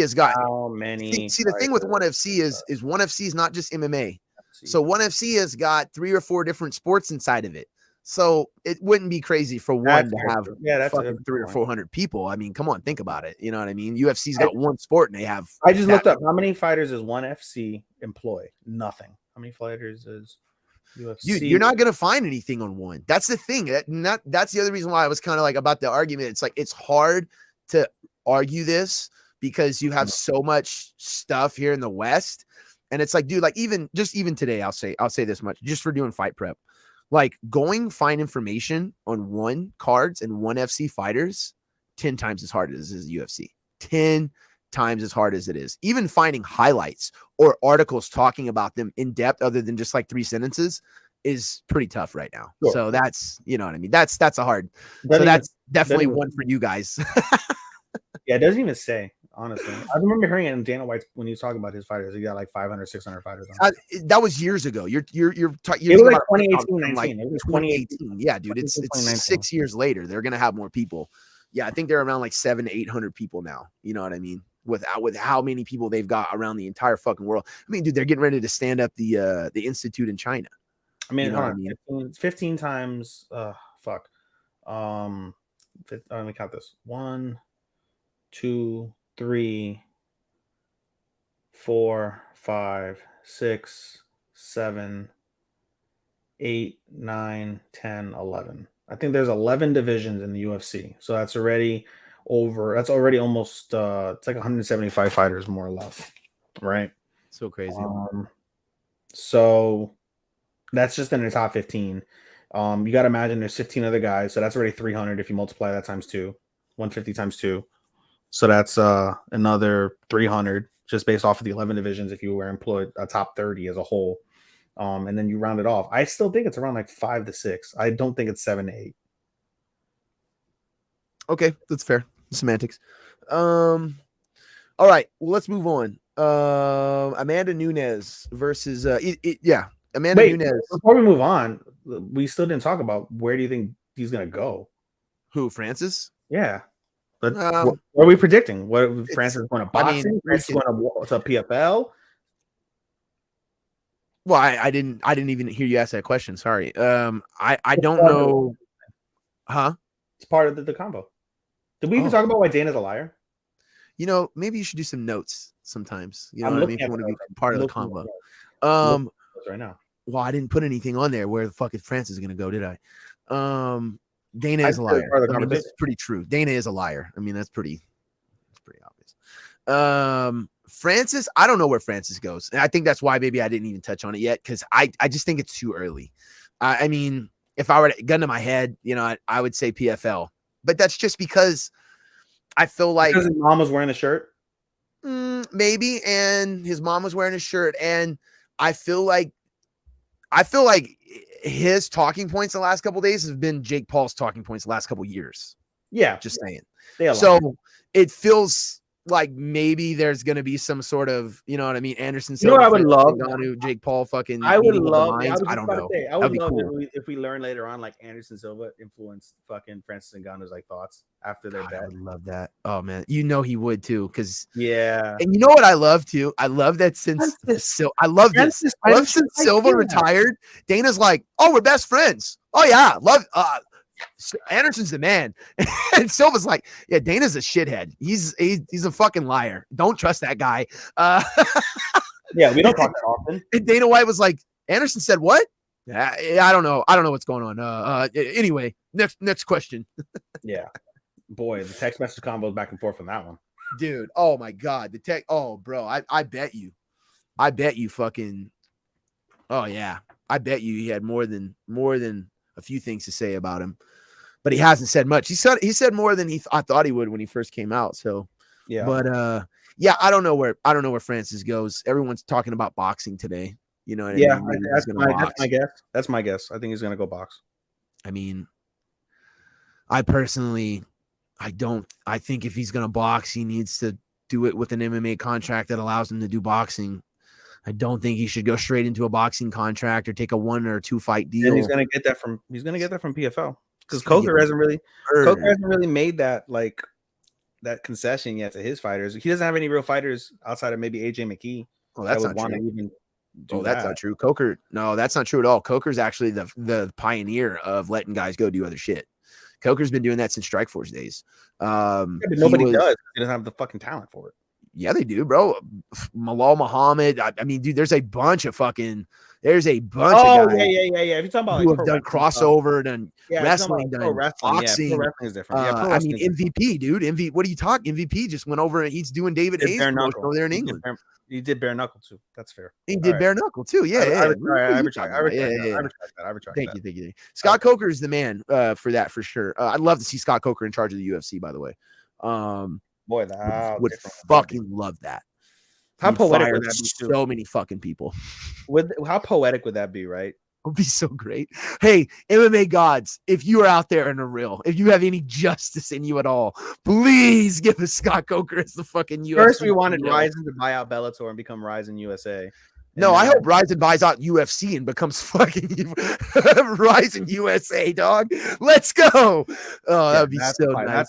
has got how many? See, the thing with ONEFC is ONEFC is not just MMA. So ONEFC has got 3 or 4 different sports inside of it. So it wouldn't be crazy for one to have 300 or 400 people. I mean, come on, think about it. You know what I mean? UFC's got one sport and they have. I just looked up how many fighters does ONEFC employ? Nothing. How many fighters is UFC? Dude, you're not gonna find anything on one. That's the thing. That's the other reason why I was kind of like about the argument. It's like it's hard to argue this because you have so much stuff here in the West, and it's like, dude, like even today, I'll say this much just for doing fight prep. Like find information on one cards and ONEFC fighters 10 times as hard as is UFC. 10 times as hard as it is. Even finding highlights or articles talking about them in depth other than just like 3 sentences is pretty tough right now. Sure. So that's, you know what I mean? That's that's definitely one for you guys. Yeah, it doesn't even say. Honestly, I remember hearing it in Dana White's when he was talking about his fighters. He got like 500, 600 fighters. That was years ago. You're it was like 2018, like 2018. Yeah, dude, it's 6 years later. They're gonna have more people. Yeah, I think they're around like 700 to 800 people now. You know what I mean? With how many people they've got around the entire fucking world. I mean, dude, they're getting ready to stand up the institute in China. I mean, you know 15 times. Let me count this. 1, 2, 3, 4, 5, 6, 7, 8, 9, 10, 11. I think there's 11 divisions in the UFC. So that's already almost it's like 175 fighters more or less. Right? So crazy. So that's just in the top 15. You got to imagine there's 15 other guys, so that's already 300 if you multiply that times 2, 150 times 2. So that's another 300 just based off of the 11 divisions if you were employed a top 30 as a whole. And then you round it off. I still think it's around like 5 to 6. I don't think it's 7 to 8. Okay, that's fair. Semantics. All right, well, let's move on. Amanda Nunes versus Amanda Nunes. Before we move on, we still didn't talk about where do you think he's gonna go? Who, Francis? Yeah. But what are we predicting? What Francis is going to boxing? I mean, Francis is going to PFL? Well, I didn't even hear you ask that question. Sorry. I don't know. Huh? It's part of the combo. Did we even talk about why Dana's a liar? You know, maybe you should do some notes sometimes. You know I'm what I mean? If you want to be part of the combo. Right now. Well, I didn't put anything on there. Where the fuck is Francis going to go? Did I? Dana is a liar. I mean, this is pretty true. Dana is a liar. I mean, that's pretty obvious. Francis, I don't know where Francis goes. And I think that's why maybe I didn't even touch on it yet, because I just think it's too early. I mean, if I were to gun to my head, you know, I would say PFL. But that's just because I feel like because his mom was wearing the shirt. Maybe, and his mom was wearing a shirt, and I feel like his talking points the last couple of days have been Jake Paul's talking points the last couple of years. Yeah, just saying. So it feels like maybe there's going to be some sort of, you know what I mean, Anderson Silva. You know what I would love? Ngannou, Jake Paul fucking. I would love. I don't know. I would love if we learn later on, like Anderson Silva influenced fucking Francis Ngannou's like thoughts after their bet. I would love that. Oh man, you know he would too, because yeah. And you know what I love too? I love that since Silva retired, Dana's like, oh, we're best friends. Oh yeah, love. Anderson's the man. And Silva's like, yeah, Dana's a shithead. He's a fucking liar. Don't trust that guy. Yeah, we don't talk that often. And Dana White was like, Anderson said what? I don't know. I don't know what's going on. Anyway, next question. Yeah. Boy, the text message combos back and forth on that one. Dude, oh my God. Bro, I bet you fucking, oh yeah. I bet you he had more than a few things to say about him, but he hasn't said much. He said more than I thought he would when he first came out. So yeah, but yeah, I don't know where Francis goes. Everyone's talking about boxing today. You know what I mean? That's my guess. That's my guess. I think he's gonna go box. I mean, I personally, I think if he's gonna box, he needs to do it with an MMA contract that allows him to do boxing. I don't think he should go straight into a boxing contract or take a 1 or 2 fight deal. And he's gonna get that from PFL, because Coker hasn't really made that concession yet to his fighters. He doesn't have any real fighters outside of maybe AJ McKee. Oh, that's not true. That's not true. Coker, no, that's not true at all. Coker's actually the pioneer of letting guys go do other shit. Coker's been doing that since Strikeforce days. But nobody does. He doesn't have the fucking talent for it. Yeah, they do, bro. Malal Muhammad. I mean, dude, there's a bunch of guys. Yeah. If you're talking about who have done crossover, done wrestling, done boxing. Yeah, pro wrestling is different. I mean, MVP, dude. What are you talking? MVP just went over and he's doing David Hayes over there in England. He did bare knuckle too. That's fair. He did bare knuckle too. Yeah, I retract that. Thank you. Scott Coker is the man for that for sure. I'd love to see Scott Coker in charge of the UFC. By the way, boy, that would fucking love that. How poetic would that be? So many fucking people. How poetic would that be, right? It would be so great. Hey, MMA gods, if you are out there in the real, if you have any justice in you at all, please give us Scott Coker as the fucking UFC. First, we wanted Ryzen to buy out Bellator and become Ryzen USA. No, I hope Ryzen buys out UFC and becomes fucking Ryzen USA, dog. Let's go. Oh, that would be so nice.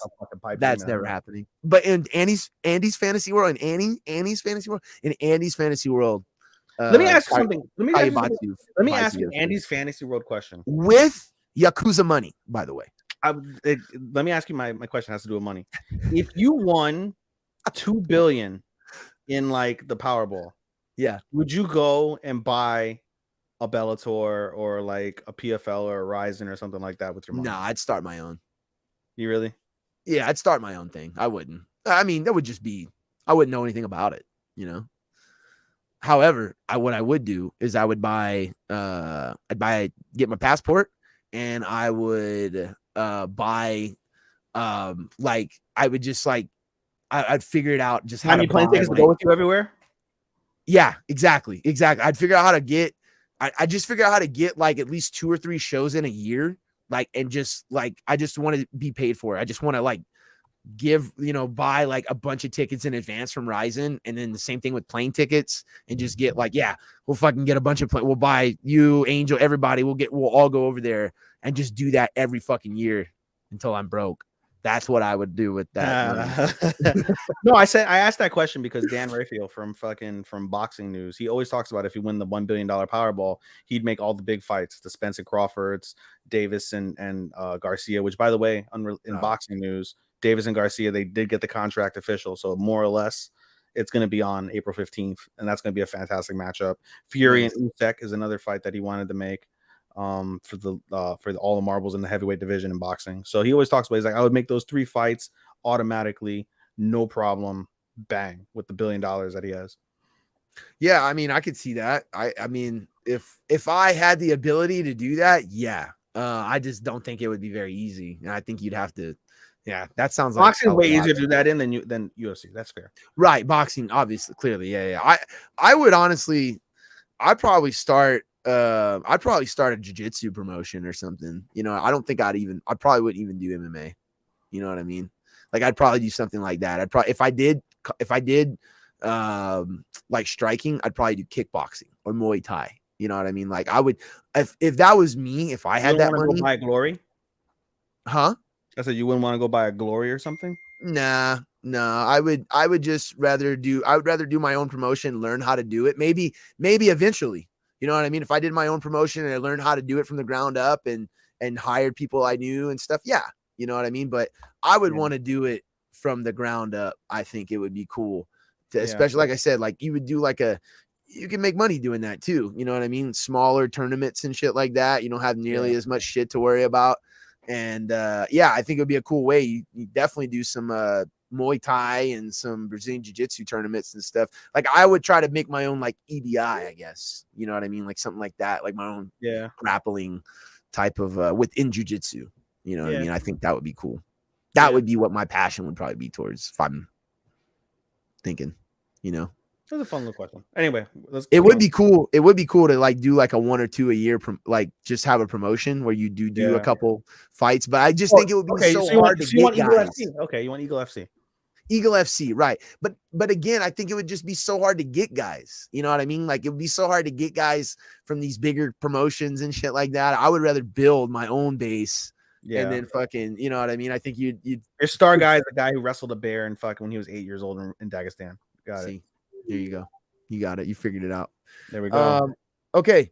That's never happening. But in Andy's fantasy world, in Andy's fantasy world. Let me ask you something. Let me ask you Andy's fantasy world question. With Yakuza money, by the way. Let me ask you my question has to do with money. If you won $2 billion in like the Powerball, Yeah. would you go and buy a Bellator or like a PFL or a Ryzen or something like that with your money? Nah, I'd start my own. You really? Yeah, I'd start my own thing. I wouldn't. I mean, that would just be, I wouldn't know anything about it, you know? However, what I would do is I would get my passport, and I would buy, like, I would just like, I'd figure it out just how to plane buy, tickets to go with you everywhere? yeah, exactly. I'd figure out how to get, I just figure out how to get like at least 2 or 3 shows in a year. Like, and just like, I just want to be paid for it. I just want to like buy like a bunch of tickets in advance from Ryzen. And then the same thing with plane tickets, and just get like, yeah, we'll fucking get a bunch of we'll buy you, Angel, everybody. We'll all go over there and just do that every fucking year until I'm broke. That's what I would do with that money. No, I asked that question because Dan Raphael from Boxing News, he always talks about if you win the $1 billion Powerball, he'd make all the big fights, the Spencer Crawfords, Davis and Garcia, which, by the way, in Boxing News, Davis and Garcia, they did get the contract official. So more or less, it's going to be on April 15th, and that's going to be a fantastic matchup. Fury and Usyk is another fight that he wanted to make for all the marbles in the heavyweight division in boxing. So he always talks about, he's like, I would make those 3 fights automatically, no problem, bang, with the $1 billion that he has. Yeah, I mean, I could see that. I mean, if I had the ability to do that, yeah. I just don't think it would be very easy. And I think you'd have to, yeah, that sounds like boxing way easier to do that in than UFC. That's fair. Right. Boxing, obviously, clearly. Yeah. I would honestly, I'd probably start a jiu-jitsu promotion or something. You know, I don't think I probably wouldn't even do MMA. You know what I mean? Like, I'd probably do something like that. If I did like striking, I'd probably do kickboxing or Muay Thai. You know what I mean? Like, I would, if that was me, if I had that money. Go buy a Glory? Huh? I said you wouldn't want to go buy a Glory or something? Nah. I would just rather do my own promotion, learn how to do it. Maybe eventually, you know what I mean? If I did my own promotion and I learned how to do it from the ground up and hired people I knew and stuff. Yeah. You know what I mean? But I would want to do it from the ground up. I think it would be cool especially, like I said, like you would do you can make money doing that too. You know what I mean? Smaller tournaments and shit like that. You don't have nearly as much shit to worry about. And I think it would be a cool way. You definitely do some Muay Thai and some Brazilian Jiu-Jitsu tournaments and stuff. Like, I would try to make my own like EBI, I guess. You know what I mean? Like something like that, like my own grappling type of within Jiu-Jitsu. You know what I mean? I think that would be cool. That would be what my passion would probably be towards, if I'm thinking, you know. That was a fun little question. Anyway, it would be cool. It would be cool to like do like a 1 or 2 a year, like just have a promotion where you do a couple fights. But I just think it would be so hard to get guys. Okay, you want Eagle FC? Eagle FC, right? But again, I think it would just be so hard to get guys. You know what I mean? Like, it would be so hard to get guys from these bigger promotions and shit like that. I would rather build my own base. Yeah. And then fucking, you know what I mean? I think you'd your star guy is the guy who wrestled a bear and fucking when he was 8 years old in Dagestan. Got it. There you go. You got it. You figured it out. There we go. Okay.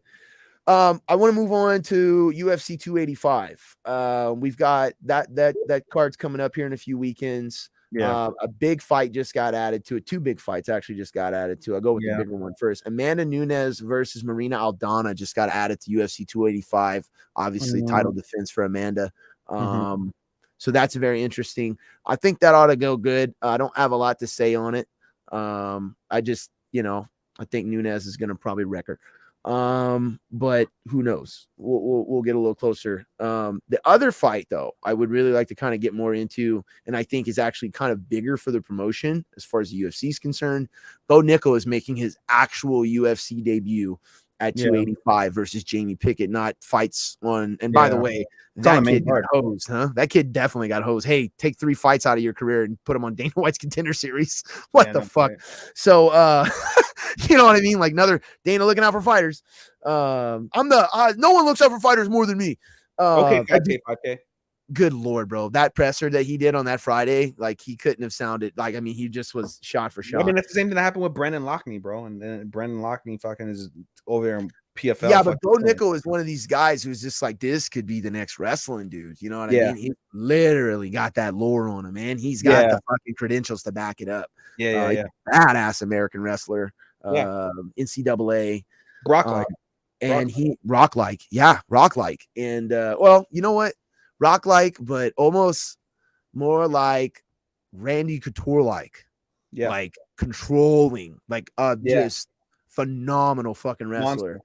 I want to move on to UFC 285. We've got that card's coming up here in a few weekends. Yeah. A big fight just got added to it. 2 big fights actually just got added to. I'll go with the bigger one first. Amanda Nunes versus Marina Aldana just got added to UFC 285. Obviously, title defense for Amanda. So that's very interesting. I think that ought to go good. I don't have a lot to say on it. I just, I think Nunes is going to probably wreck her. But who knows? We'll get a little closer. The other fight, though, I would really like to kind of get more into, and I think is actually kind of bigger for the promotion as far as the UFC is concerned. Bo Nickel is making his actual UFC debut at 285 versus Jamie Pickett, not fights on. And by the way, that kid got hosed, huh? That kid definitely got hosed. Hey, take 3 fights out of your career and put them on Dana White's Contender Series. What the fuck? Right. So, you know what I mean? Like, another Dana looking out for fighters. No one looks out for fighters more than me. Okay, 5K. Good Lord, bro. That presser that he did on that Friday, like, he couldn't have sounded like, I mean, he just was shot for shot. I mean, that's the same thing that happened with Brendan Loughnane, bro. And then Brendan Loughnane fucking is over there PFL. Yeah, but fucking Bo thing. Nickel is one of these guys who's just like, this could be the next wrestling dude. You know what I Yeah. mean? He literally got that lore on him, man. He's got Yeah. the fucking credentials to back it up. Yeah. He's a badass American wrestler. Yeah. NCAA. Brock Um, like. and he rock like. And well, you know what? Rock like, but almost more like Randy Couture like. Yeah. Like controlling, like Yeah. just phenomenal fucking wrestler.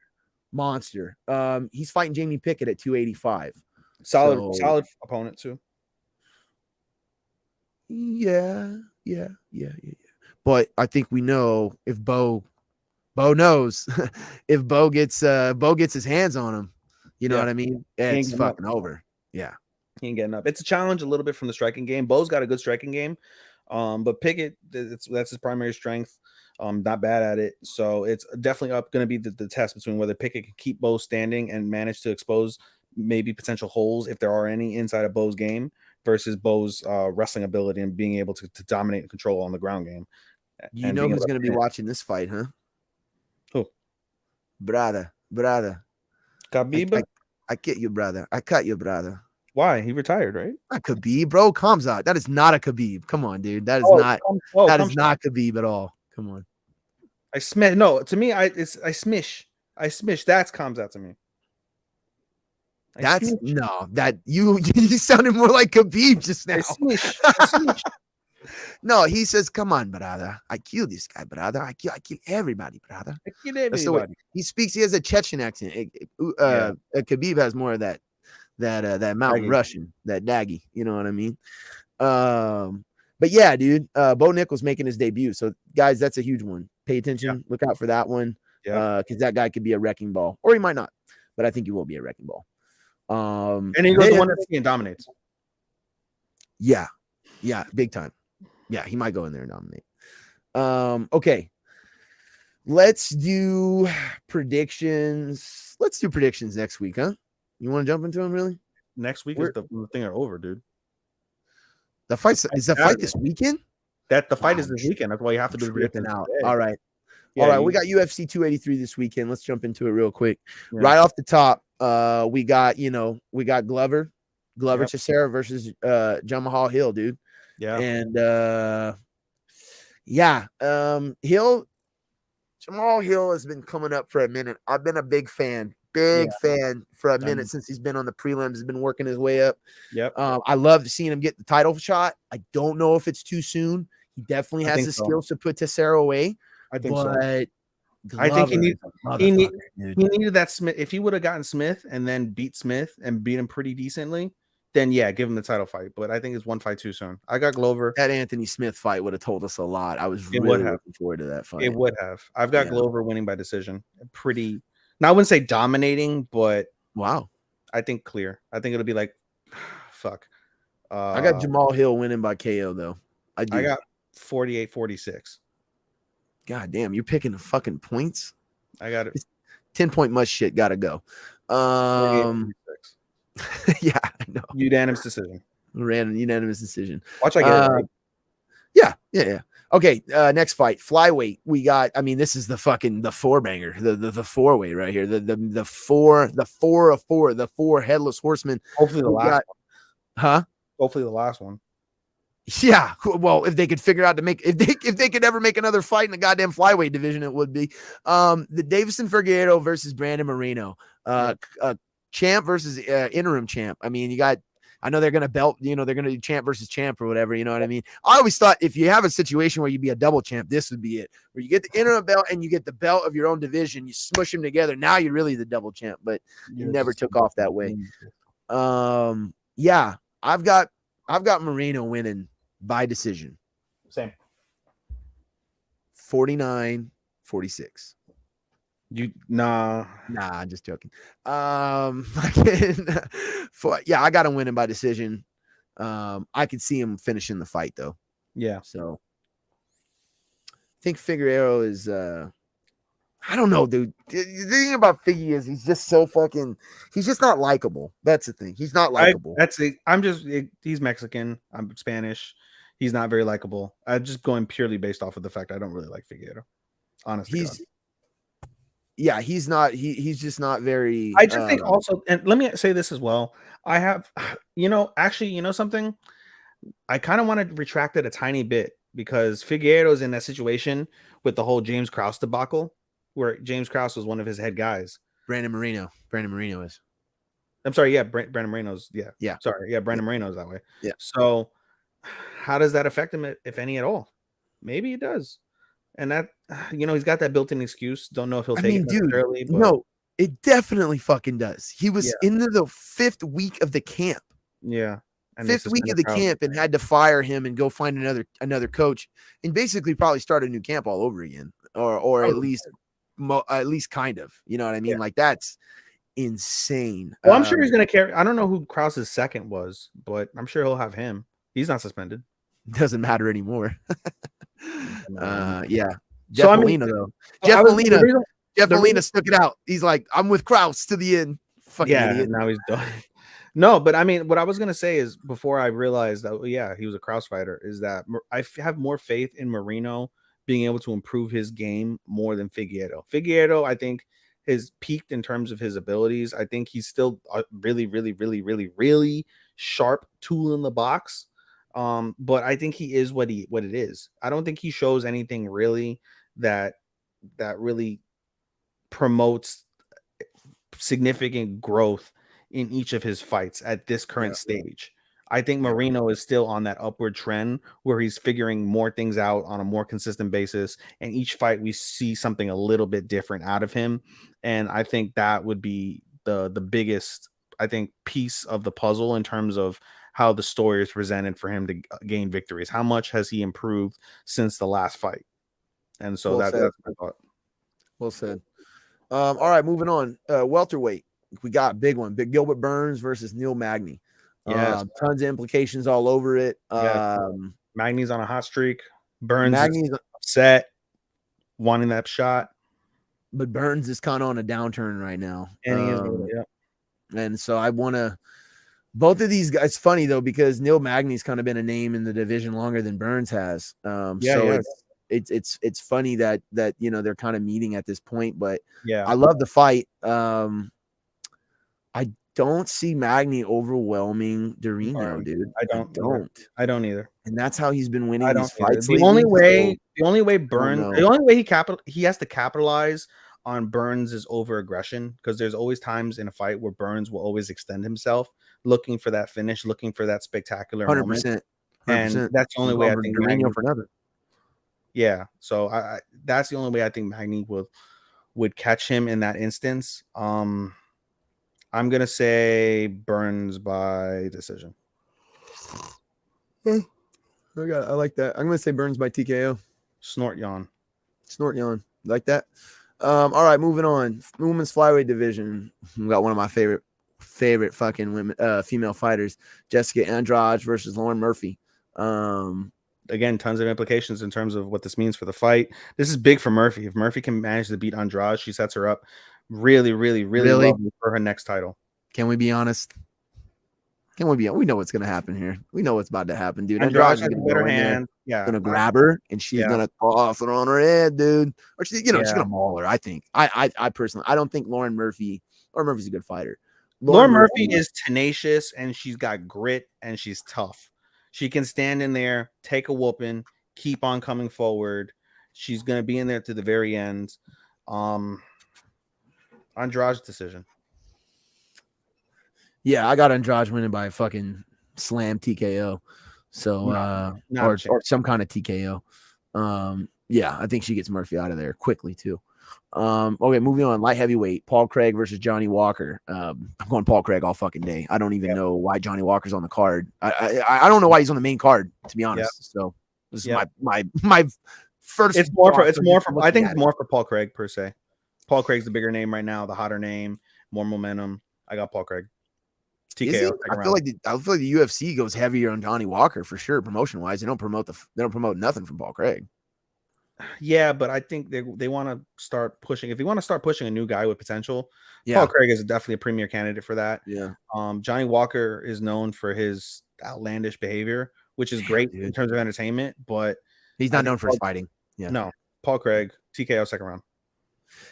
Monster. He's fighting Jamie Pickett at 285. Solid opponent too. Yeah. But I think we know if Bo knows if Bo gets his hands on him, you know what I mean? It's fucking over. Yeah. He ain't getting up. It's a challenge a little bit from the striking game. Bo's got a good striking game. But Pickett, that's his primary strength. Not bad at it. So it's definitely going to be the test between whether Pickett can keep Bo standing and manage to expose maybe potential holes, if there are any, inside of Bo's game, versus Bo's wrestling ability and being able to dominate and control on the ground game. You know who's going to be watching this fight, huh? Who? Brother. Khabib? I get you, brother. I cut you, brother. Why? He retired, right? Not Khabib, bro. Kamzat. That is not a Khabib. Come on, dude. That is not Khabib at all. Come on. I smash. No, to me, I smish. That's Kamzat to me. You sounded more like Khabib just now. I smish. No, he says, "Come on, brother. I kill this guy, brother. I kill everybody, brother." I kill everybody. That's the way he speaks. He has a Chechen accent. Khabib has more of that mountain Russian, that daggy. You know what I mean? But yeah, dude, Bo Nickel's making his debut. So guys, that's a huge one. Pay attention. Look out for that one. Because that guy could be a wrecking ball, or he might not. But I think he will be a wrecking ball. And he goes to ONEFC and dominates. Yeah, big time. Yeah, he might go in there and dominate. Okay. Let's do predictions. Let's do predictions next week, huh? You want to jump into them, really? Next week is the thing are over, dude. The fight is the fight this weekend? The fight is this weekend. That's why you have to do the predictions out. Today. All right. We got UFC 283 this weekend. Let's jump into it real quick. Yeah. Right off the top, we got Glover Teixeira versus Jamal Hill, dude. Yeah. And Jamal Hill has been coming up for a minute. I've been a big fan for a minute since he's been on the prelims. He's been working his way up. Yep. I love seeing him get the title shot. I don't know if it's too soon. He definitely has the skills to put Teixeira away. I think so. I think he needed that Smith. If he would have gotten Smith and then beat Smith and beat him pretty decently, then give him the title fight. But I think it's one fight too soon. I got Glover. That Anthony Smith fight would have told us a lot. I was really looking forward to that fight. It would have. I've got Glover winning by decision. Pretty. Now I wouldn't say dominating, but wow. I think clear. I think it'll be like, fuck. I got Jamal Hill winning by KO though. I got 48-46. God damn, you're picking the fucking points. I got it. 10-point must shit. Gotta go. Yeah, I know. Unanimous decision. Unanimous decision. Watch I get it right. Yeah. Okay, next fight, flyweight. We got. I mean, this is the four banger, the four way right here. The four headless horsemen. Hopefully the last one. Huh? Hopefully the last one. Yeah. Well, if they could figure out to make if they could ever make another fight in the goddamn flyweight division, it would be the Davison Figueiredo versus Brandon Moreno. Champ versus interim champ. I mean, I know they're going to belt, they're going to do champ versus champ or whatever. You know what I mean? I always thought if you have a situation where you'd be a double champ, this would be it. Where you get the interim belt and you get the belt of your own division, you smush them together. Now you're really the double champ, but it never took off that way. Yeah, I've got Moreno winning by decision. Same. 49-46. Nah, I'm just joking. I got him winning by decision. I could see him finishing the fight though. Yeah. So I think Figueiredo is I don't know, dude. The thing about Figgy is he's just not likable. That's the thing. He's not likable. He's Mexican. I'm Spanish. He's not very likable. I'm just going purely based off of the fact I don't really like Figueiredo. Honestly. yeah, he's not. He's just not very. I just think also, and let me say this as well. I have, actually, something. I kind of want to retract it a tiny bit because Figueiredo's in that situation with the whole James Krause debacle, where James Krause was one of his head guys. Brandon Moreno is. I'm sorry, yeah, Brandon Moreno's, Yeah. Sorry, yeah, Brandon Moreno's that way. Yeah. So, how does that affect him, if any at all? Maybe it does, and that he's got that built-in excuse. Don't know if he'll take it necessarily, but no, it definitely fucking does. He was Yeah. into the 5th week of the camp. yeah, and they 5th week of suspended the Krause. camp, and had to fire him and go find another coach, and basically probably start a new camp all over again, or at least kind of. You know what I mean? Yeah. Like that's insane. Well, I'm sure he's going to carry. I don't know who Krause's second was, but I'm sure he'll have him. He's not suspended. Doesn't matter anymore. Yeah. So, Jeff I mean, Molina, though. the Jeff the Molina stuck it out. He's like, I'm with Krause to the end. Fucking idiot. now he's done. No, but I mean, what I was going to say is before I realized that, he was a Krause fighter, is that I have more faith in Moreno being able to improve his game more than Figueiredo. Figueiredo, I think, has peaked in terms of his abilities. I think he's still a really, really, really, really, really sharp tool in the box. But I think he is what it is. I don't think he shows anything really that really promotes significant growth in each of his fights at this current stage. I think Moreno is still on that upward trend where he's figuring more things out on a more consistent basis. And each fight we see something a little bit different out of him. And I think that would be the biggest, I think, piece of the puzzle in terms of how the story is presented for him to gain victories. How much has he improved since the last fight? And so that's my thought. Well said. All right, moving on. Welterweight. We got a big one. Big Gilbert Burns versus Neil Magny. Yes. Tons of implications all over it. Magny's on a hot streak. Burns Magny's is upset, wanting that shot. But Burns is kind of on a downturn right now. And he is, and so I want to both of these guys. It's funny though, because Neil Magny's kind of been a name in the division longer than Burns has. It's funny that they're kind of meeting at this point, but I love the fight. I don't see Magny overwhelming Dorino, dude. I don't either. And that's how he's been winning these fights. The only way Burns, the only way he has to capitalize on Burns' over aggression, because there's always times in a fight where Burns will always extend himself, looking for that finish, looking for that spectacular 100%, moment. And that's the only way I think Magny for another. Yeah, so that's the only way I think Magny would catch him in that instance. I'm gonna say Burns by decision. I like that. I'm gonna say Burns by TKO. Snort yawn. Like that. All right, moving on. Women's flyweight division. We got one of my favorite fucking women, female fighters, Jessica Andrade versus Lauren Murphy. Again, tons of implications in terms of what this means for the fight. This is big for Murphy. If Murphy can manage to beat Andrade, she sets her up really, really, really lovely for her next title. Can we be honest? We know what's gonna happen here. We know what's about to happen, dude. Andrade's gonna go in there, gonna grab her, and she's gonna toss it on her head, dude. Or she's gonna maul her. I think. I personally, I don't think Lauren Murphy's a good fighter. Lauren Murphy is tenacious, and she's got grit, and she's tough. She can stand in there, take a whooping, keep on coming forward. She's going to be in there to the very end. Andrade's decision. Yeah, I got Andrade winning by a fucking slam TKO. So, or some kind of TKO. Yeah, I think she gets Murphy out of there quickly too. Okay, moving on. Light heavyweight, Paul Craig versus Johnny Walker. I'm going Paul Craig all fucking day. I don't even know why Johnny Walker's on the card. I don't know why he's on the main card, to be honest. So this is my first. It's more for I think it's more for Paul Craig per se. Paul Craig's the bigger name right now, the hotter name, more momentum. I got Paul Craig. TKO. I feel like the UFC goes heavier on Johnny Walker for sure, promotion wise. They don't promote nothing from Paul Craig. Yeah, but I think they want to start pushing. If you want to start pushing a new guy with potential, Paul Craig is definitely a premier candidate for that. Yeah. Johnny Walker is known for his outlandish behavior, which is great in terms of entertainment, but he's not known for his fighting. Yeah. No, Paul Craig, TKO second round.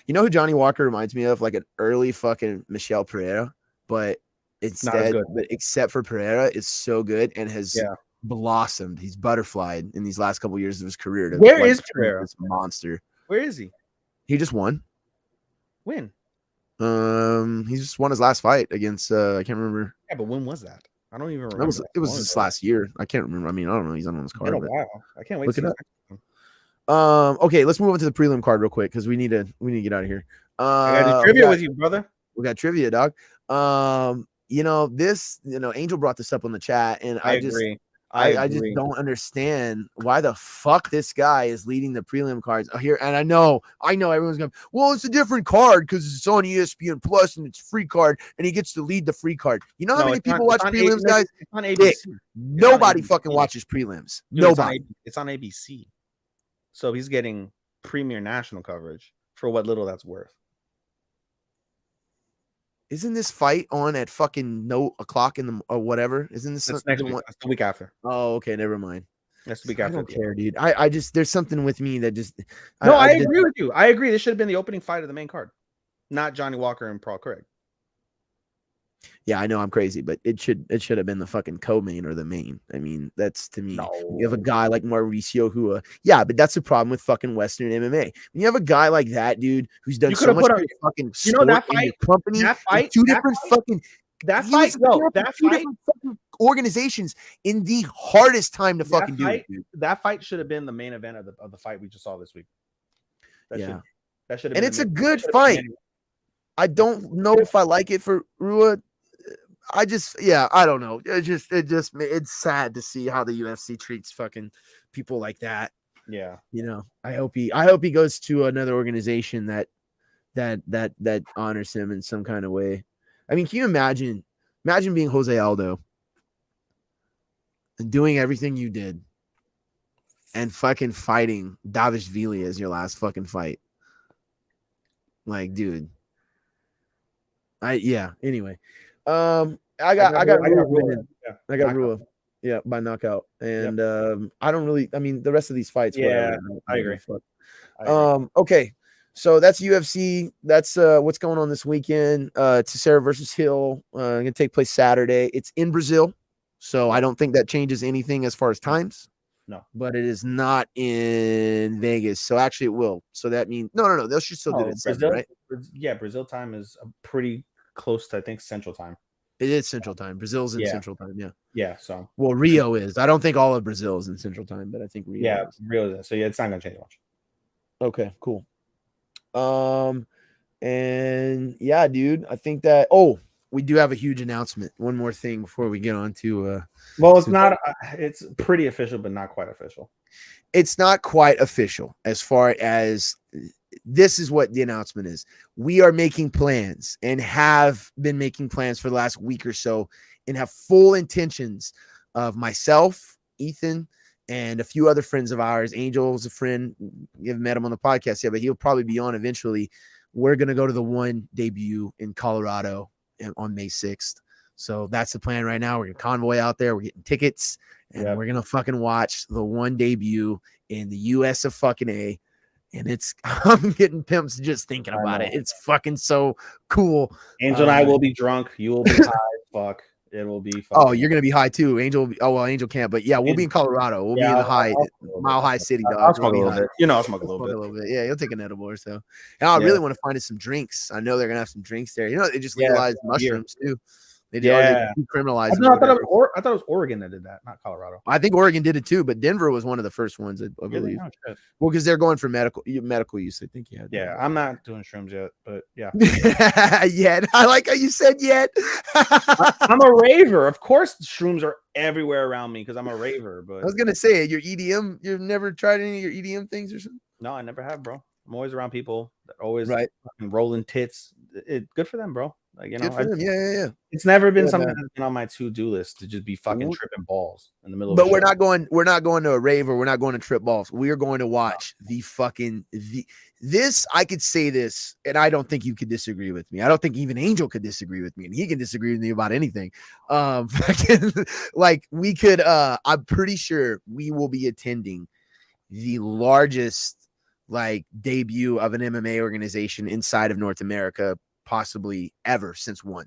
You know who Johnny Walker reminds me of? Like an early fucking Michel Pereira, but except for Pereira, is so good and has blossomed. He's butterflied in these last couple years of his career. Where is Pereira? This monster. Where is he? He just won. When? He just won his last fight against I can't remember. Yeah, but when was that? I don't even remember. It was this last year. I can't remember. I mean, I don't know. He's on his card. It's been a while. I can't wait look to it see up. Okay, let's move on to the prelim card real quick because we need to get out of here. I got trivia with you, brother. We got trivia, dog. Angel brought this up on the chat, and I agree. I just don't understand why the fuck this guy is leading the prelim cards here. And I know everyone's going, well, it's a different card because it's on ESPN Plus and it's free card, and he gets to lead the free card. You know how many people watch prelims, guys? It's on ABC. Nobody fucking watches prelims. Dude, nobody. It's on ABC. So he's getting premier national coverage for what little that's worth. Isn't this fight on at fucking o'clock in the or whatever? Isn't this next week? That's the week after. Oh, okay, never mind. That's the week after. I don't care, dude. I just there's something with me that just. I agree with you. I agree. This should have been the opening fight of the main card, not Johnny Walker and Paul Craig. Yeah, I know I'm crazy, but it should have been the fucking co-main or the main. I mean, that's to me. No. You have a guy like Mauricio who, but that's the problem with fucking Western MMA. When you have a guy like that, dude, who's done so much fucking that fight, company, that fight, two different fucking organizations in the hardest time to fucking do it, dude. That fight should have been the main event of the fight we just saw this week. That should have been. And it's a good fight. I don't know if I like it for Rua. I don't know. It's sad to see how the UFC treats fucking people like that. Yeah. I hope he goes to another organization that honors him in some kind of way. I mean, can you imagine being Jose Aldo and doing everything you did and fucking fighting Davishvili as your last fucking fight? Like, dude. Anyway. I got Rua. I got Rua. Yeah, by knockout. And I don't really, I mean, the rest of these fights, whatever. I agree. Okay. So that's UFC. That's what's going on this weekend. Teixeira versus Hill. Gonna take place Saturday. It's in Brazil. So I don't think that changes anything as far as times. No. But it is not in Vegas. So actually it will. So that means no. They should still do it at 7, right? Yeah, Brazil time is pretty close to, I think, Central Time. It is Central Time. Brazil's in Central Time, Yeah, so. Well, Rio is. I don't think all of Brazil is in Central Time, but I think Rio is. Rio is. So, it's not going to change much. Okay, cool. And yeah, dude, I think that we do have a huge announcement. One more thing before we get on to it's not it's pretty official, but not quite official. It's not quite official as far as this is what the announcement is. We are making plans and have been making plans for the last week or so and have full intentions of myself, Ethan, and a few other friends of ours. Angel's a friend. You haven't met him on the podcast yet, but he'll probably be on eventually. We're going to go to the ONE debut in Colorado on May 6th. So that's the plan right now. We're going to convoy out there. We're getting tickets, and we're going to fucking watch the ONE debut in the US of fucking A. And I'm getting pimps just thinking about it. It's fucking so cool. Angel and I will be drunk. You will be high. Fuck. It will be fun. Oh, you're gonna be high too. Angel. Angel can't, but yeah, we'll be in Colorado. We'll be in the Mile High City, dog. I'll smoke a little bit. I'll smoke a little bit. Yeah, you'll take an edible or so. And I really want to find us some drinks. I know they're gonna have some drinks there. They just legalized mushrooms too. They decriminalized. I thought it was Oregon that did that, not Colorado. I think Oregon did it too, but Denver was one of the first ones, I believe. Well, because they're going for medical use. I think I'm not doing shrooms yet, but yeah. Yet. I like how you said yet. I'm a raver. Of course, shrooms are everywhere around me because I'm a raver. But I was gonna say your EDM. You've never tried any of your EDM things or something? No, I never have, bro. I'm always around people that always fucking rolling tits. Good for them, bro. Like, good for them. Yeah. It's never been something that's been on my to-do list to just be fucking tripping balls in the middle of the show. We're not going to a rave, or we're not going to trip balls. We are going to watch this. I could say this, and I don't think you could disagree with me. I don't think even Angel could disagree with me, and he can disagree with me about anything. Like we could, I'm pretty sure we will be attending the largest like debut of an MMA organization inside of North America, possibly ever since One.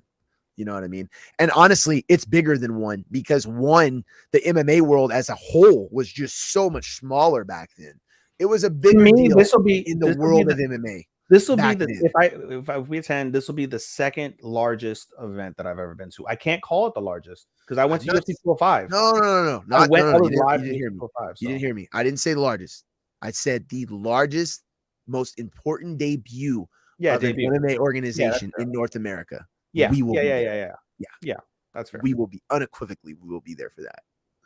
You know what I mean? And honestly, it's bigger than One because One, the MMA world as a whole was just so much smaller back then. It was a bigger deal in the world of MMA. This will be the if we attend, this will be the second largest event that I've ever been to. I can't call it the largest because I went to UFC 205. No. I was live. You didn't hear me. You didn't hear me. I didn't say the largest. I said the largest, most important debut of an MMA organization in North America. Yeah. We will Yeah. That's fair. We will be unequivocally. We will be there for that.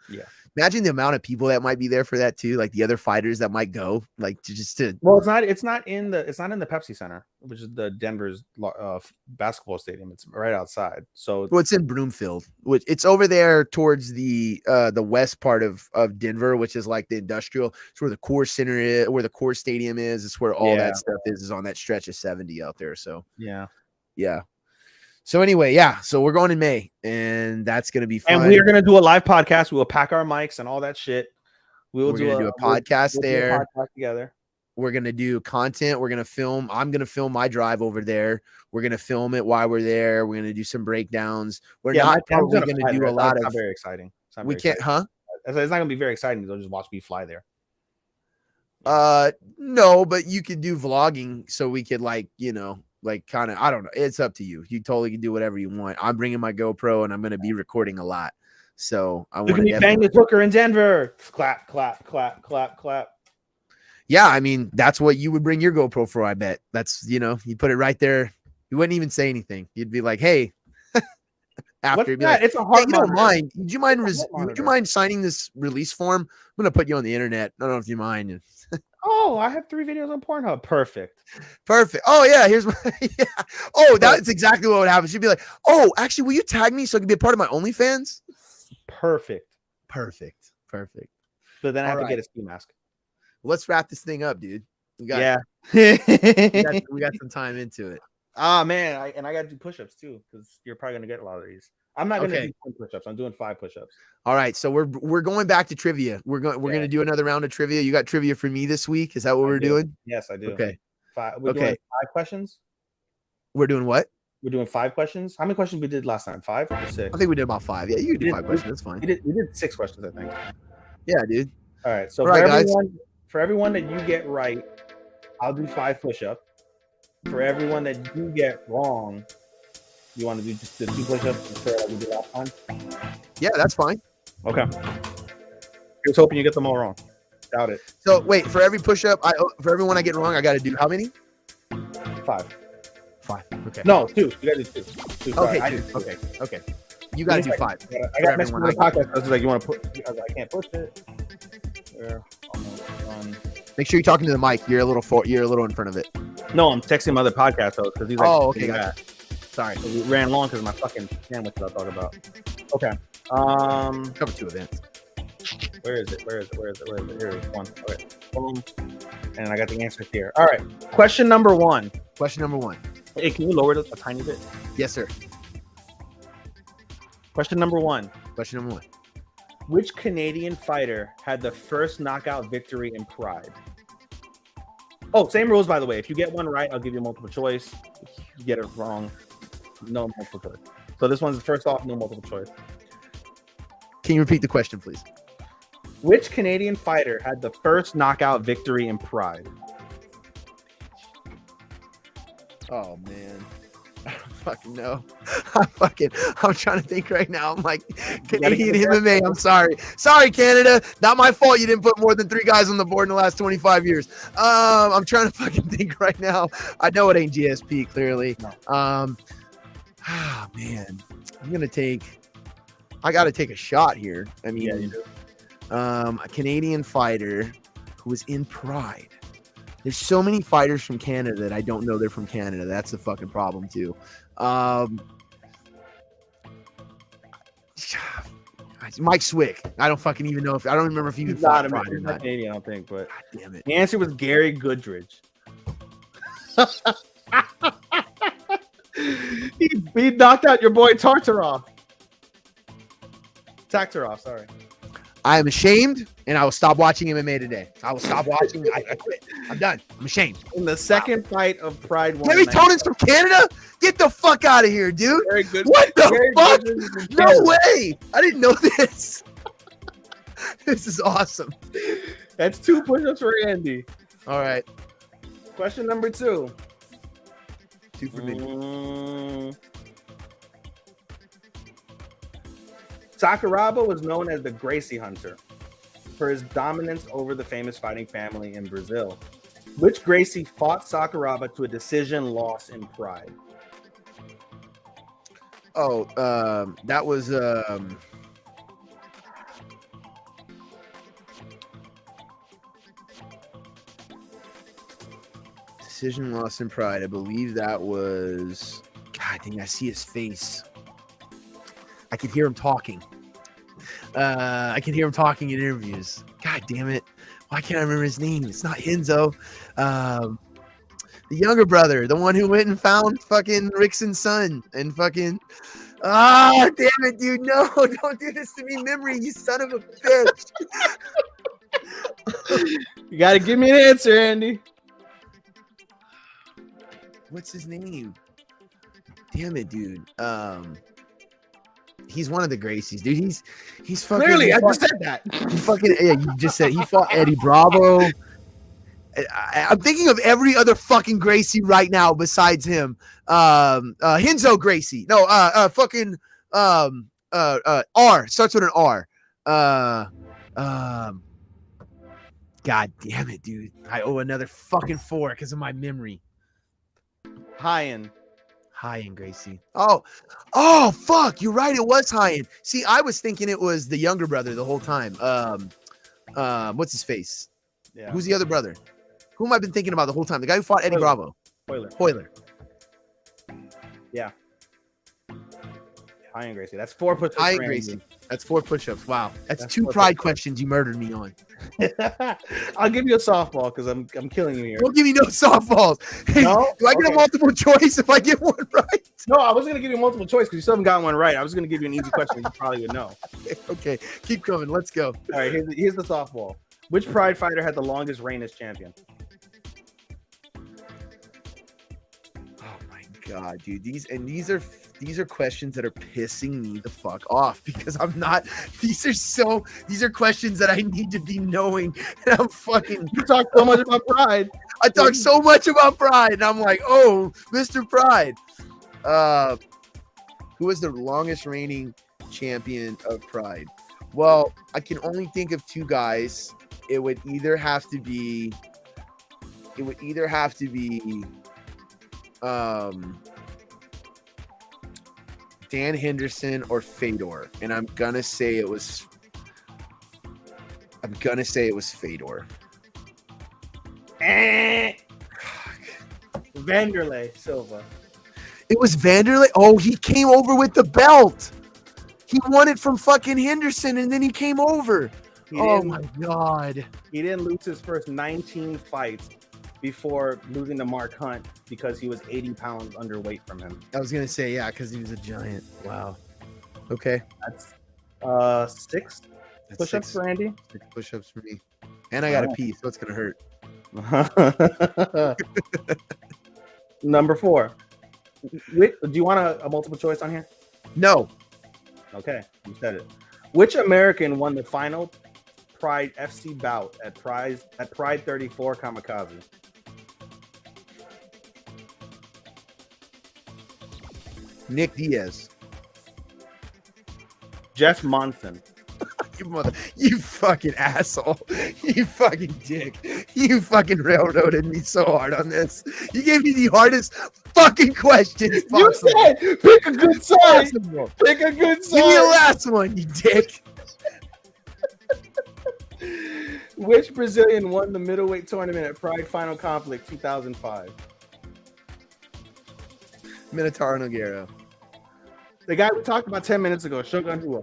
Yeah. Imagine the amount of people that might be there for that too, like the other fighters that might go, like to. Well, it's not in the Pepsi Center, which is the Denver's basketball stadium. It's right outside. So it's in Broomfield, which it's over there towards the west part of Denver, which is like the industrial. It's where the Core Center is, where the Core Stadium is. It's where all that stuff is on that stretch of 70 out there. So yeah. So anyway, so we're going in May, and that's going to be fun. And we're going to do a live podcast. We will pack our mics and all that shit. We're going to do a podcast there. Do a podcast together. We're going to do content. We're going to film. I'm going to film my drive over there. We're going to film it while we're there. We're going to do some breakdowns. We're not probably going to do a lot of. Not very exciting. We can't, huh? It's not going to be very exciting. They'll just watch me fly there. No, but you could do vlogging, so we could kind of, I don't know. It's up to you. You totally can do whatever you want. I'm bringing my GoPro and I'm going to be recording a lot. So I want to bang the hooker in Denver. Clap, clap, clap, clap, clap. Yeah. I mean, that's what you would bring your GoPro for. I bet that's, you put it right there. You wouldn't even say anything. You'd be like, hey, after it's a hard don't mind. Would you mind signing this release form? I'm going to put you on the internet. I don't know if you mind. Oh, I have 3 videos on Pornhub. Perfect. Oh, yeah. Here's my. Yeah. Oh, that's exactly what would happen. She'd be like, oh, actually, will you tag me so I can be a part of my OnlyFans? Perfect. But then I have to get a ski mask. Let's wrap this thing up, dude. We got some time into it. Ah, man. I got to do push-ups too, because you're probably going to get a lot of these. I'm not going to do 10 push-ups. I'm doing 5 push-ups. All right, so we're going back to trivia. We're going to do another round of trivia. You got trivia for me this week? Is that what we're doing? Yes, I do. Okay. We're doing 5 questions. We're doing what? We're doing 5 questions. How many questions we did last time? 5 or 6? I think we did about 5. Yeah, you can do 5 questions. That's fine. We did 6 questions, I think. Yeah, dude. All right. So for everyone that you get right, I'll do 5 push-ups. For everyone that you get wrong, you want to do just the 2 push-ups like we did last time? Yeah, that's fine. Okay. Just hoping you get them all wrong. Doubt it. So wait, for every push-up, for everyone I get wrong, I got to do how many? 5. Okay. No, 2. You got to do 2. Okay, 2. Okay. You got to do 5. I got next to the podcast. I was like, you want to put? I can't push it. We're almost done. Make sure you're talking to the mic. You're a little in front of it. No, I'm texting my other podcast host because he's like, oh, okay, gotcha. Sorry, so we ran long because of my fucking sandwich that I'll talk about. Okay. Cover 2 events. Where is it? Here it is. 1. Okay. Boom. And I got the answers here. All right. Question number 1. Hey, can you lower it a tiny bit? Yes, sir. Question number 1. Which Canadian fighter had the first knockout victory in Pride? Oh, same rules, by the way. If you get one right, I'll give you multiple choice. If you get it wrong, no multiple choice. So this one's first off, no multiple choice. Can you repeat the question, please? Which Canadian fighter had the first knockout victory in Pride? Oh, man. I don't fucking know. I'm trying to think right now. I'm like, Canadian MMA. I'm sorry. Sorry, Canada. Not my fault you didn't put more than 3 guys on the board in the last 25 years. I'm trying to fucking think right now. I know it ain't GSP, clearly. Man. I got to take a shot here. I mean, you do. A Canadian fighter who was in Pride. There's so many fighters from Canada that I don't know they're from Canada. That's the fucking problem too. Mike Swick. I don't fucking even know I don't remember if he even fought Pride or not. Canadian, I don't think, but God damn it. The answer was Gary Goodridge. he knocked out your boy Taktarov, sorry. I am ashamed, and I will stop watching MMA today. I will stop watching. I quit. I'm done. I'm ashamed. In the second fight of Pride 1. Gary Tonan's from Canada? Get the fuck out of here, dude. Very good. What the Gary fuck? Goodwin is from No Canada. way. I didn't know this. This is awesome. That's 2 push-ups for Andy. All right. Question number 2. 2 for me. Sakuraba was known as the Gracie Hunter for his dominance over the famous fighting family in Brazil. Which Gracie fought Sakuraba to a decision loss in Pride? Oh, that was decision loss in Pride. I believe that was. God dang! I see his face. I could hear him talking. I can hear him talking in interviews. God damn it! Why can't I remember his name? It's not Henzo. The younger brother, the one who went and found fucking Rickson's son and fucking. Ah, damn it, dude! No, don't do this to me, memory. You son of a bitch. You got to give me an answer, Andy. What's his name? Damn it, dude. He's one of the Gracies, dude. He's fucking. Clearly, I just said that. He fucking. Yeah, you just said he fought Eddie Bravo. I'm thinking of every other fucking Gracie right now besides him. Henzo Gracie. No, fucking R. Starts with an R. God damn it, dude. I owe another fucking 4 because of my memory. Hyen. Hyen Gracie. Oh, fuck. You're right. It was Hyen. See, I was thinking it was the younger brother the whole time. What's his face? Yeah. Who's the other brother? Who am I been thinking about the whole time? The guy who fought Eddie Bravo. Hoyler. Yeah. Hyen Gracie. That's 4 push-ups. Hyen Gracie. That's 4 push-ups. Wow. That's 2 4 pride questions you murdered me on. I'll give you a softball because I'm killing you here. Don't give me no softballs. Hey, No? do I get Okay. a multiple choice if I get one right? No, I was gonna give you multiple choice because you still haven't gotten one right. I was gonna give you an easy question you probably would know. Okay. Keep coming. Let's go. All right, here's the softball. Which Pride fighter had the longest reign as champion? Oh my god, dude. These are questions that are pissing me the fuck off because I'm not. These are questions that I need to be knowing. And I'm fucking. You talk so much about Pride. I talk so much about Pride, and I'm like, oh, Mr. Pride. Who was the longest reigning champion of Pride? Well, I can only think of 2 guys. It would either have to be Dan Henderson or Fedor, and I'm gonna say it was Fedor. Vanderlei Silva. It was Vanderlei. Oh, he came over with the belt. He won it from fucking Henderson, and then he came over. Oh my god. He didn't lose his first 19 fights before losing to Mark Hunt because he was 80 pounds underweight from him. I was gonna say because he was a giant. Wow. Okay. That's 6 That's push-ups 6 for Andy. push-ups for me, and I got to pee, so it's gonna hurt. Number 4. Do you want a multiple choice on here? No. Okay, you said it. Which American won the final Pride FC bout at Pride 34 Kamikaze? Nick Diaz. Jeff Monson. You fucking asshole. You fucking dick. You fucking railroaded me so hard on this. You gave me the hardest fucking questions possible. You said pick a good side. Pick a good Give me the side. last one, you dick. Which Brazilian won the middleweight tournament at Pride Final Conflict 2005? Minotauro Nogueira. The guy we talked about 10 minutes ago, Shogun Rua.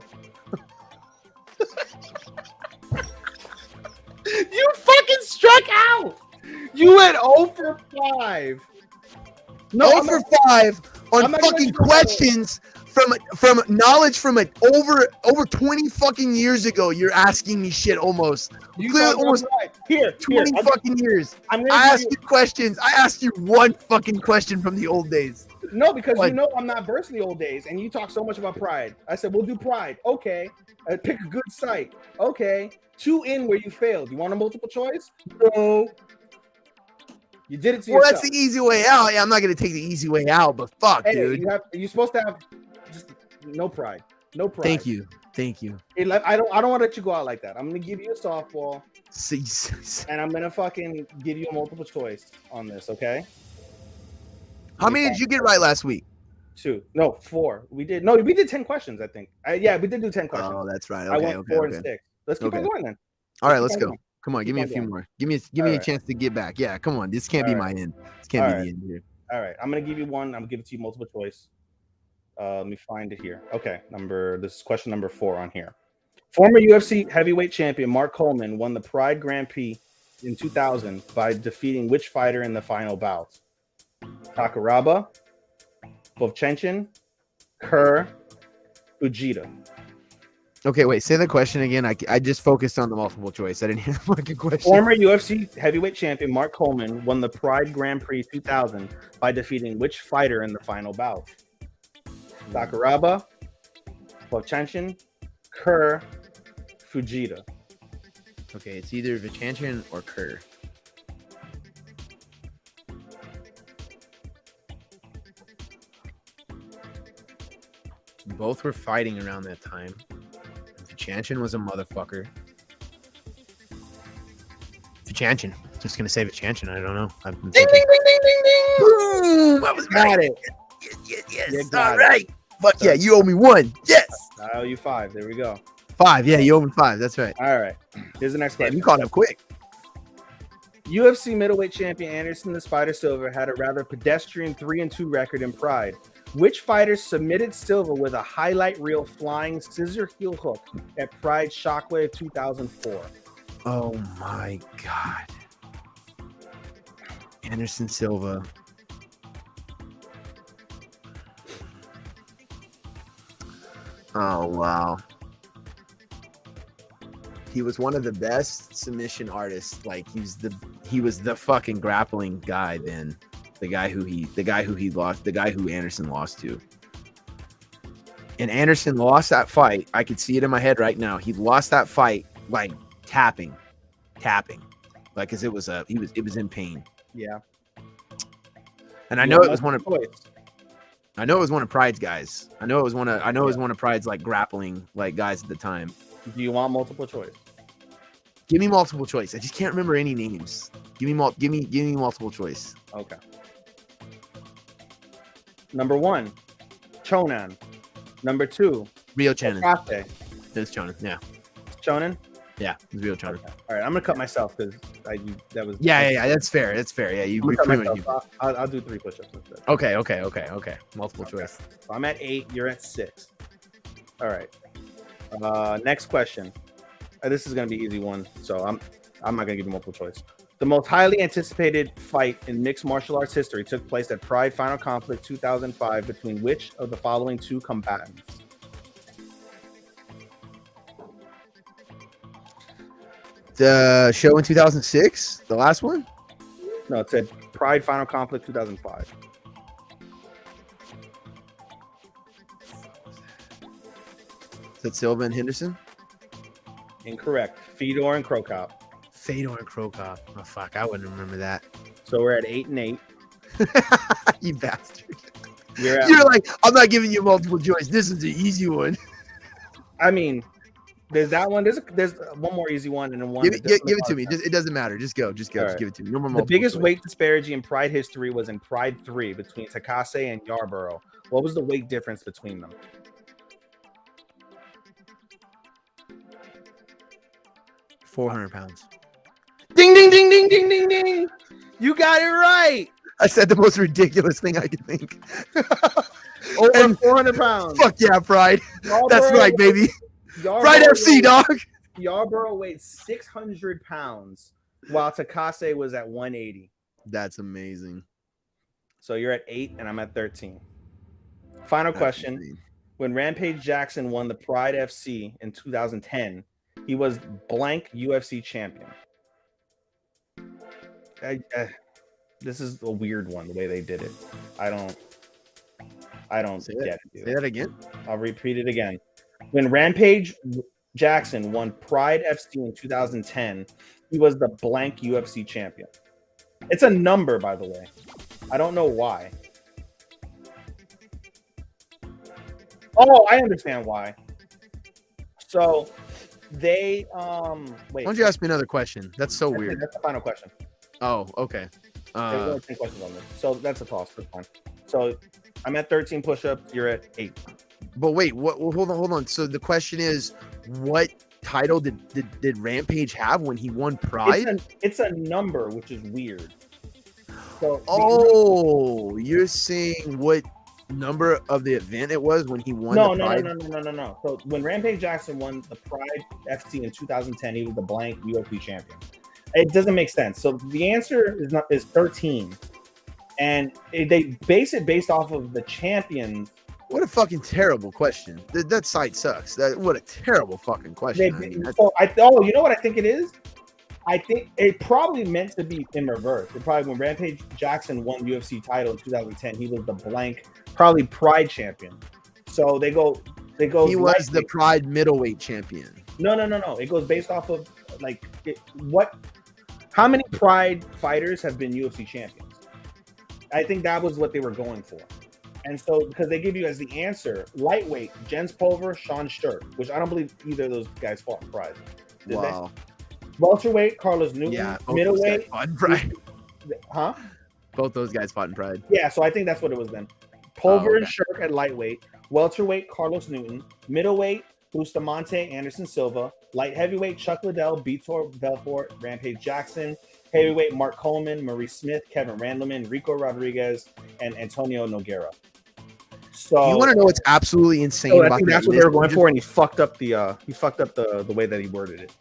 You fucking struck out. You went 0 for 5. No, 0 for 5 on I'm not gonna fucking let you go. questions from knowledge from over 20 fucking years ago. You're asking me shit almost. You Clearly, thought almost right. Here, 20 fucking years. I'm gonna I give asked you questions. I asked you one fucking question from the old days. No, because Like- you know I'm not versed in the old days, and you talk so much about pride. I said we'll do pride. Okay, pick a good site. Okay, 2 in where you failed. You want a multiple choice? No. You did it to Well, yourself. that's the easy way out. Yeah, I'm not gonna take the easy way out, but fuck, Hey, dude. you're supposed to have just no pride. No pride. Thank you. I don't want to let you go out like that. I'm gonna give you a softball, See, and I'm gonna fucking give you a multiple choice on this. Okay? how many did you get right last week? 2. No, 4. We did 10 questions, I think. Yeah, we did do 10 questions. Oh, that's right. I Okay, went 4 and 6. Let's keep on going then. All right, keep let's on go. going. Come on, give me a Keep on few going. more. Give me a Alright. chance to get back. Yeah, come on. This can't be my end. This can't be the end here. All right, I'm gonna give you one. I'm gonna give it to you multiple choice. Let me find it here. Okay, this is question number 4 on here. Former UFC heavyweight champion Mark Coleman won the Pride Grand Prix in 2000 by defeating which fighter in the final bout? Takaraba, Vovchanchyn, Kerr, Fujita. Okay, wait. Say the question again. I just focused on the multiple choice. I didn't hear the fucking question. Former UFC heavyweight champion Mark Coleman won the Pride Grand Prix 2000 by defeating which fighter in the final bout? Sakuraba, Vovchanchyn, Kerr, Fujita. Okay, it's either Vovchanchyn or Kerr. Both were fighting around that time. Vovchanchyn was a motherfucker. Vovchanchyn. Just gonna say Vovchanchyn. I don't know. Ding, ding, ding, ding, ding, ding. Boom! I was Got it. Yes. You got All right. Fuck yeah, you owe me 1. Yes. I owe you 5. There we go. 5. Yeah, you owe me 5. That's right. All right. Here's the next Damn, question. you caught up quick. UFC middleweight champion Anderson the Spider Silva had a rather pedestrian 3-2 record in Pride. Which fighter submitted Silva with a highlight reel flying scissor heel hook at Pride Shockwave 2004? Oh my god. Anderson Silva. Oh wow. He was one of the best submission artists. Like he was the fucking grappling guy then. The guy who Anderson lost to. And Anderson lost that fight. I could see it in my head right now. He lost that fight like tapping. Like cuz it was in pain. Yeah. And I know it was one of Pride's guys. I know it was one of Pride's like grappling like guys at the time. Do you want multiple choice? Give me multiple choice. I just can't remember any names. Give me multiple choice. Okay. Number 1, Chonan. Number 2, Rio Chonan. Takase. It's Chonan. Yeah. Chonan? Yeah, it's Rio Chonan. Okay. All right, I'm gonna cut myself because that was Yeah. That's fair. Yeah, I'm gonna cut myself. I'll do 3 push-ups instead. Okay. Multiple choice. So I'm at 8. You're at 6. All right. Next question. This is gonna be an easy one, so I'm not gonna give you multiple choice. The most highly anticipated fight in mixed martial arts history took place at Pride Final Conflict 2005 between which of the following 2 combatants? The show in 2006, the last one. No, it said Pride Final Conflict 2005. Is that Silva and Henderson? Incorrect. Fedor and Krokop. Fedor and Krokop. Oh fuck, I wouldn't remember that. So we're at 8 and 8. You bastard. You're like, I'm not giving you multiple choice. This is the easy one. I mean, there's that one. There's one more easy one, and then one. Give it to me. It doesn't matter. Just go. Just Right. give it to me. No more The multiple biggest choice. weight disparity in Pride history was in Pride 3 between Takase and Yarborough. What was the weight difference between them? £400. Ding, ding, ding, ding, ding, ding, ding. You got it right. I said the most ridiculous thing I could think. Over And 400 pounds. fuck yeah, Pride. Yarborough That's right, baby. Yarborough Pride FC, weighed- dog. Yarborough weighed 600 pounds, while Takase was at 180. That's amazing. So you're at 8, and I'm at 13. Final That's question. insane. When Rampage Jackson won the Pride FC in 2010, he was blank UFC champion. This is a weird one, the way they did it. I don't get it. Say that again. I'll repeat it again. When Rampage Jackson won Pride FC in 2010, he was the blank UFC champion. It's a number, by the way. I don't know why. Oh, I understand why. So they wait. Why don't you ask me another question? That's so That's weird. it. That's the final question. Oh, okay. There's only 10 questions on this. So that's a toss. That's fine. So I'm at 13 push-ups. You're at 8. But wait, what? Well, hold on. So the question is, what title did Rampage have when he won Pride? It's a number, which is weird. So You're saying what number of the event it was when he won? No. So when Rampage Jackson won the Pride FC in 2010, he was the blank UFC champion. It doesn't make sense. So the answer is 13, and they base it based off of the champions. What a fucking terrible question. That site sucks. What a terrible fucking question. You know what I think it is? I think it probably meant to be in reverse. It probably when Rampage Jackson won the UFC title in 2010, he was the blank, probably Pride champion. So they go. He was the Pride middleweight champion. No. It goes based off of how many Pride fighters have been UFC champions? I think that was what they were going for. And so, because they give you as the answer, lightweight, Jens Pulver, Sean Sturck, which I don't believe either of those guys fought in Pride. Did they? Welterweight, Carlos Newton. Yeah, middleweight. Pride. Huh? Both those guys fought in Pride. Yeah, so I think that's what it was then. Pulver and Sturck at lightweight. Welterweight, Carlos Newton. Middleweight, Bustamante, Anderson Silva. Light heavyweight, Chuck Liddell, Vitor Belfort, Rampage Jackson. Heavyweight, Mark Coleman, Maurice Smith, Kevin Randleman, Rico Rodriguez, and Antonio Nogueira. So you want to know what's absolutely insane I about think that's what they were going for, and he fucked up the way that he worded it.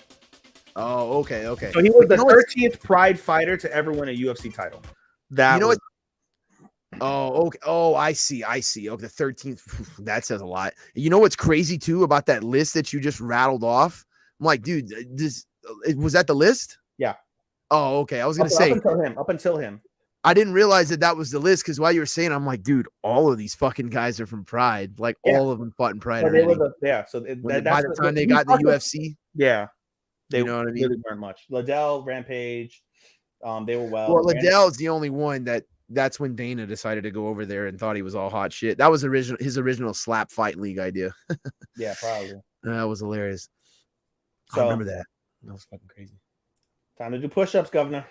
Oh, okay. So he was the 13th Pride fighter to ever win a UFC title. What? Oh, okay. Oh, I see. Okay, the 13th. That says a lot. You know what's crazy too about that list that you just rattled off? I'm like, dude, was that the list? Yeah. Oh, okay. I was gonna say up until him. I didn't realize that was the list because while you were saying, I'm like, dude, all of these fucking guys are from Pride. Like all of them fought in Pride. So already. by the time they got in the UFC, yeah, they you know what I mean? really weren't much. Liddell, Rampage, they were well. Well, Liddell's the only one that's when Dana decided to go over there and thought he was all hot shit. That was his original slap fight league idea. Yeah, probably. That was hilarious. So, I remember that. That was fucking crazy. Time to do push-ups, Governor.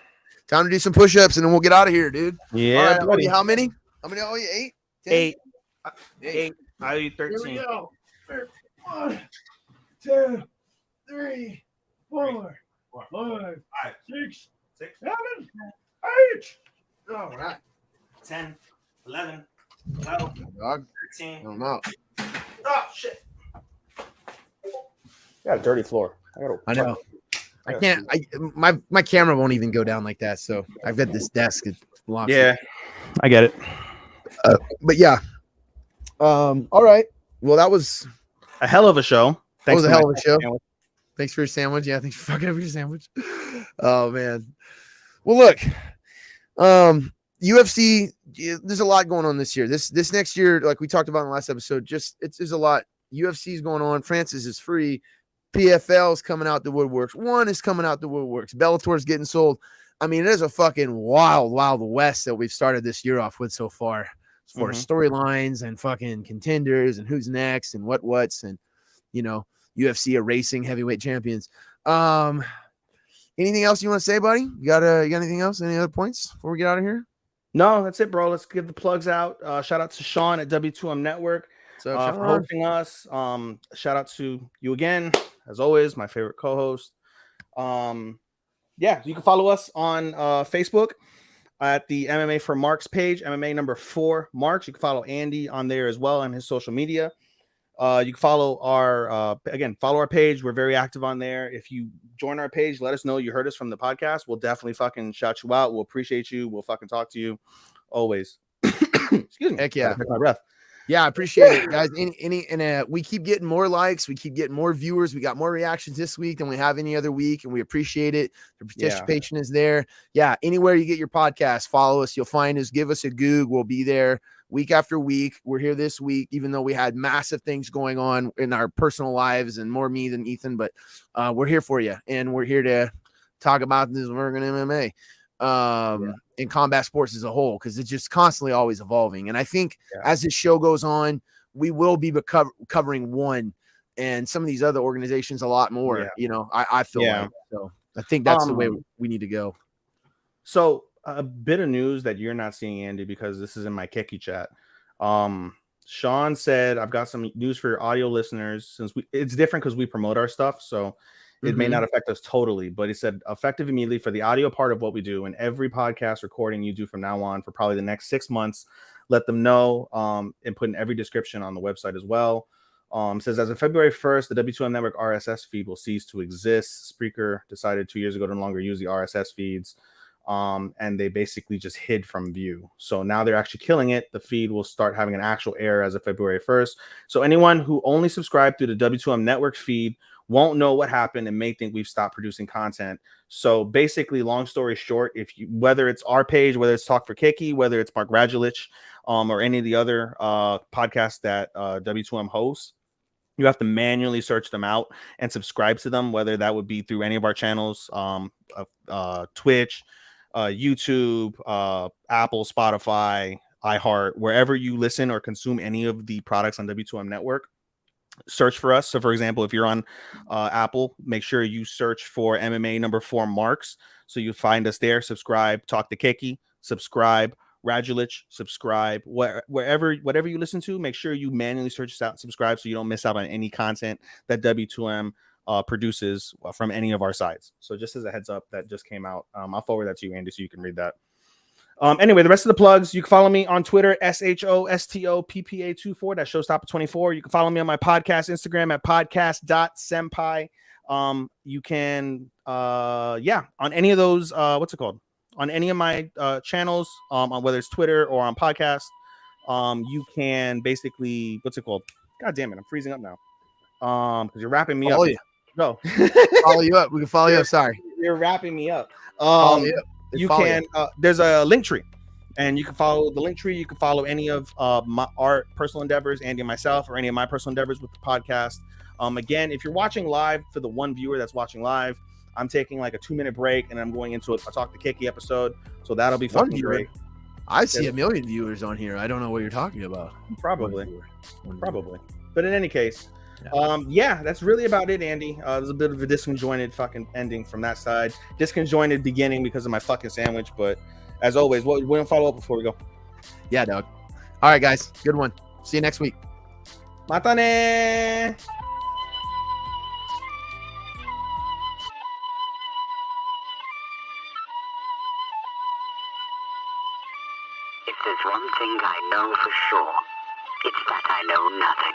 Time to do some push-ups, and then we'll get out of here, dude. Yeah. All right, how many? How many? Oh, you 8? 8. I eat 13. Here we go. 1, 2, 3, 4, 5, 6, 7, 8. All right. 10, 11, 12, Dog. 13. I'm out. Oh, shit. Got a dirty floor. I know. I can't. My camera won't even go down like that. So I've got this desk. It blocks it. I get it. But yeah. All right. Well, that was A hell of a show. That was a hell of a show. Thanks for your sandwich. Yeah, thanks for fucking up your sandwich. Oh man. Well, look. UFC. There's a lot going on this year. This next year, like we talked about in the last episode, there's a lot. UFC is going on. Francis is free. PFL is coming out the woodworks. One is coming out the woodworks. Bellator's getting sold. I mean, it is a fucking wild west that we've started this year off with so far, as far as storylines and fucking contenders and who's next and what's and UFC erasing heavyweight champions. Anything else you want to say, buddy? You got anything else? Any other points before we get out of here? No, that's it, bro. Let's give the plugs out. Shout out to Sean at W2M Network for hosting us. Shout out to you again, as always, my favorite co-host. You can follow us on Facebook at the MMA for Marks page, MMA number 4 Marks. You can follow Andy on there as well on his social media. You can follow our page. We're very active on there. If you join our page, let us know you heard us from the podcast. We'll definitely fucking shout you out. We'll appreciate you. We'll fucking talk to you always. Excuse me. Heck yeah. Take my breath. Yeah, I appreciate it, guys. We keep getting more likes, we keep getting more viewers. We got more reactions this week than we have any other week, and we appreciate it. The participation is there. Yeah, anywhere you get your podcast, follow us. You'll find us. Give us a Goog. We'll be there week after week. We're here this week, even though we had massive things going on in our personal lives and more me than Ethan, but we're here for you, and we're here to talk about this American MMA. In combat sports as a whole, because it's just constantly always evolving. And I think as this show goes on, we will be covering one and some of these other organizations a lot more. You know, I feel like so. I think that's the way we need to go. So a bit of news that you're not seeing, Andy, because this is in my Keki chat. Sean said, I've got some news for your audio listeners, since it's different because we promote our stuff. So it may not affect us totally, but he said effective immediately for the audio part of what we do, and every podcast recording you do from now on for probably the next 6 months, let them know, and put in every description on the website as well. Says as of February 1st, the W2M Network RSS feed will cease to exist. Spreaker decided 2 years ago to no longer use the RSS feeds. And they basically just hid from view. So now they're actually killing it. The feed will start having an actual error as of February 1st. So anyone who only subscribed through the W2M Network feed won't know what happened and may think we've stopped producing content. So basically, long story short, whether it's our page, whether it's Talk for Kiki, whether it's Mark Radulich, or any of the other podcasts that W2M hosts, you have to manually search them out and subscribe to them, whether that would be through any of our channels, Twitch, YouTube, Apple, Spotify, iHeart, wherever you listen or consume any of the products on W2M Network. Search for us. So, for example, if you're on Apple, make sure you search for MMA #4 Marks. So you find us there. Subscribe. Talk to Keki. Subscribe. Radulich. Subscribe. Whatever you listen to, make sure you manually search us out and subscribe so you don't miss out on any content that W2M produces from any of our sites. So just as a heads up, that just came out. I'll forward that to you, Andy, so you can read that. Anyway, the rest of the plugs, you can follow me on Twitter, SHOSTOPPA24. That's Showstopper24. You can follow me on my podcast Instagram at podcast.senpai. You can, on any of those, what's it called? On any of my channels, on whether it's Twitter or on podcast, you can basically, what's it called? God damn it, I'm freezing up now. Because you're wrapping me up. Go. Follow you up. We can follow you up. Sorry. You're wrapping me up. You follow can there's a link tree, and you can follow the link tree. You can follow any of our personal endeavors, Andy and myself, or any of my personal endeavors with the podcast. Again, if you're watching live, for the one viewer that's watching live, I'm taking like a 2-minute break, and I'm going into a Talk to Kiki episode, so that'll be fucking great. I see 1 million viewers on here. I don't know what you're talking about. Probably. But in any case, that's really about it, Andy. There's a bit of a disconjointed fucking ending from that side. Disconjointed beginning because of my fucking sandwich. But as always, we want to follow up before we go. Yeah, dog. All right, guys. Good one. See you next week. Matane! If there's one thing I know for sure, it's that I know nothing.